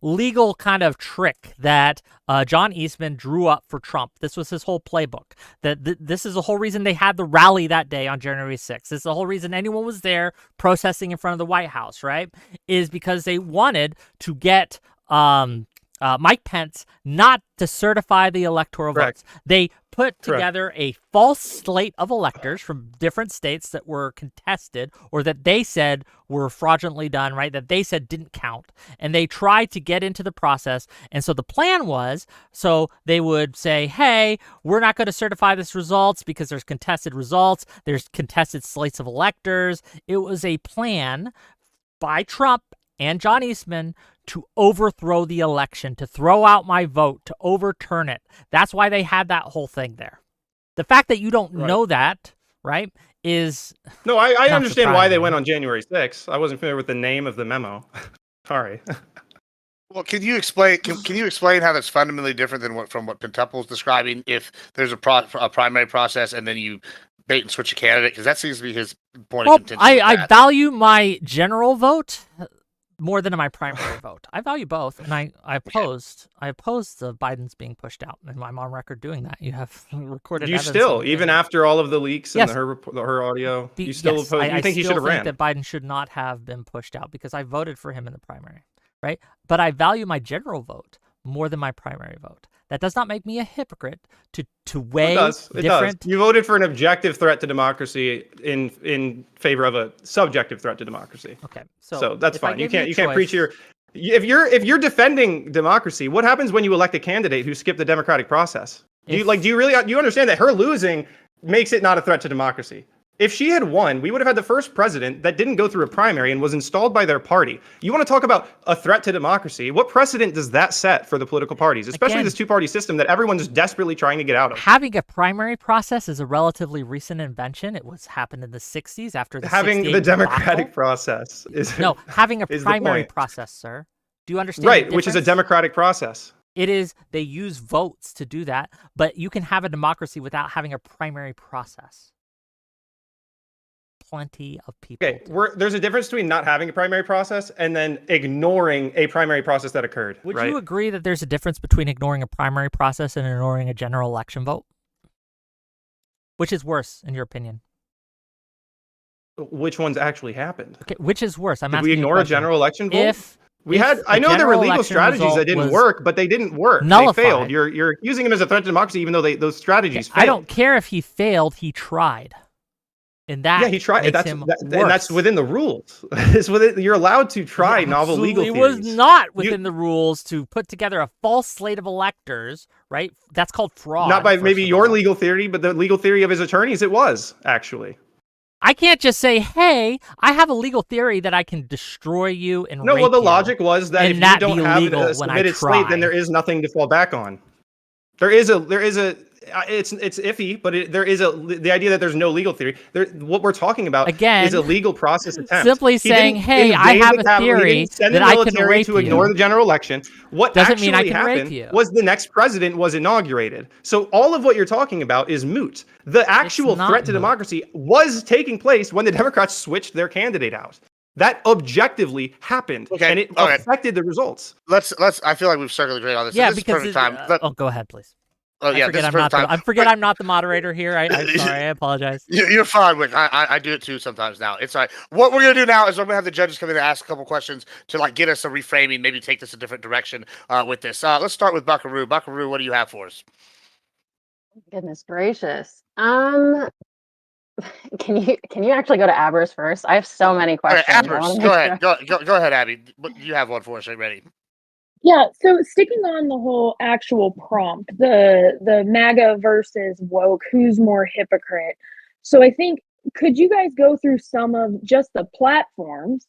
legal kind of trick that John Eastman drew up for Trump. This was his whole playbook. This is the whole reason they had the rally that day on January 6th. This is the whole reason anyone was there protesting in front of the White House, right? Is because they wanted to get Mike Pence not to certify the electoral Correct. votes. They put Correct. together a false slate of electors from different states that were contested or that they said were fraudulently done, right? That they said didn't count. And they tried to get into the process. And so the plan was, so they would say, hey, we're not going to certify this results because there's contested results. There's contested slates of electors. It was a plan by Trump and John Eastman to overthrow the election, to throw out my vote, to overturn it. That's why they had that whole thing there. The fact that you don't know that, right, is... No, I not understand why they surprising. went on January 6th. I wasn't familiar with the name of the memo. Sorry. Well, can you explain? Can you explain how that's fundamentally different than what Pentuple's describing? If there's a primary process and then you bait and switch a candidate, because that seems to be his point Well, of contention. with I that. value my general vote more than my primary vote. I value both, and I opposed the Biden's being pushed out, and I'm on record doing that. You have recorded. You evidence still, of it. even after all of the leaks Yes. and her audio, you still Yes, oppose. You I think he still should have ran? that Biden should not have been pushed out because I voted for him in the primary, right? But I value my general vote more than my primary vote. That does not make me a hypocrite to weigh It does. different. You voted for an objective threat to democracy in favor of a subjective threat to democracy. Okay, So that's if I fine. You gave a can't preach choice- your. If you're defending democracy, what happens when you elect a candidate who skipped the democratic process? Do you understand that her losing makes it not a threat to democracy. If she had won, we would have had the first president that didn't go through a primary and was installed by their party. You want to talk about a threat to democracy? What precedent does that set for the political parties, especially this two-party system that everyone's desperately trying to get out of? Having a primary process is a relatively recent invention. It was happened in the 60s after the having the democratic process is no having a primary process, sir. Do you understand? Right, which is a democratic process. It is. They use votes to do that, but you can have a democracy without having a primary process. Plenty of people. Okay, there's a difference between not having a primary process and then ignoring a primary process that occurred. Would you agree that there's a difference between ignoring a primary process and ignoring a general election vote? Which is worse, in your opinion? Which ones actually happened? Okay, which is worse? Did we ignore a general election vote? If I know there were legal strategies that didn't work, but they didn't work. Nullified. They failed. You're using them as a threat to democracy, even though those strategies failed. I don't care if he failed. He tried. And that he tried. And that's within the rules. You're allowed to try novel legal theories. It was not within the rules to put together a false slate of electors, right? That's called fraud. Not by maybe your legal theory, but the legal theory of his attorneys, it was, actually. I can't just say, hey, I have a legal theory that I can destroy you and rape the you, logic was that if you don't have a submitted slate, then there is nothing to fall back on. It's iffy, but the idea that there's no legal theory. What we're talking about again is a legal process attempt. Simply saying, "Hey, I have a theory that I can rape you." Ignore the general election. What doesn't actually mean I can happened rape you. Was the next president was inaugurated. So all of what you're talking about is moot. The actual threat to democracy was taking place when the Democrats switched their candidate out. That objectively happened, and it affected the results. Let's. I feel like we've circled the drain on this. Yeah, this because is perfect time. Go ahead, please. Oh yeah, I forget I'm not the moderator here. I'm sorry. I apologize. You're fine, Whick. I do it too sometimes now. It's all right. What we're gonna do now is I'm gonna have the judges come in and ask a couple questions to get us a reframing, maybe take this a different direction with this. Let's start with Buckaroo. Buckaroo, what do you have for us? Goodness gracious. Can you actually go to Abers first? I have so many questions. Okay, Abers, go ahead. Go ahead, Abby. You have one for us right ready. Yeah, so sticking on the whole actual prompt, the MAGA versus woke, who's more hypocrite? So I think, could you guys go through some of just the platforms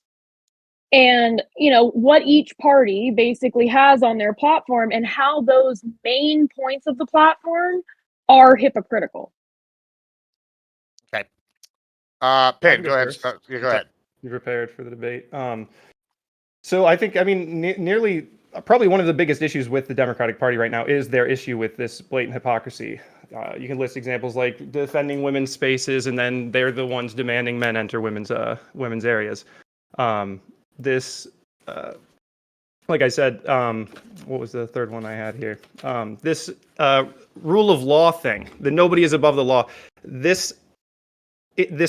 and, what each party basically has on their platform and how those main points of the platform are hypocritical? Okay. Penn, go ahead. Go ahead. You prepared for the debate. So I think, nearly... Probably one of the biggest issues with the Democratic Party right now is their issue with this blatant hypocrisy. You can list examples like defending women's spaces, and then they're the ones demanding men enter women's areas. Like I said, what was the third one I had here? This rule of law thing, that nobody is above the law. This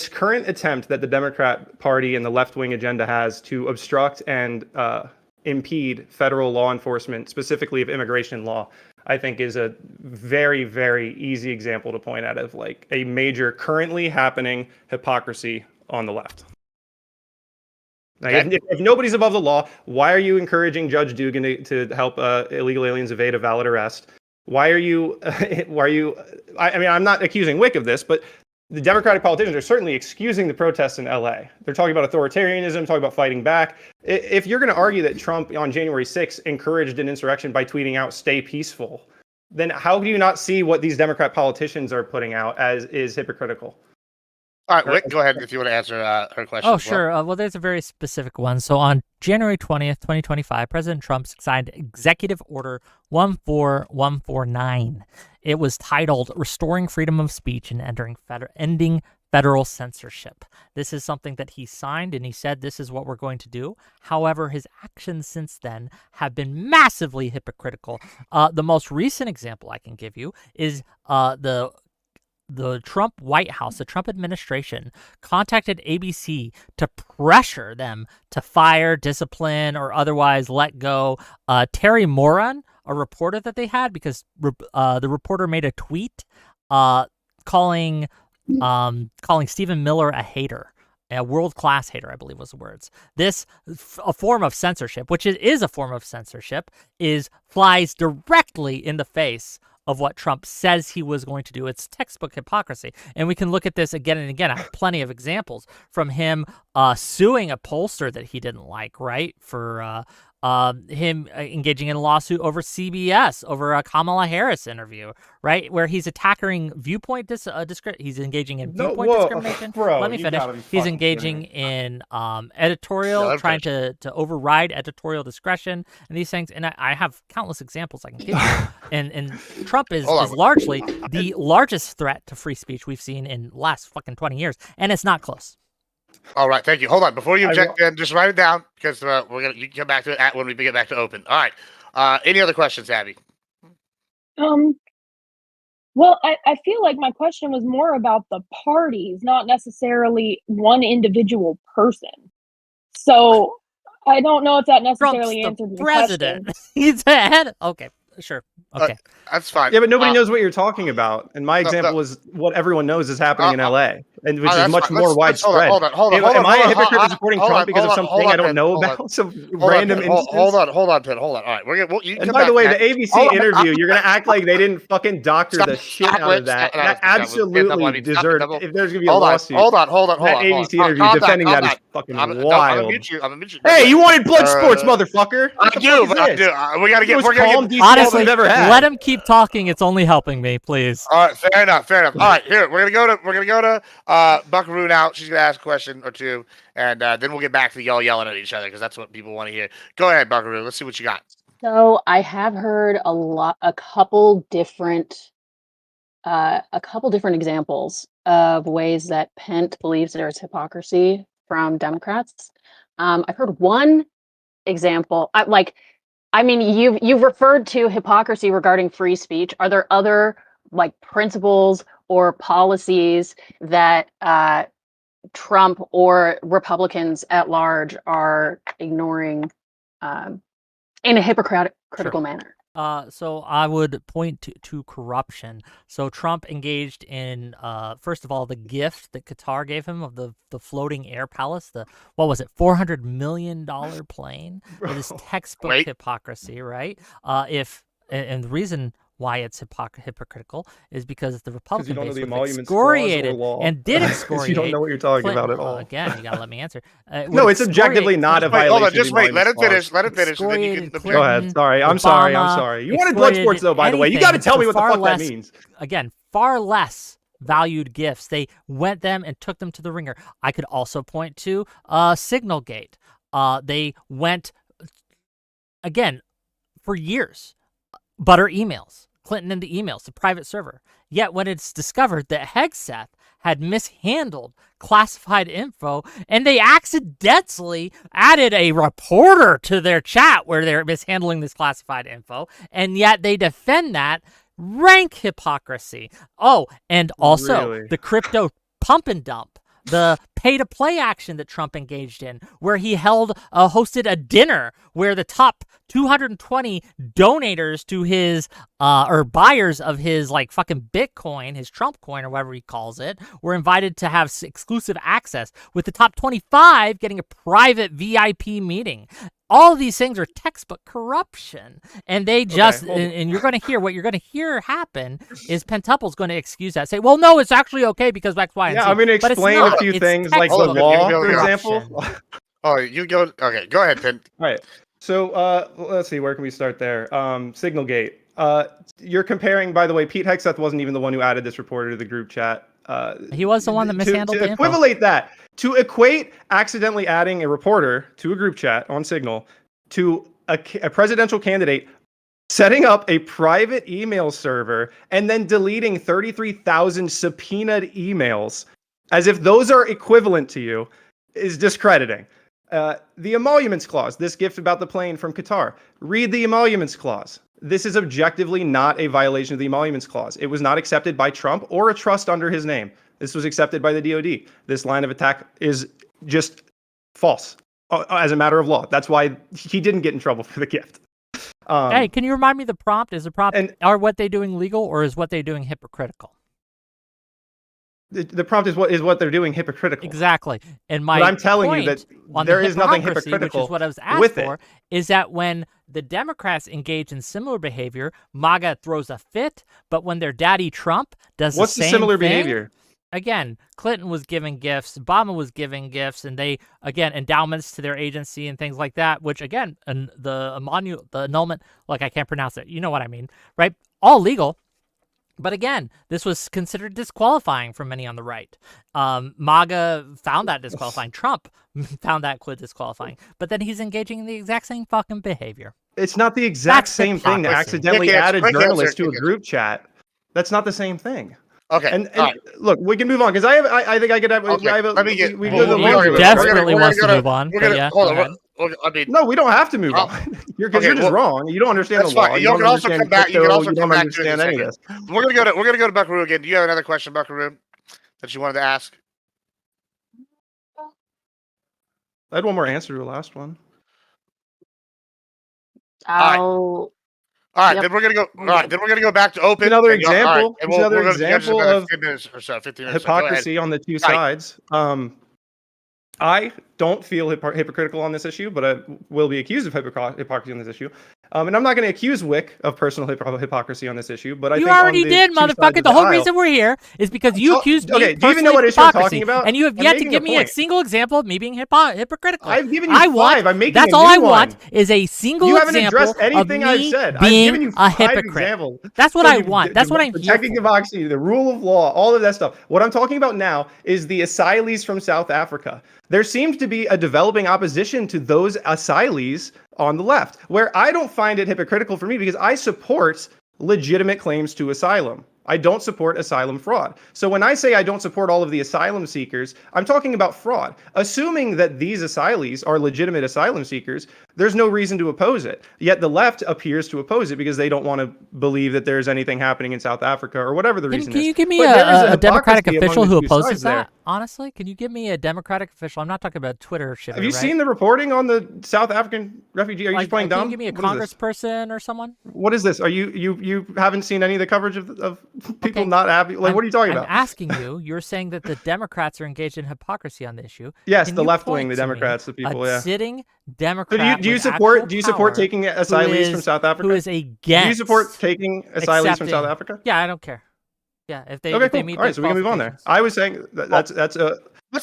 current attempt that the Democrat Party and the left-wing agenda has to obstruct and impede federal law enforcement, specifically of immigration law, I think is a very, very easy example to point out of a major currently happening hypocrisy on the left. If nobody's above the law, why are you encouraging Judge Dugan to help illegal aliens evade a valid arrest? Why are you? I'm not accusing Whick of this, but the Democratic politicians are certainly excusing the protests in LA. They're talking about authoritarianism, talking about fighting back. If you're going to argue that Trump on January 6th encouraged an insurrection by tweeting out "Stay peaceful," then how do you not see what these Democrat politicians are putting out as is hypocritical? All right, Whick, go ahead if you want to answer her question. Oh, sure. Well, there's a very specific one. So on January 20th, 2025, President Trump signed Executive Order 14149. It was titled Restoring Freedom of Speech and Ending Federal Censorship. This is something that he signed, and he said this is what we're going to do. However, his actions since then have been massively hypocritical. The most recent example I can give you is the Trump White House, the Trump administration, contacted ABC to pressure them to fire, discipline, or otherwise let go Terry Moran, a reporter that they had, because the reporter made a tweet calling Stephen Miller a hater. A world-class hater, I believe was the words. This, a form of censorship, which is a form of censorship, flies directly in the face of what Trump says he was going to do. It's textbook hypocrisy. And we can look at this again and again. I have plenty of examples from him suing a pollster that he didn't like, right? For him engaging in a lawsuit over CBS, over a Kamala Harris interview, right? Where he's attacking viewpoint he's engaging in viewpoint discrimination. Bro, let me finish. He's engaging in editorial, trying to override editorial discretion and these things. And I have countless examples I can give you. And Trump is largely the largest threat to free speech we've seen in the last fucking 20 years. And it's not close. All right, thank you. Hold on, before you object, then just write it down because you can come back to it when we get back to open. All right. Any other questions, Abby? Well, I feel like my question was more about the parties, not necessarily one individual person. So I don't know if that necessarily answered the president. question. He's the head. Okay, sure. Okay, that's fine. Yeah, but nobody knows what you're talking about. And my example is what everyone knows is happening in LA, and which is much more widespread. Hold on. Am I a hypocrite for supporting Trump because of something I don't know about? Some random instance? Hold on, Ted. Hold on. All right, and by the way, the ABC interview, you're gonna act like they didn't fucking doctor the shit out of that. That absolutely deserved. If there's gonna be a lawsuit, hold on. That ABC interview defending that is fucking wild. I'm gonna mute you. Hey, you wanted blood sports, motherfucker. I do. We gotta get. Honestly, let him keep talking. It's only helping me, please. All right, fair enough. All right, here we're gonna go to Buckaroo now. She's gonna ask a question or two, and then we'll get back to y'all yelling at each other because that's what people want to hear. Go ahead, Buckaroo. Let's see what you got. So I have heard a couple different examples of ways that Pence believes there's hypocrisy from Democrats. I've heard one example. You've referred to hypocrisy regarding free speech. Are there other principles or policies that Trump or Republicans at large are ignoring in a hypocritical manner? So I would point to corruption. So Trump engaged in, first of all, the gift that Qatar gave him of the floating air palace, $400 million plane. It is textbook hypocrisy, right? And the reason why it's hypocritical is because the Republican base excoriated and did excoriate. You don't know what you're talking about at all. Again, you gotta let me answer. No, it's objectively not a violation. Hold on, just wait. Let him finish. Let him finish. And then you can, go ahead. Sorry, I'm sorry. You wanted blood sports, though. By the way, you got to tell me what the fuck that means. Again, far less valued gifts. They went them and took them to the ringer. I could also point to Signalgate. They went again for years. Butter emails. Clinton in the emails, the private server. Yet when it's discovered that Hegseth had mishandled classified info and they accidentally added a reporter to their chat where they're mishandling this classified info, and yet they defend that, rank hypocrisy. Oh, and also the crypto pump and dump. The pay-to-play action that Trump engaged in, where he hosted a dinner where the top 220 donators to his, or buyers of his, fucking Bitcoin, his Trump coin, or whatever he calls it, were invited to have exclusive access, with the top 25 getting a private VIP meeting. All of these things are textbook corruption, and they just and you're going to hear what you're going to hear happen is Pentuple's going to excuse that, say, well, no, it's actually okay because X, Y, and Z. Yeah, I'm going to explain a few things like the law, for example. Oh, you go. Okay, go ahead, Pen. All right. So let's see, where can we start there? Signalgate. You're comparing, by the way, Pete Hegseth wasn't even the one who added this reporter to the group chat. He was the one that mishandled the info. To equivalate that, to equate accidentally adding a reporter to a group chat on Signal to a presidential candidate setting up a private email server and then deleting 33,000 subpoenaed emails as if those are equivalent to you is discrediting. The emoluments clause, this gift about the plane from Qatar. Read the emoluments clause. This is objectively not a violation of the emoluments clause. It was not accepted by Trump or a trust under his name. This was accepted by the DOD. This line of attack is just false as a matter of law. That's why he didn't get in trouble for the gift. Hey, can you remind me the prompt? Is the prompt, are what they doing legal or is what they doing hypocritical? The prompt is what they're doing hypocritical. Exactly. And my but I'm telling you that there is nothing hypocritical which is what I was asked with for, is that when the Democrats engage in similar behavior, MAGA throws a fit, but when their daddy Trump does What's the same similar thing, behavior? Again, Clinton was giving gifts, Obama was giving gifts, and they, again, endowments to their agency and things like that, which, again, the annulment, like I can't pronounce it. You know what I mean, right? All legal. But again, this was considered disqualifying for many on the right. MAGA found that disqualifying. Trump found that disqualifying. But then he's engaging in the exact same fucking behavior. It's not the exact same thing to accidentally add a journalist to a group chat. That's not the same thing. Okay. And look, we can move on because I think I could have. Okay. Let me get. We desperately wants to move on. Hold on. I mean, no, we don't have to move on. You're just wrong. You don't understand the law. You can also come back. You can also come back to any of this. We're gonna go to Buckaroo again. Do you have another question, Buckaroo, that you wanted to ask? I had one more answer to the last one. All right, then we're gonna go. All right, then we're gonna go back to open. Another example. Right, another example of 15 minutes or so. 15 minutes. Hypocrisy on the two sides. I don't feel hypocritical on this issue, but I will be accused of hypocrisy on this issue. And I'm not going to accuse Whick of personal hypocrisy on this issue, but I think already did, motherfucker. The whole reason we're here is because you accused me of do you even know what issue I'm talking about? And you have yet to give me a single example of me being hypocritical. I've given you five. I'm making that's a all new I want one. is a single you haven't example addressed anything of me I've said. being I've given you a five hypocrite. examples. That's what I want. That's what I'm here protecting democracy, the rule of law, all of that stuff. What I'm talking about now is the asylees from South Africa. There seems to be a developing opposition to those asylees on the left, where I don't find it hypocritical for me because I support legitimate claims to asylum. I don't support asylum fraud. So when I say I don't support all of the asylum seekers, I'm talking about fraud. Assuming that these asylees are legitimate asylum seekers, there's no reason to oppose it. Yet the left appears to oppose it because they don't want to believe that there's anything happening in South Africa or whatever the reason is. Can you give me a Democratic official who opposes that? Honestly, can you give me a Democratic official? I'm not talking about Twitter shit. Have you seen the reporting on the South African refugee? Are you just playing dumb? Can you give me a congressperson or someone? What is this? Are you haven't seen any of the coverage of people not happy? Like, what are you talking about? I'm asking you. You're saying that the Democrats are engaged in hypocrisy on the issue. Yes, the left wing, the Democrats, the people. Sitting Democrat. Do you support taking asylees from South Africa? Who is against? Do you support taking asylees from South Africa? Yeah, I don't care. Yeah, if they meet. All right, so we can move on there. I was saying that's a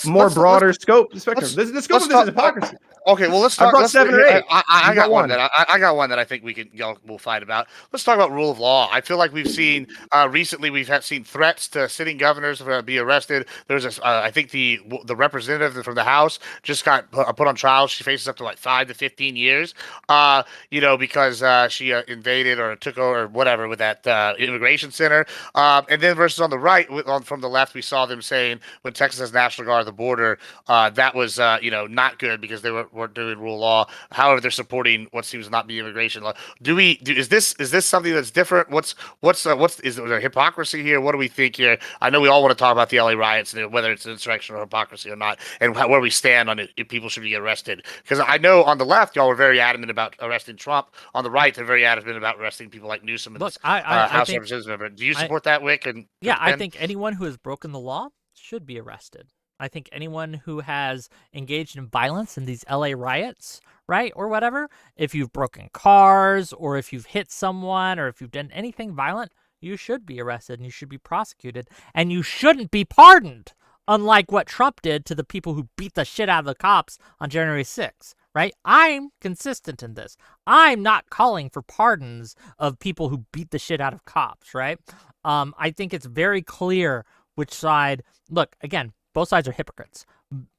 more broader scope spectrum. The scope of this is hypocrisy. Okay, well, let's talk. I've got 7 or 8. I got one that I got one that I think we'll fight about. Let's talk about rule of law. I feel like we've seen recently seen threats to sitting governors to be arrested. There's I think the representative from the House just got put on trial. She faces up to like 5 to 15 years. Because she invaded or took over or whatever with that immigration center. And then versus on the right, from the left, we saw them saying when Texas has National Guard at the border, that was not good because they weren't doing rule of law. However, they're supporting what seems to not be immigration law. Is this something that's different? Is there hypocrisy here? What do we think here? I know we all want to talk about the LA riots and whether it's an insurrection or hypocrisy or not, and where we stand on it if people should be arrested. Because I know on the left, y'all were very adamant about arresting Trump. On the right, they're very adamant about arresting people like Newsom. Look, I House think, Representatives member. Do you support that, Whick? I think anyone who has broken the law should be arrested. I think anyone who has engaged in violence in these LA riots, right, or whatever, if you've broken cars or if you've hit someone or if you've done anything violent, you should be arrested and you should be prosecuted and you shouldn't be pardoned, unlike what Trump did to the people who beat the shit out of the cops on January 6th, right? I'm consistent in this. I'm not calling for pardons of people who beat the shit out of cops, right? I think it's very clear which side. Look, again, both sides are hypocrites.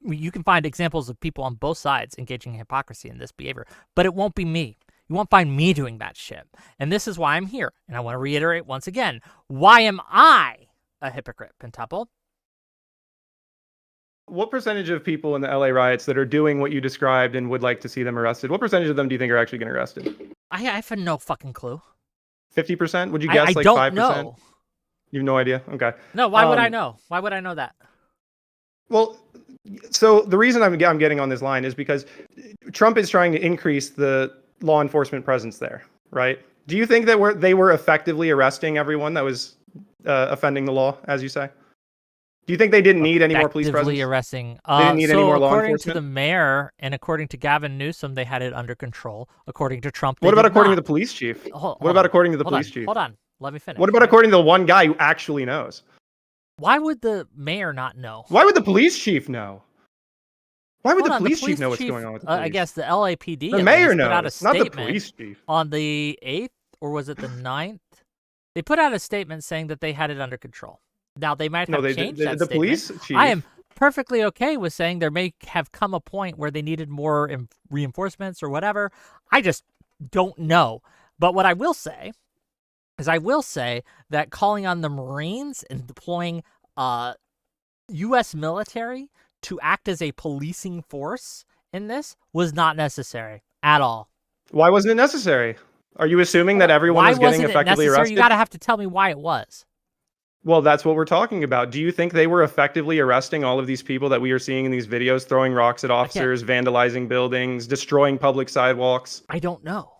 You can find examples of people on both sides engaging in hypocrisy in this behavior, but it won't be me. You won't find me doing that shit. And this is why I'm here. And I want to reiterate once again, why am I a hypocrite, Pentuple? What percentage of people in the LA riots that are doing what you described and would like to see them arrested, what percentage of them do you think are actually getting arrested? I have no fucking clue. 50%? Would you guess I like don't 5%? Know. You have no idea? Okay. No, why would I know? Why would I know that? Well, so the reason I'm getting on this line is because Trump is trying to increase the law enforcement presence there, right? Do you think that they were effectively arresting everyone that was offending the law, as you say? Do you think they didn't need any more police presence? Arresting. They didn't need any more law according enforcement? to the mayor and according to Gavin Newsom, they had it under control. According to Trump, what about according not. to the police chief? Hold what about on. according to the Hold police on. chief? Hold on. Let me finish. What about according to the one guy who actually knows? Why would the mayor not know? Why would the police chief know? Why would Hold the on, police chief know what's going on with the police? I guess the LAPD. The mayor put out a knows, not the statement police chief. on the 8th, or was it the 9th? They put out a statement saying that they had it under control. Now, they might have changed that the statement. police chief. I am perfectly okay with saying there may have come a point where they needed more reinforcements or whatever. I just don't know. But what I will say is that calling on the Marines and deploying U.S. military to act as a policing force in this was not necessary at all. Why wasn't it necessary? Are you assuming that everyone was getting effectively arrested? You got to have to tell me why it was. Well, that's what we're talking about. Do you think they were effectively arresting all of these people that we are seeing in these videos, throwing rocks at officers, vandalizing buildings, destroying public sidewalks? I don't know.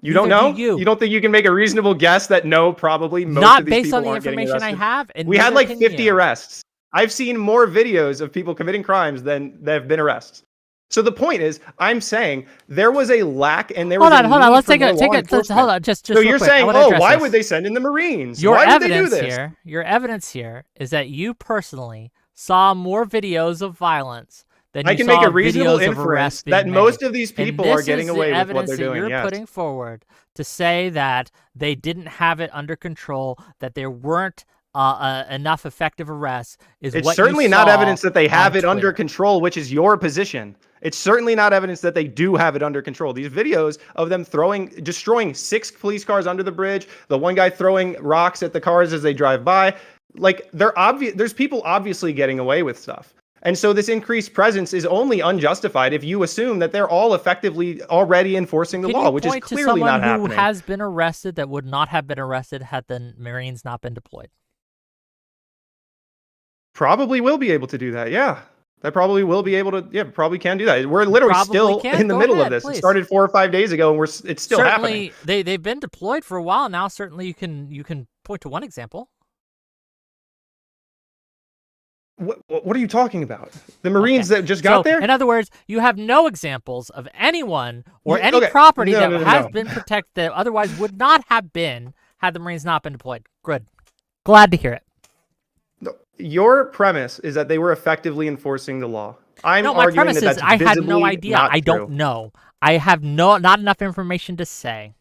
You don't know? You don't think you can make a reasonable guess that no, probably most not of these based people on the aren't getting information I arrested? have. And we had like 50 arrests. I've seen more videos of people committing crimes than there have been arrests. So the point is, I'm saying there was a lack, and there was hold on. Let's take it. Hold on. Just so you're quick. saying, why would they send in the Marines? Why would they do this? Your evidence here is that you personally saw more videos of violence than you I can saw make a reasonable videos of inference arrests that being most made. of these And people are getting away with what they're doing. You're Yes. putting forward to say that they didn't have it under control, that there weren't enough effective arrests. It's certainly not evidence that they have it under control, which is your position. It's certainly not evidence that they do have it under control. These videos of them destroying 6 police cars under the bridge, the one guy throwing rocks at the cars as they drive by, like there's people obviously getting away with stuff. And so this increased presence is only unjustified if you assume that they're all effectively already enforcing the law, which is clearly not happening. Can you point to someone who has been arrested that would not have been arrested had the Marines not been deployed? Probably will be able to do that, yeah. That probably will be able to, probably can do that. We're literally still in the middle of this. Please. It started 4 or 5 days ago, and it's still happening. They've been deployed for a while now. Certainly, you can point to one example. What are you talking about? The Marines that just got there? In other words, you have no examples of anyone or any property that has been protected that otherwise would not have been had the Marines not been deployed. Good. Glad to hear it. Your premise is that they were effectively enforcing the law. My premise is I had no idea. I don't know. I have not enough information to say.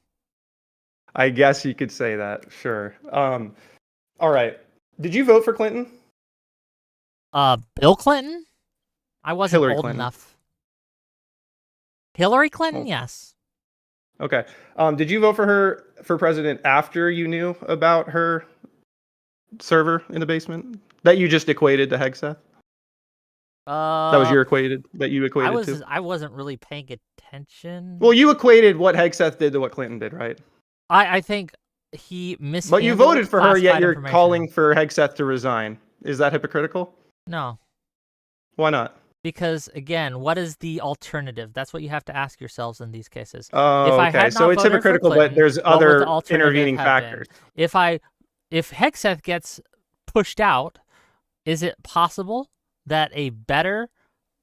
I guess you could say that. Sure. All right. Did you vote for Clinton? Bill Clinton? I wasn't Hillary old Clinton. enough. Hillary Clinton, yes. Okay. Did you vote for her for president after you knew about her server in the basement that you just equated to Hegseth? That was that you equated to? I wasn't really paying attention. Well, you equated what Hegseth did to what Clinton did, right? I think he mishandled. But you voted for her, yet you're calling for Hegseth to resign. Is that hypocritical? No. Why not? Because, again, what is the alternative? That's what you have to ask yourselves in these cases. Oh, okay. So it's hypocritical, Clinton, but there's other intervening factors. If Hegseth gets pushed out, is it possible that a better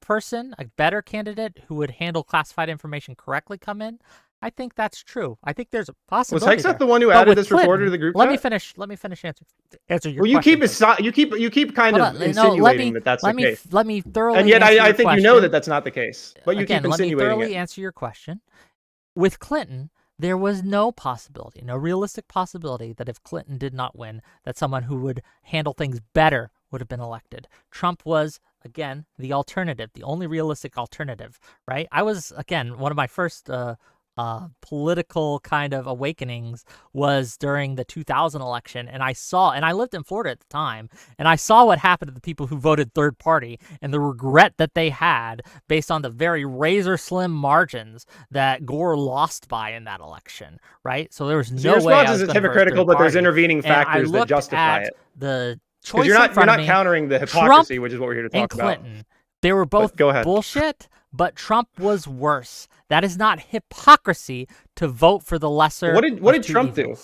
person, a better candidate who would handle classified information correctly come in? I think that's true. I think there's a possibility. Was Hegseth the one who added this reporter to the group? Let me finish answer your question. You keep kind of insinuating that that's the case. Let me thoroughly. And yet I think you know that that's not the case. But you keep insinuating let me thoroughly answer your question. With Clinton, there was no realistic possibility that if Clinton did not win, that someone who would handle things better would have been elected. Trump was, again, the alternative, the only realistic alternative, right? I was, again, one of my first political kind of awakenings was during the 2000 election, and I lived in Florida at the time, and I saw what happened to the people who voted third party and the regret that they had based on the very razor slim margins that Gore lost by in that election, right? So there was no way. Your response is hypocritical, but there's intervening factors that justify it. The choice you're not countering the hypocrisy, which is what we're here to talk about. Clinton, they were both bullshit, but Trump was worse. That is not hypocrisy to vote for the lesser. What did Trump do?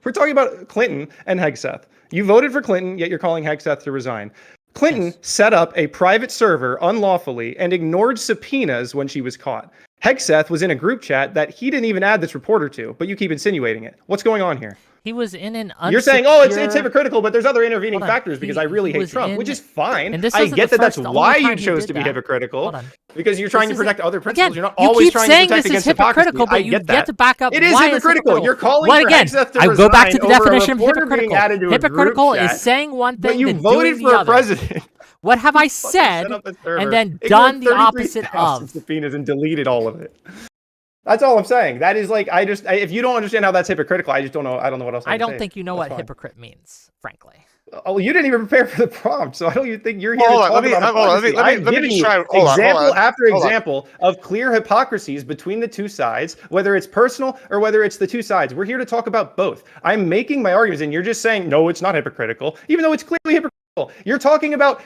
We're talking about Clinton and Hegseth. You voted for Clinton, yet you're calling Hegseth to resign. Clinton set up a private server unlawfully and ignored subpoenas when she was caught. Hegseth was in a group chat that he didn't even add this reporter to, but you keep insinuating it. What's going on here? He was in an You're saying, oh, it's hypocritical, but there's other intervening factors because I really hate Trump, which is fine. I get that that's why you chose to be hypocritical, because you're trying to protect other principles. You're not always trying to protect against hypocrisy. But you get to back up. It is hypocritical. You're calling for Hegseth to resign. I go back to the definition of hypocritical. Hypocritical is saying one thing, but you then voted doing the for a other. president. What have I said and then done the opposite of? Subpoenas and deleted all of it. That's all I'm saying. That is like, if you don't understand how that's hypocritical, I just don't know. I don't know what else. I don't think you know what hypocrite means, frankly. Oh, you didn't even prepare for the prompt, so I don't even think you're here to talk about hypocrisy. Let me just try. Example after example of clear hypocrisies between the two sides, whether it's personal or whether it's the two sides. We're here to talk about both. I'm making my arguments, and you're just saying, no, it's not hypocritical, even though it's clearly hypocritical. You're talking about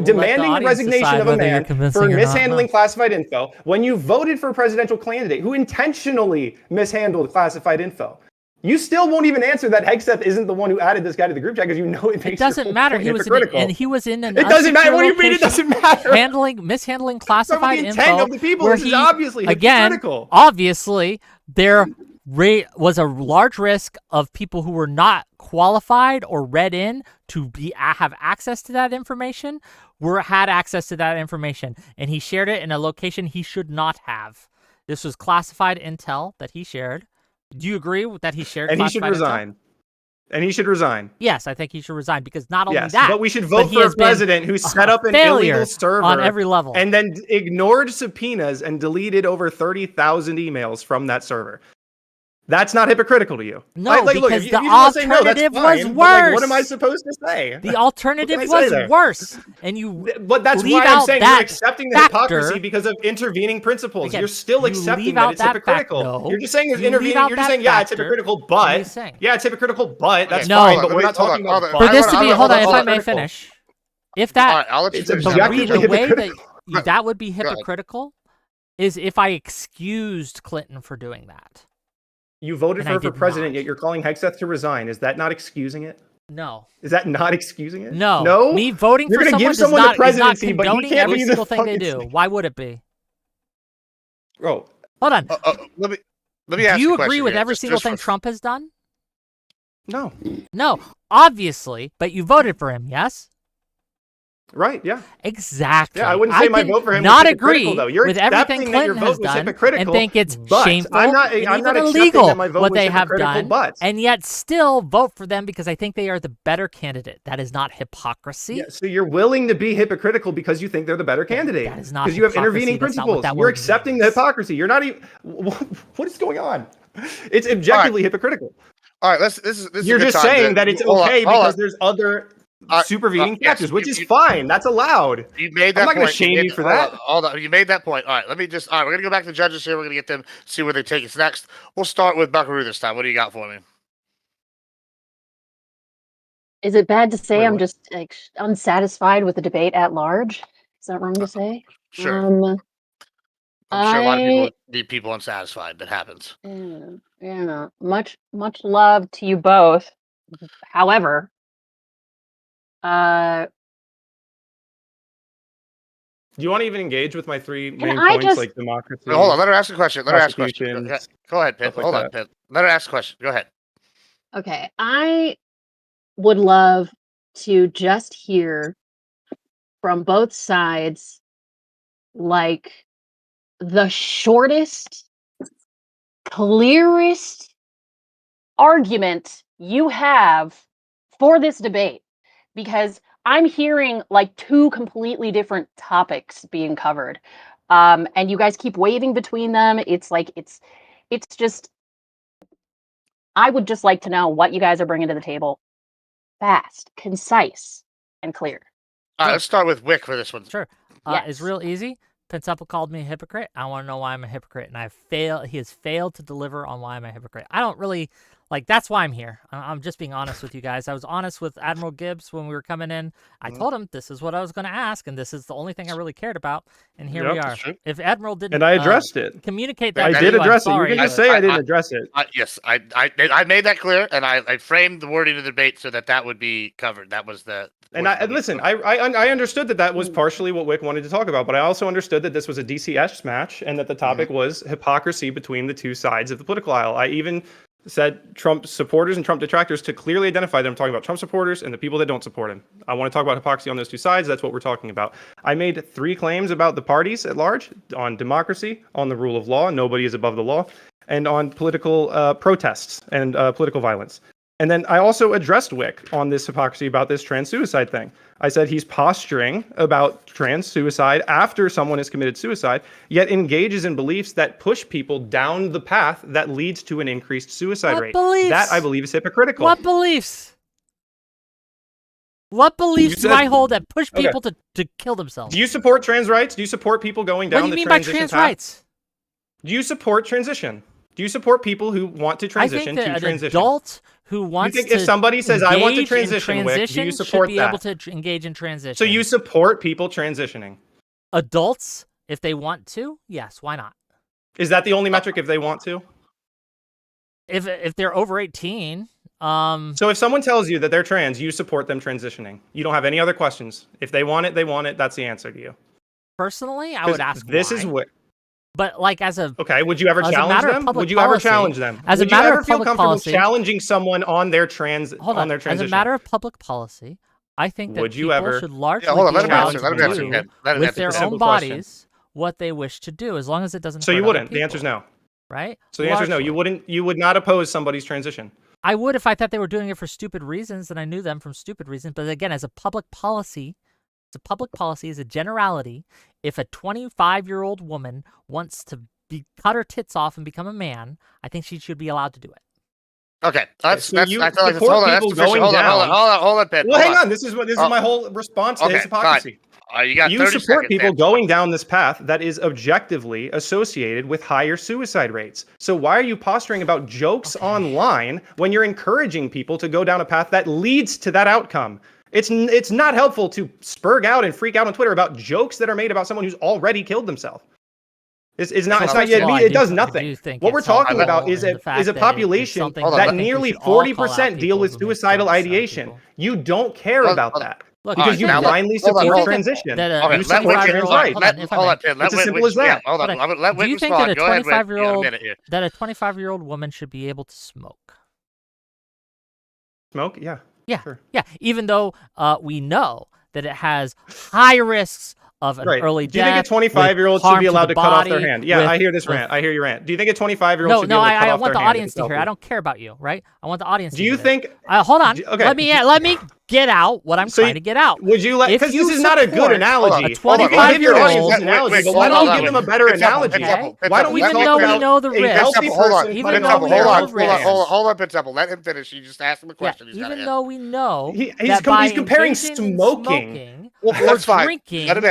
demanding the resignation of a man for mishandling classified info when you voted for a presidential candidate who intentionally mishandled classified info. You still won't even answer that Hegseth isn't the one who added this guy to the group chat because you know it makes it doesn't matter. He was in an it doesn't matter. What do you mean it doesn't matter? Mishandling classified info. The intent of the people is obviously hypocritical. Obviously, there was a large risk of people who were not qualified or read in to have access to that information had access to that information, and he shared it in a location he should not have. This was classified intel that he shared. Do you agree that he shared? And he should resign. Intel? And he should resign. Yes, I think he should resign because not only that, but we should vote for a president who set up an illegal server on every level and then ignored subpoenas and deleted over 30,000 emails from that server. That's not hypocritical to you. No, because the alternative was worse. Like, what am I supposed to say? The alternative was worse, and But that's why I'm saying you're accepting the hypocrisy because of intervening principles. Again, you're still accepting that it's hypocritical. You're just saying there's intervening. You're just saying, yeah, it's hypocritical, but that's fine. But we're not talking about. For this to be, hold on, if I may finish. If that, the way that would be hypocritical is if I excused Clinton for doing that. You voted for president, yet you're calling Hegseth to resign. Is that not excusing it? No. Is that not excusing it? No. No. Me voting for someone give someone the presidency, but he can't every be single thing they do. Why would it be? Oh, hold on. Let me ask. Do you agree with every single thing Trump has done? No. No. Obviously, but you voted for him, yes? Right, yeah. Exactly. Yeah, I wouldn't say my vote for him not was agree though. You're with everything Clinton has done and think it's shameful I'm not illegal that my vote what was they have done, but. and yet still vote for them because I think they are the better candidate. That is not hypocrisy. Yeah, so you're willing to be hypocritical because you think they're the better candidate. That is not because you have intervening principles. You're accepting the hypocrisy. You're not even. What is going on? It's objectively hypocritical. All right, this is you're just saying that it's okay because there's other supervening factors, which is fine. That's allowed. You made that I'm not going to shame you for that. Hold on. You made that point. All right, we're going to go back to the judges here. We're going to get them, see where they take us next. We'll start with Buckaroo this time. What do you got for me? Is it bad to say I'm just like unsatisfied with the debate at large? Is that wrong to say? Sure. I'm sure a lot of people need people unsatisfied. That happens. Yeah. Much love to you both. However, do you want to even engage with my three main points, like democracy? Hold on, let her ask a question. Go ahead, Pitt. Hold on, Pitt. Let her ask a question. Go ahead. Okay, I would love to just hear from both sides, like the shortest, clearest argument you have for this debate. Because I'm hearing like two completely different topics being covered. And you guys keep waving between them. It's like, it's just, I would just like to know what you guys are bringing to the table. Fast, concise, and clear. All right, let's start with Whick for this one. Sure. It's real easy. Pensuple called me a hypocrite. I want to know why I'm a hypocrite. And he has failed to deliver on why I'm a hypocrite. I don't really Like, that's why I'm here. I'm just being honest with you guys. I was honest with Admiral Gibbs when we were coming in. I told him this is what I was going to ask, and this is the only thing I really cared about. And here we are. If Admiral didn't, and I addressed it. Communicate that. I did address it. You can just say I didn't address it. Yes, I made that clear, and I framed the wording of the debate so that would be covered. That was the. And listen, I understood that was partially what Whick wanted to talk about, but I also understood that this was a DCS match, and that the topic was hypocrisy between the two sides of the political aisle. I even said Trump supporters and Trump detractors to clearly identify them. I'm talking about Trump supporters and the people that don't support him. I want to talk about hypocrisy on those two sides. That's what we're talking about. I made 3 claims about the parties at large, on democracy, on the rule of law, nobody is above the law, and on political protests and political violence. And then I also addressed Whick on this hypocrisy about this trans suicide thing. I said he's posturing about trans suicide after someone has committed suicide, yet engages in beliefs that push people down the path that leads to an increased suicide rate. Beliefs? That, I believe, is hypocritical. What beliefs? What beliefs do I hold that push people to kill themselves? Do you support trans rights? Do you support people going down the transition path? What do you mean by trans rights? Do you support transition? Do you support people who want to transition to transition? I think that an adult who wants you think if somebody says, I want to transition, Whick, do you support should be able to engage in transition. So you support people transitioning? Adults, if they want to, yes, why not? Is that the only metric, if they want to? If they're over 18. So if someone tells you that they're trans, you support them transitioning. You don't have any other questions. If they want it, they want it. That's the answer to you. Personally, I would ask this why. is what. But like okay, would you ever challenge them? Would you ever challenge them? As a matter of public policy, challenging someone on their transition? As a matter of public policy, I think that people should largely be allowed to do with their own bodies what they wish to do, as long as it doesn't. So you wouldn't. The answer is no. Right. So the answer is no. You wouldn't. You would not oppose somebody's transition. I would if I thought they were doing it for stupid reasons and I knew them from stupid reasons. But again, as a public policy. As a generality, if a 25-year-old woman wants to cut her tits off and become a man, I think she should be allowed to do it. Okay, hold on, Ben. Well, hang on. This is my whole response to his hypocrisy. You support people going down this path that is objectively associated with higher suicide rates. So why are you posturing about jokes online when you're encouraging people to go down a path that leads to that outcome? It's not helpful to spurg out and freak out on Twitter about jokes that are made about someone who's already killed themselves. It's not yet. It does nothing. What we're talking about is a population that nearly 40% deal with suicidal ideation. You don't care about that. Look, because you blindly support transition. You support trans rights. It's as simple as that. Do you think that a 25-year-old woman should be able to smoke? Smoke? Yeah. Yeah, sure. Yeah. Even though we know that it has high risks of an early death. Do you think a 25-year-old should be allowed to cut off their hand? Yeah, I hear this rant. I hear your rant. Do you think a 25-year-old should be able to cut off their hand? No, I want the audience to hear. I don't care about you, right? I want the audience to hear. Do you think... Hold on. Okay. Let me get out what I'm trying to get out. Would you let... Because this is not a good analogy. A 25-year-old analogy, but why don't we give them a better analogy? Why don't we talk about a healthy person? Even though we know the risk. Hold on, Pitzel. Let him finish. You just asked him a question. Even though we know he's comparing smoking. Well, that's fine.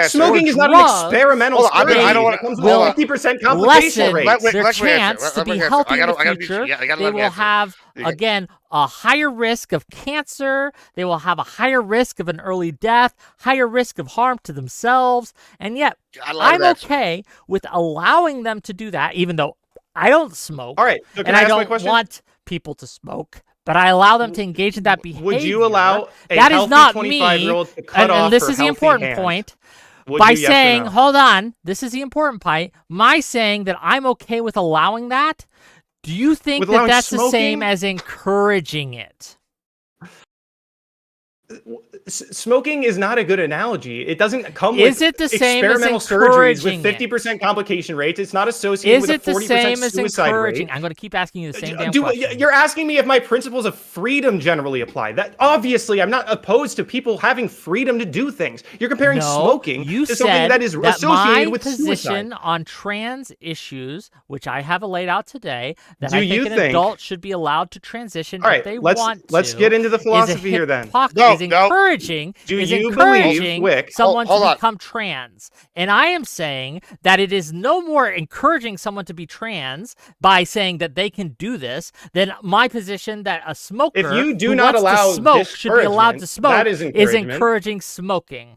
Smoking is not an experimental study. I don't want to. 50% complication rate. Their chance to be healthy in the future. They will have again a higher risk of cancer. They will have a higher risk of an early death, higher risk of harm to themselves, and yet I'm okay with allowing them to do that, even though I don't smoke. All right, so and I don't want people to smoke. But I allow them to engage in that behavior. Would you allow a that is not 25-year-old to cut off and this is the important point. By saying, hold on, this is the important point. My saying that I'm okay with allowing that, do you think that that's the same as encouraging it? Smoking is not a good analogy. It doesn't come with experimental surgeries with 50% complication rates. It's not associated with a 40% suicide rate. I'm going to keep asking you the same damn question. You're asking me if my principles of freedom generally apply. That obviously, I'm not opposed to people having freedom to do things. You're comparing smoking to something that is associated with suicide. My position on trans issues, which I have laid out today, that I think an adult should be allowed to transition if they want to. Let's get into the philosophy here then. is encouraging Whick, someone to become trans. And I am saying that it is no more encouraging someone to be trans by saying that they can do this than my position that a smoker if you do who not wants allow to smoke should be allowed to smoke that is encouraging smoking.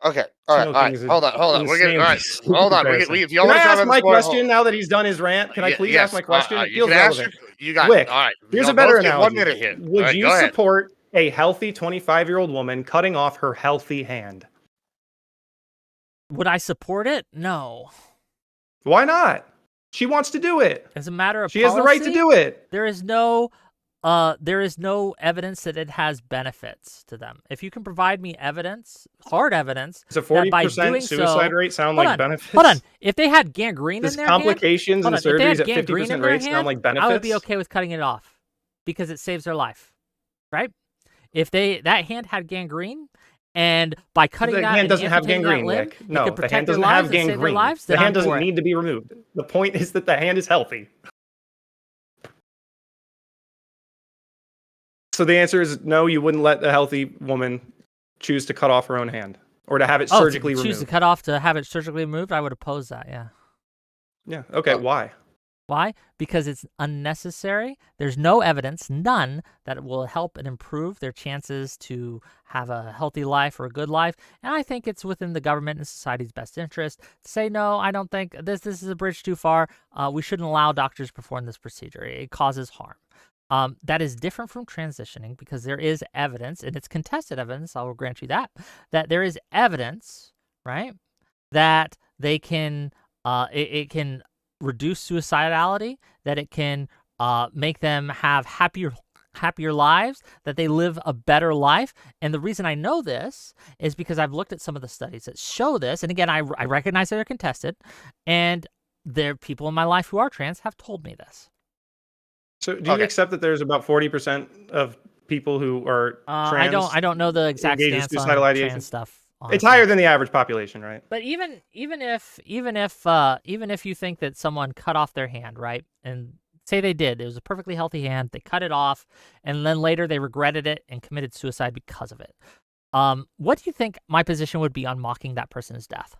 Okay. All right. Hold on. We're getting all right. Hold on. Can I ask my question now that he's done his rant? Can I please ask my question? It feels relevant. You got Whick, it. All right. Here's a better analogy. 1 minute here. Would you support a healthy 25-year-old woman cutting off her healthy hand? Would I support it? No. Why not? She wants to do it. As a matter of policy, has the right to do it. There is no evidence that it has benefits to them. If you can provide me evidence, hard evidence, it's a 40% suicide rate sound like benefits. Hold on. If they had gangrene in their complications hand, and surgeries at 50% rates sound like benefits. I would be okay with cutting it off because it saves their life, right? If that hand had gangrene, and by cutting the that hand doesn't have gangrene, limb, no, the hand doesn't have gangrene. The hand doesn't need to be removed. The point is that the hand is healthy. So the answer is no, you wouldn't let a healthy woman choose to cut off her own hand or to have it surgically removed. Choose to cut off to have it surgically removed? I would oppose that, yeah. Yeah, okay, why? Why? Because it's unnecessary. There's no evidence, none, that it will help and improve their chances to have a healthy life or a good life. And I think it's within the government and society's best interest to say, no, I don't think this is a bridge too far. We shouldn't allow doctors to perform this procedure. It causes harm. That is different from transitioning because there is evidence, and it's contested evidence, I will grant you that there is evidence, right, that they can, it can reduce suicidality, that it can make them have happier lives, that they live a better life. And the reason I know this is because I've looked at some of the studies that show this. And again, I recognize that they're contested, and there are people in my life who are trans have told me this. So do you accept that there's about 40% of people who are trans? I don't know the exact stance on trans stuff. Honestly. It's higher than the average population, right? But even if you think that someone cut off their hand, right, and say they did, it was a perfectly healthy hand, they cut it off, and then later they regretted it and committed suicide because of it. What do you think my position would be on mocking that person's death?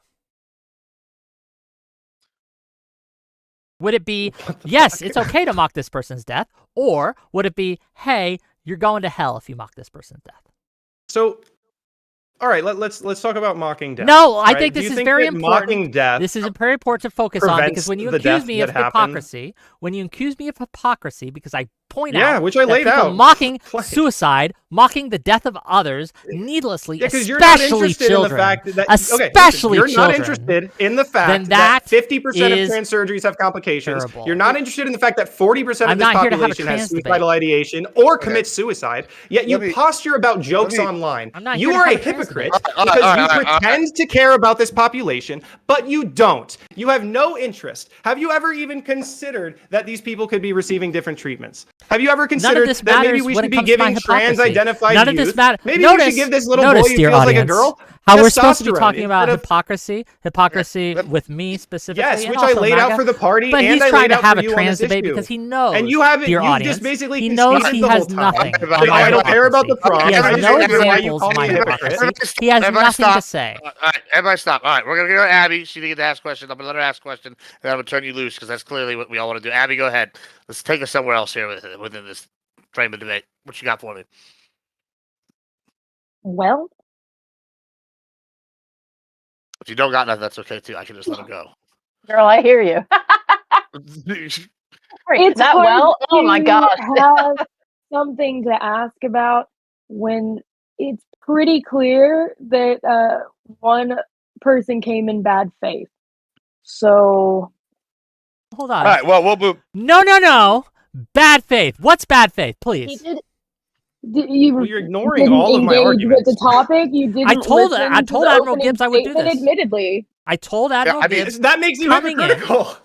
Would it be, yes, it's okay to mock this person's death, or would it be, hey, you're going to hell if you mock this person's death? So, all right, let's talk about mocking death. No, I right? think this is very important. Mocking death this is very important to focus on because when you accuse me of hypocrisy, because I point out which I laid out, mocking suicide, mocking the death of others needlessly, especially children, you're not interested in the fact that 50% of trans surgeries have complications. Terrible. You're not interested in the fact that 40% of this population has suicidal ideation or commits suicide. Yet you posture about jokes online. You are a hypocrite because you pretend to care about this population, but you don't. You have no interest. Have you ever even considered that these people could be receiving different treatments? Have you ever considered that maybe we should be giving trans-identified youth? None of this matters. Maybe we should give this little boy who feels like a girl how we're supposed to be talking about hypocrisy with me specifically. Yes, which I laid out for the party, but and he's I trying laid to out have for a you trans debate issue. because he knows. And you haven't. Your you audience, just basically he knows he has nothing. I don't care about the prompt. He has no examples of my hypocrisy. He has nothing to say. All right, everybody stop. All right, we're gonna go to Abby. She didn't get to ask questions. I'm gonna let her ask a question, and then I'm gonna turn you loose because that's clearly what we all want to do. Abby, go ahead. Let's take us somewhere else here within this frame of debate. What you got for me? Well, if you don't got nothing, that's okay too. I can just let him go. Girl, I hear you. It's that well? Oh my God. Have something to ask about when it's pretty clear that one person came in bad faith. So hold on. All right. Well, we'll move. No. Bad faith. What's bad faith, please? You're ignoring all of my arguments. With the topic, you didn't. I told Admiral Gibbs I would do this. Admittedly, I told Admiral Gibbs that makes you hypocritical.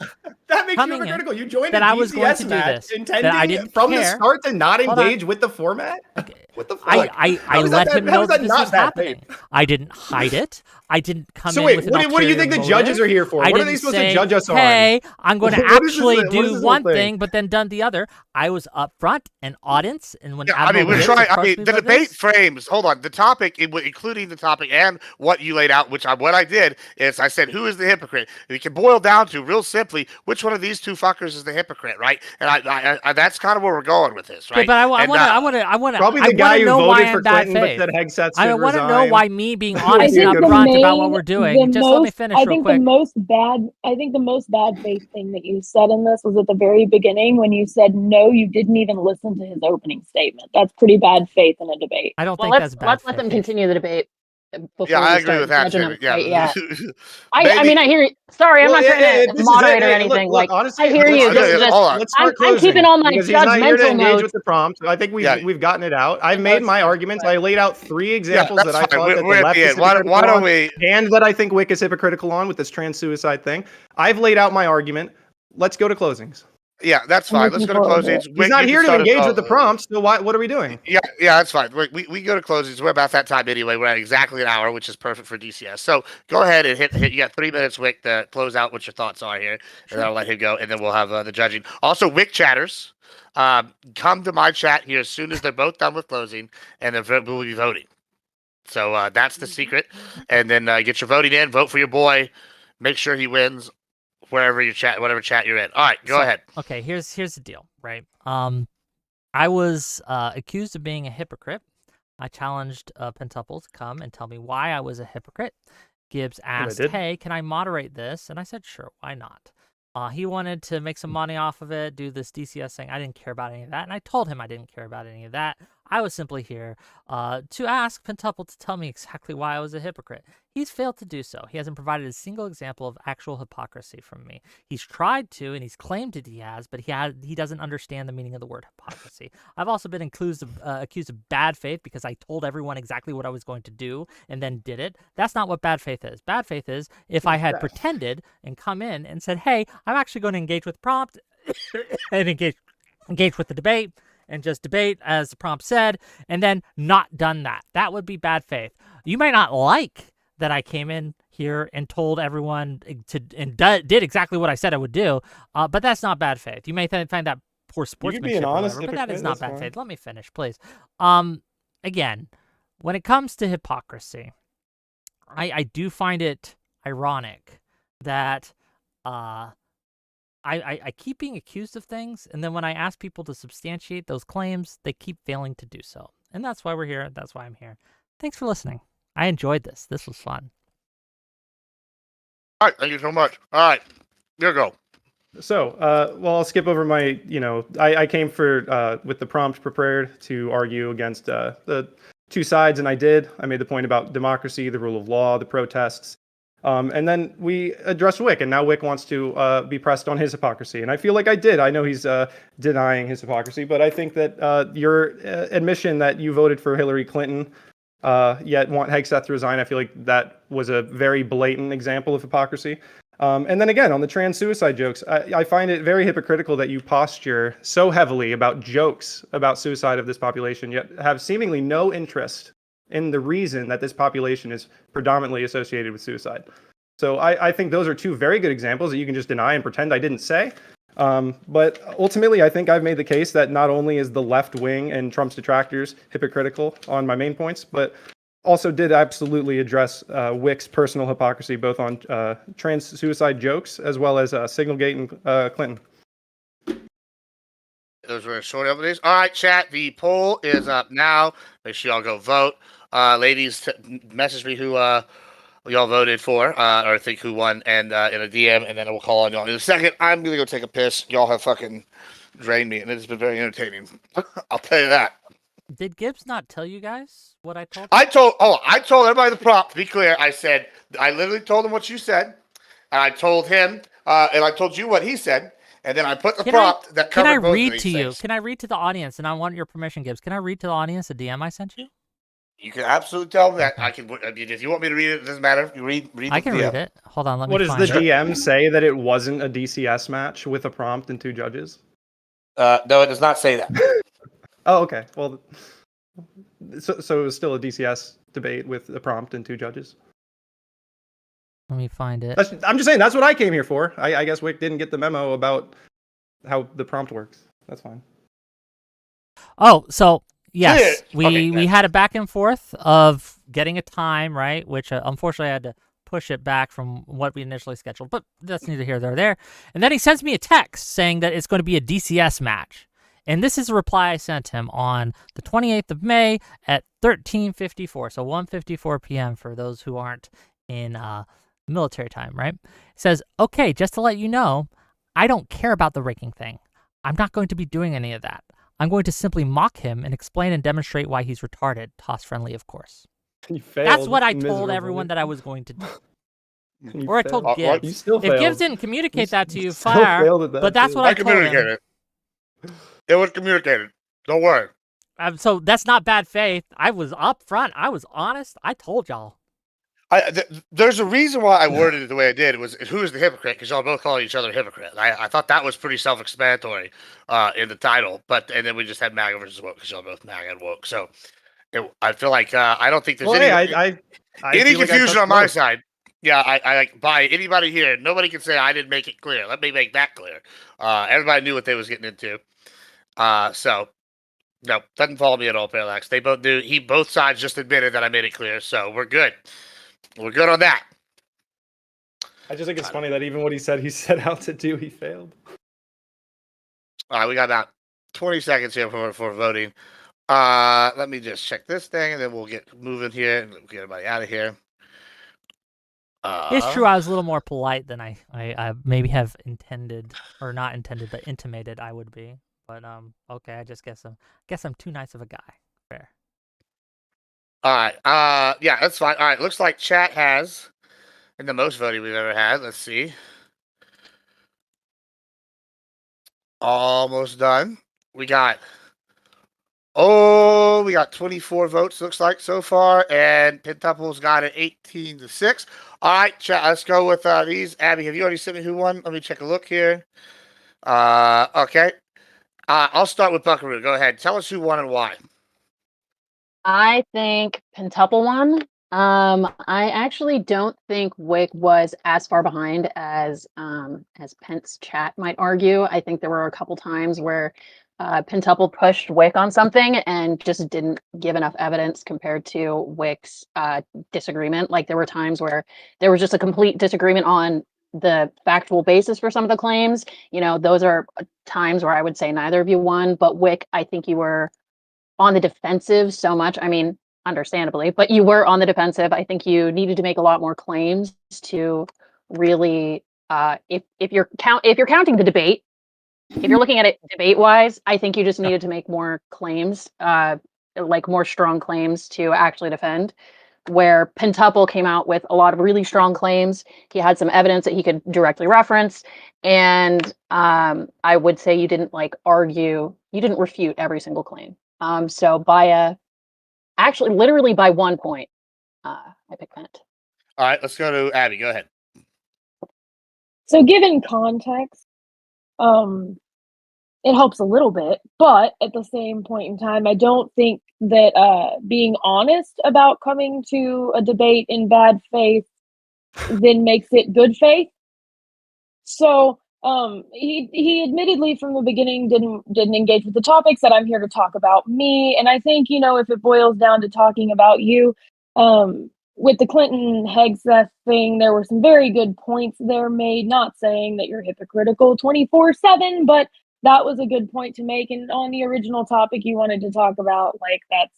That makes you hypocritical. You joined that a I was going DCS to do match this. intending from the start to not engage with the format. What the fuck? I let him know that this was happening. I didn't hide it. I didn't come so in wait, with what do you think the judges are here for? What are they supposed to judge us on? Hey, I'm going to actually do one thing? thing, but then done the other. I was up front and audience, and when we're trying. The debate frames. Hold on. The topic, including the topic and what you laid out, what I did is I said, "Who is the hypocrite?" And you can boil down to real simply, which one of these two fuckers is the hypocrite, right? And I that's kind of where we're going with this, right? Okay, but I want to probably the guy who voted for Clinton, but said Hegseth should I want to resign. know why me being honest and upfront about what we're doing. Just let me finish real quick. I think the most bad faith thing that you said in this was at the very beginning when you said no, you didn't even listen to his opening statement. That's pretty bad faith in a debate. I don't think that's bad. Let's let them continue the debate. Yeah, I agree with that. Yeah. I mean, I hear you. Sorry, I'm not trying to moderate or anything. Look, honestly, I hear you. I'm keeping all my judgmental notes. With the prompt. I think we've gotten it out. I've made my arguments. I laid out 3 examples that I thought that the left is hypocritical on, and that I think Whick is hypocritical on with this trans suicide thing. I've laid out my argument. Let's go to closings. Yeah, that's fine. Let's go to closings. He's not here to engage with the prompts, so what are we doing? Yeah, that's fine. We go to closings. We're about that time anyway. We're at exactly an hour, which is perfect for DCS. So go ahead and hit. You got 3 minutes, Whick, to close out what your thoughts are here, and then I'll let him go, and then we'll have the judging. Also, Whick chatters, come to my chat here as soon as they're both done with closing, and then we'll be voting. So that's the secret. And then get your voting in. Vote for your boy. Make sure he wins. Whatever chat you're in. All right, go ahead. Okay, here's the deal, right? I was accused of being a hypocrite. I challenged Pentuple to come and tell me why I was a hypocrite. Gibbs asked, "Hey, can I moderate this?" And I said, "Sure, why not?" He wanted to make some money off of it, do this DCS thing. I didn't care about any of that, and I told him I didn't care about any of that. I was simply here to ask Pentuple to tell me exactly why I was a hypocrite. He's failed to do so. He hasn't provided a single example of actual hypocrisy from me. He's tried to, and he's claimed that he has, but he doesn't understand the meaning of the word hypocrisy. I've also been accused of bad faith because I told everyone exactly what I was going to do and then did it. That's not what bad faith is. Bad faith is if I had pretended and come in and said, "Hey, I'm actually going to engage with prompt and engage with the debate." And just debate as the prompt said, and then not done that. That would be bad faith. You may not like that I came in here and told everyone did exactly what I said I would do, but that's not bad faith. You may find that poor sportsmanship, but that is not bad faith. Let me finish, please. Again, when it comes to hypocrisy, I do find it ironic that I keep being accused of things, and then when I ask people to substantiate those claims, they keep failing to do so. And that's why we're here. That's why I'm here. Thanks for listening. I enjoyed this. This was fun. All right. Thank you so much. All right. Here we go. So, I'll skip over my, I came with the prompt prepared to argue against the 2 sides, and I did. I made the point about democracy, the rule of law, the protests. And then we addressed Whick, and now Whick wants to be pressed on his hypocrisy. And I feel like I did. I know he's denying his hypocrisy, but I think that your admission that you voted for Hillary Clinton, yet want Hegseth to resign, I feel like that was a very blatant example of hypocrisy. And then again, on the trans suicide jokes, I find it very hypocritical that you posture so heavily about jokes about suicide of this population, yet have seemingly no interest in the reason that this population is predominantly associated with suicide. So I think those are 2 very good examples that you can just deny and pretend I didn't say. But ultimately, I think I've made the case that not only is the left wing and Trump's detractors hypocritical on my main points, but also did absolutely address Whick's personal hypocrisy, both on trans suicide jokes as well as Signalgate and Clinton. Those were short updates. All right, chat. The poll is up now. Make sure y'all go vote. Ladies, message me who y'all voted for, or think who won, and in a DM, and then we'll call on y'all in a second. I'm gonna go take a piss. Y'all have fucking drained me, and it's been very entertaining. I'll tell you that. Did Gibbs not tell you guys what I told him? I told everybody the prompt. To be clear, I said I literally told him what you said, and I told him, and I told you what he said. And then I put the prompt that covered both of these things. Can I read to the audience? And I want your permission, Gibbs. Can I read to the audience the DM I sent you? You can absolutely tell them that. I can. I mean, if you want me to read it, it doesn't matter. You read. I can read it. Hold on. Let me. What does the DM say, that it wasn't a DCS match with a prompt and 2 judges? No, it does not say that. Oh, okay. Well, So it was still a DCS debate with a prompt and 2 judges. Let me find it. I'm just saying that's what I came here for. I guess Whick didn't get the memo about how the prompt works. That's fine. Oh, so yes, Okay, we had a back and forth of getting a time, right? Which unfortunately I had to push it back from what we initially scheduled, but that's neither here nor there. And then he sends me a text saying that it's going to be a DCS match. And this is a reply I sent him on the 28th of May at 13:54, so 1:54 p.m. for those who aren't in military time, right? It says, okay, just to let you know, I don't care about the ranking thing. I'm not going to be doing any of that. I'm going to simply mock him and explain and demonstrate why he's retarded. Toss friendly, of course. You failed. That's what I told miserably. everyone that I was going to do. You Or I failed. told Gibbs. You still If failed. Gibbs didn't communicate that to you, still fire. failed at that, But that's too. what I I told him. communicated. It was communicated. Don't worry. So that's not bad faith. I was up front. I was honest. I told y'all. There's a reason why I worded it the way I did. It was who is the hypocrite? Because y'all both calling each other hypocrite. I thought that was pretty self-explanatory in the title. And then we just had MAGA versus woke because y'all both MAGA and woke. So I feel like I don't think there's any confusion on my side. Yeah, I like by anybody here. Nobody can say I didn't make it clear. Let me make that clear. Everybody knew what they was getting into. So no, doesn't follow me at all, Parallax. They both knew. Both sides just admitted that I made it clear. So we're good. We're good on that. I just think it's funny that even what he said out to do, he failed. All right, we got about 20 seconds here for voting. Let me just check this thing, and then we'll get moving here and get everybody out of here. It's true. I was a little more polite than I maybe have intended, or not intended, but intimated I would be. But okay. I just guess I'm too nice of a guy. Fair. All right. Yeah, that's fine. All right. Looks like chat has the most voting we've ever had. Let's see. Almost done. We got 24 votes, looks like, so far, and Pentuple's got it 18-6. All right, chat, let's go with these. Abby, have you already sent me who won? Let me check a look here. Okay. I'll start with Buckaroo. Go ahead. Tell us who won and why. I think Pentuple won. I actually don't think Whick was as far behind as Pent's chat might argue. I think there were a couple times where Pentuple pushed Whick on something and just didn't give enough evidence compared to Whick's disagreement. Like there were times where there was just a complete disagreement on the factual basis for some of the claims. You know, those are times where I would say neither of you won, but Whick, I think you were on the defensive so much. I mean, understandably, but you were on the defensive. I think you needed to make a lot more claims to really, if you're counting the debate, if you're looking at it debate wise, I think you just needed to make more claims, like more strong claims to actually defend. Where Pentuple came out with a lot of really strong claims, he had some evidence that he could directly reference, and I would say you didn't argue, you didn't refute every single claim. So literally by 1 point, I picked Pent. All right, let's go to Abby. Go ahead. So given context, it helps a little bit, but at the same point in time, I don't think that being honest about coming to a debate in bad faith then makes it good faith. So he admittedly from the beginning didn't engage with the topic, said I'm here to talk about me. And I think, if it boils down to talking about you, with the Clinton Hegseth thing, there were some very good points there made, not saying that you're hypocritical 24/7, but that was a good point to make. And on the original topic you wanted to talk about,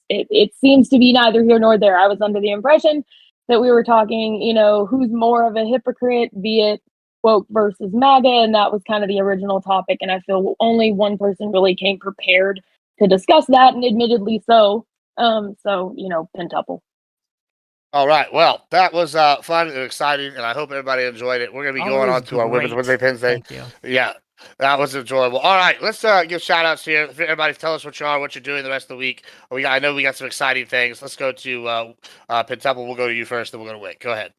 it seems to be neither here nor there. I was under the impression that we were talking, who's more of a hypocrite, be it woke versus MAGA, and that was kind of the original topic. And I feel only one person really came prepared to discuss that, and admittedly so. Pentuple. All right. Well, that was fun and exciting, and I hope everybody enjoyed it. We're going to be going on to our Women's Wednesday Wednesday. Thank you. Yeah, that was enjoyable. All right, let's give shout-outs here. Everybody tell us what you're doing the rest of the week. I know we got some exciting things. Let's go to Pentuple. We'll go to you first, then we'll go to Whick. Go ahead.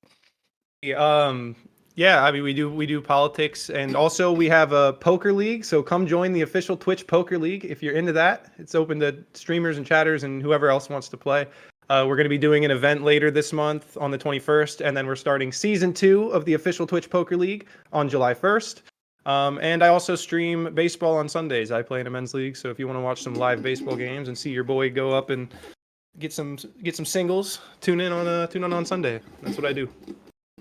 Yeah, I mean we do politics, and also we have a poker league. So come join the official Twitch poker league if you're into that. It's open to streamers and chatters and whoever else wants to play. We're going to be doing an event later this month on the 21st, and then we're starting season 2 of the official Twitch poker league on July 1st. And I also stream baseball on Sundays. I play in a men's league, so if you want to watch some live baseball games and see your boy go up and get some singles, tune in on Sunday. That's what I do.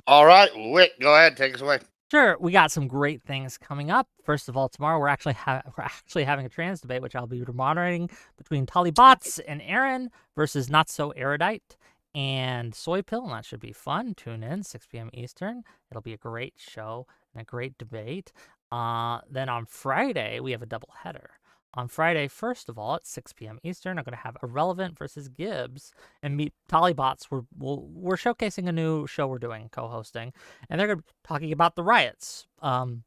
All right, Whick, go ahead, take us away. Sure, we got some great things coming up. First of all, tomorrow we're actually having a trans debate, which I'll be moderating between Talibots and Aaron versus Not So Erudite and Soy Pill, and that should be fun. Tune in 6 p.m. Eastern. It'll be a great show and a great debate. Then on Friday we have a double header. On Friday, first of all, at 6 p.m. Eastern, I'm going to have Irrelevant versus Gibbs and meet Talibots. We're showcasing a new show we're doing, co-hosting, and they're going to be talking about the riots and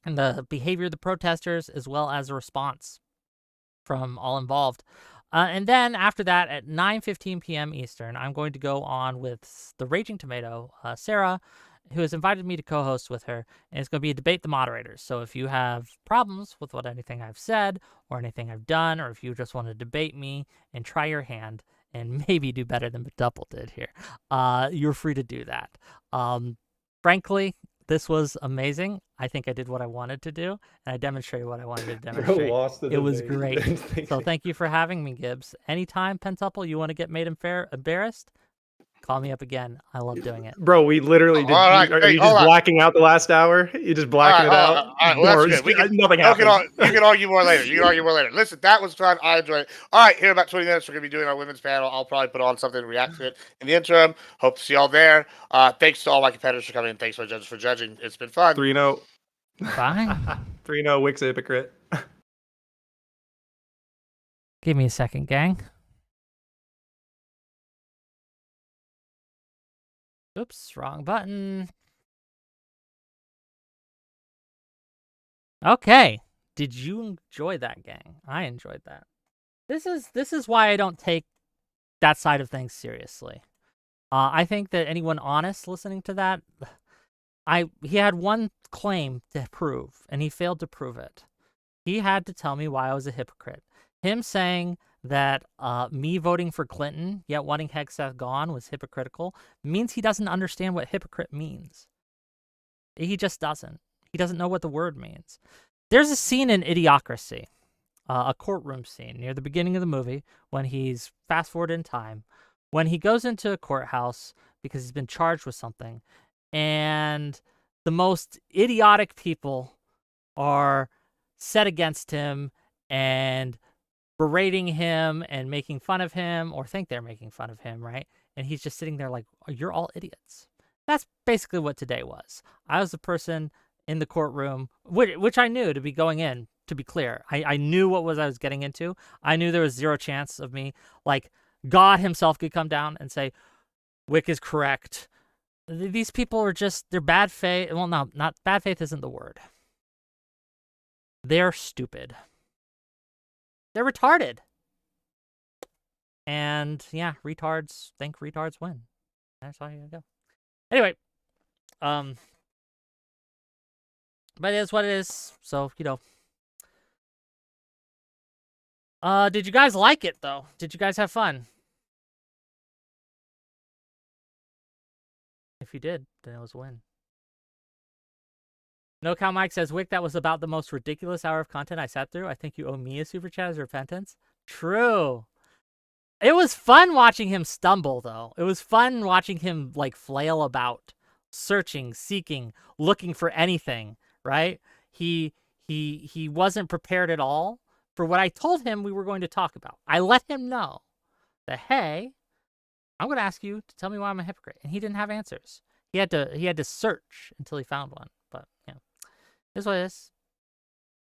the behavior of the protesters, as well as a response from all involved. And then after that, at 9:15 p.m. Eastern, I'm going to go on with the Raging Tomato, Sarah, who has invited me to co-host with her, and it's going to be a debate the moderators. So if you have problems with anything I've said or anything I've done, or if you just want to debate me and try your hand and maybe do better than Double did here, you're free to do that. Frankly, this was amazing. I think I did what I wanted to do, and I demonstrated what I wanted to demonstrate. It was great. So thank you for having me, Gibbs. Anytime, Pentuple, you want to get made embarrassed, call me up again. I love doing it. Bro, we literally did. Right, are you just blacking out the last hour? You just blacking it out? All right, well, that's good. Nothing happened. You can argue more later. Listen, that was fun. I enjoyed it. All right, here in about 20 minutes, we're going to be doing our women's panel. I'll probably put on something to react to it in the interim. Hope to see y'all there. Thanks to all my competitors for coming in. Thanks to my judges for judging. It's been fun. 3-0. Fine. 3-0, Whick's a hypocrite. Give me a second, gang. Oops, wrong button. Okay. Did you enjoy that, gang? I enjoyed that. This is why I don't take that side of things seriously. I think that anyone honest listening to that, he had one claim to prove, and he failed to prove it. He had to tell me why I was a hypocrite. Him saying that me voting for Clinton, yet wanting Hegseth gone, was hypocritical, means he doesn't understand what hypocrite means. He just doesn't. He doesn't know what the word means. There's a scene in Idiocracy, a courtroom scene near the beginning of the movie, when he's fast forward in time, when he goes into a courthouse because he's been charged with something, and the most idiotic people are set against him and berating him and making fun of him, or think they're making fun of him, right? And he's just sitting there like, oh, you're all idiots. That's basically what today was. I was the person in the courtroom, which I knew to be going in, to be clear. I knew what I was getting into. I knew there was zero chance of me, like, God himself could come down and say, Whick is correct. These people are just, they're bad faith. Well, no, not bad faith isn't the word. They're stupid. They're retarded. And yeah, retards think retards win. That's how you go. Anyway, but it is what it is. So, did you guys like it though? Did you guys have fun? If you did, then it was a win. No Cow Mike says, Whick, that was about the most ridiculous hour of content I sat through. I think you owe me a super chat as repentance. True. It was fun watching him stumble, though. It was fun watching him, like, flail about, searching, seeking, looking for anything, right? He wasn't prepared at all for what I told him we were going to talk about. I let him know that, hey, I'm going to ask you to tell me why I'm a hypocrite. And he didn't have answers. He had to search until he found one. But, yeah. This is what it is.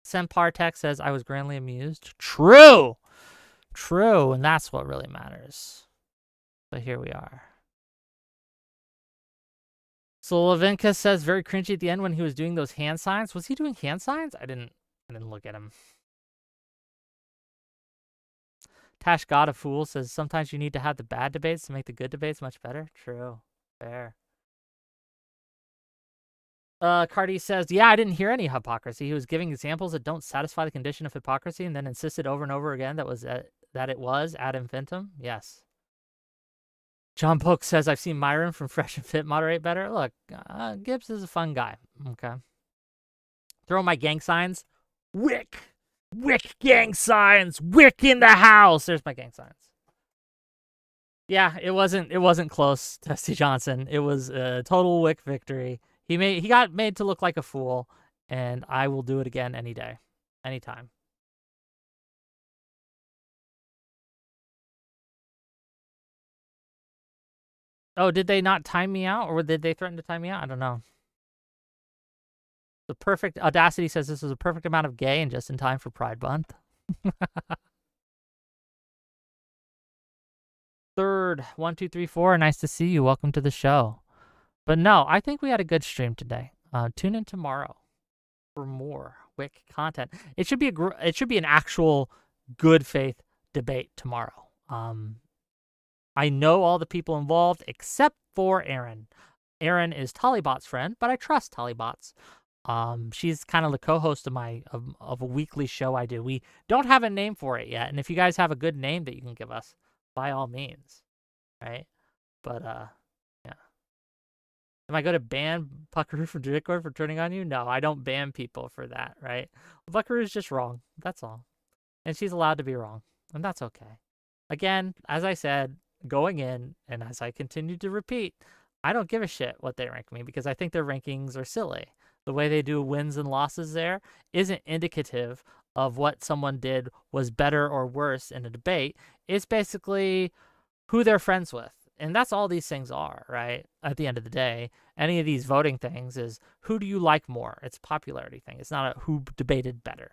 Sempartech says, I was grandly amused. True! True, and that's what really matters. But here we are. So Lavinka says, very cringy at the end when he was doing those hand signs. Was he doing hand signs? I didn't look at him. Tash God of Fool says, sometimes you need to have the bad debates to make the good debates much better. True. Fair. Cardi says, yeah, I didn't hear any hypocrisy. He was giving examples that don't satisfy the condition of hypocrisy and then insisted over and over again that it was ad infinitum. Yes. John Polk says, I've seen Myron from Fresh and Fit moderate better. Look, Gibbs is a fun guy. Okay. Throw my gang signs. Whick. Whick gang signs. Whick in the house. There's my gang signs. Yeah, it wasn't close, Testy Johnson. It was a total Whick victory. He got made to look like a fool, and I will do it again any day, anytime. Oh, did they not time me out, or did they threaten to time me out? I don't know. The perfect Audacity says this is a perfect amount of gay and just in time for Pride Month. Third, 1, 2, 3, 4. Nice to see you. Welcome to the show. But no, I think we had a good stream today. Tune in tomorrow for more Whick content. It should be an actual good faith debate tomorrow. I know all the people involved except for Aaron. Aaron is Tollybot's friend, but I trust Tollybot's. She's kind of the co-host of a weekly show I do. We don't have a name for it yet, and if you guys have a good name that you can give us, by all means, right? But yeah. Am I going to ban Buckaroo from Discord for turning on you? No, I don't ban people for that, right? Buckaroo's just wrong. That's all. And she's allowed to be wrong, and that's okay. Again, as I said, going in, and as I continue to repeat, I don't give a shit what they rank me because I think their rankings are silly. The way they do wins and losses there isn't indicative of what someone did was better or worse in a debate. It's basically who they're friends with. And that's all these things are, right? At the end of the day, any of these voting things is who do you like more? It's a popularity thing. It's not a who debated better.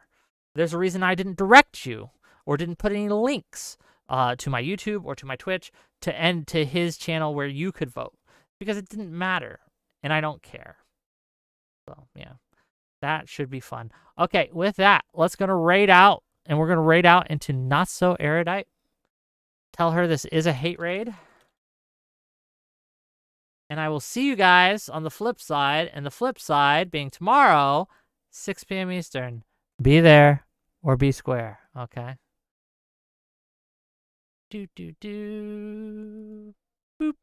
There's a reason I didn't direct you or didn't put any links to my YouTube or to my Twitch to his channel where you could vote because it didn't matter and I don't care. So, yeah, that should be fun. Okay, with that, let's go to raid out, and we're going to raid out into Not So Erudite. Tell her this is a hate raid. And I will see you guys on the flip side, and the flip side being tomorrow, 6 p.m. Eastern. Be there or be square, okay? Boop.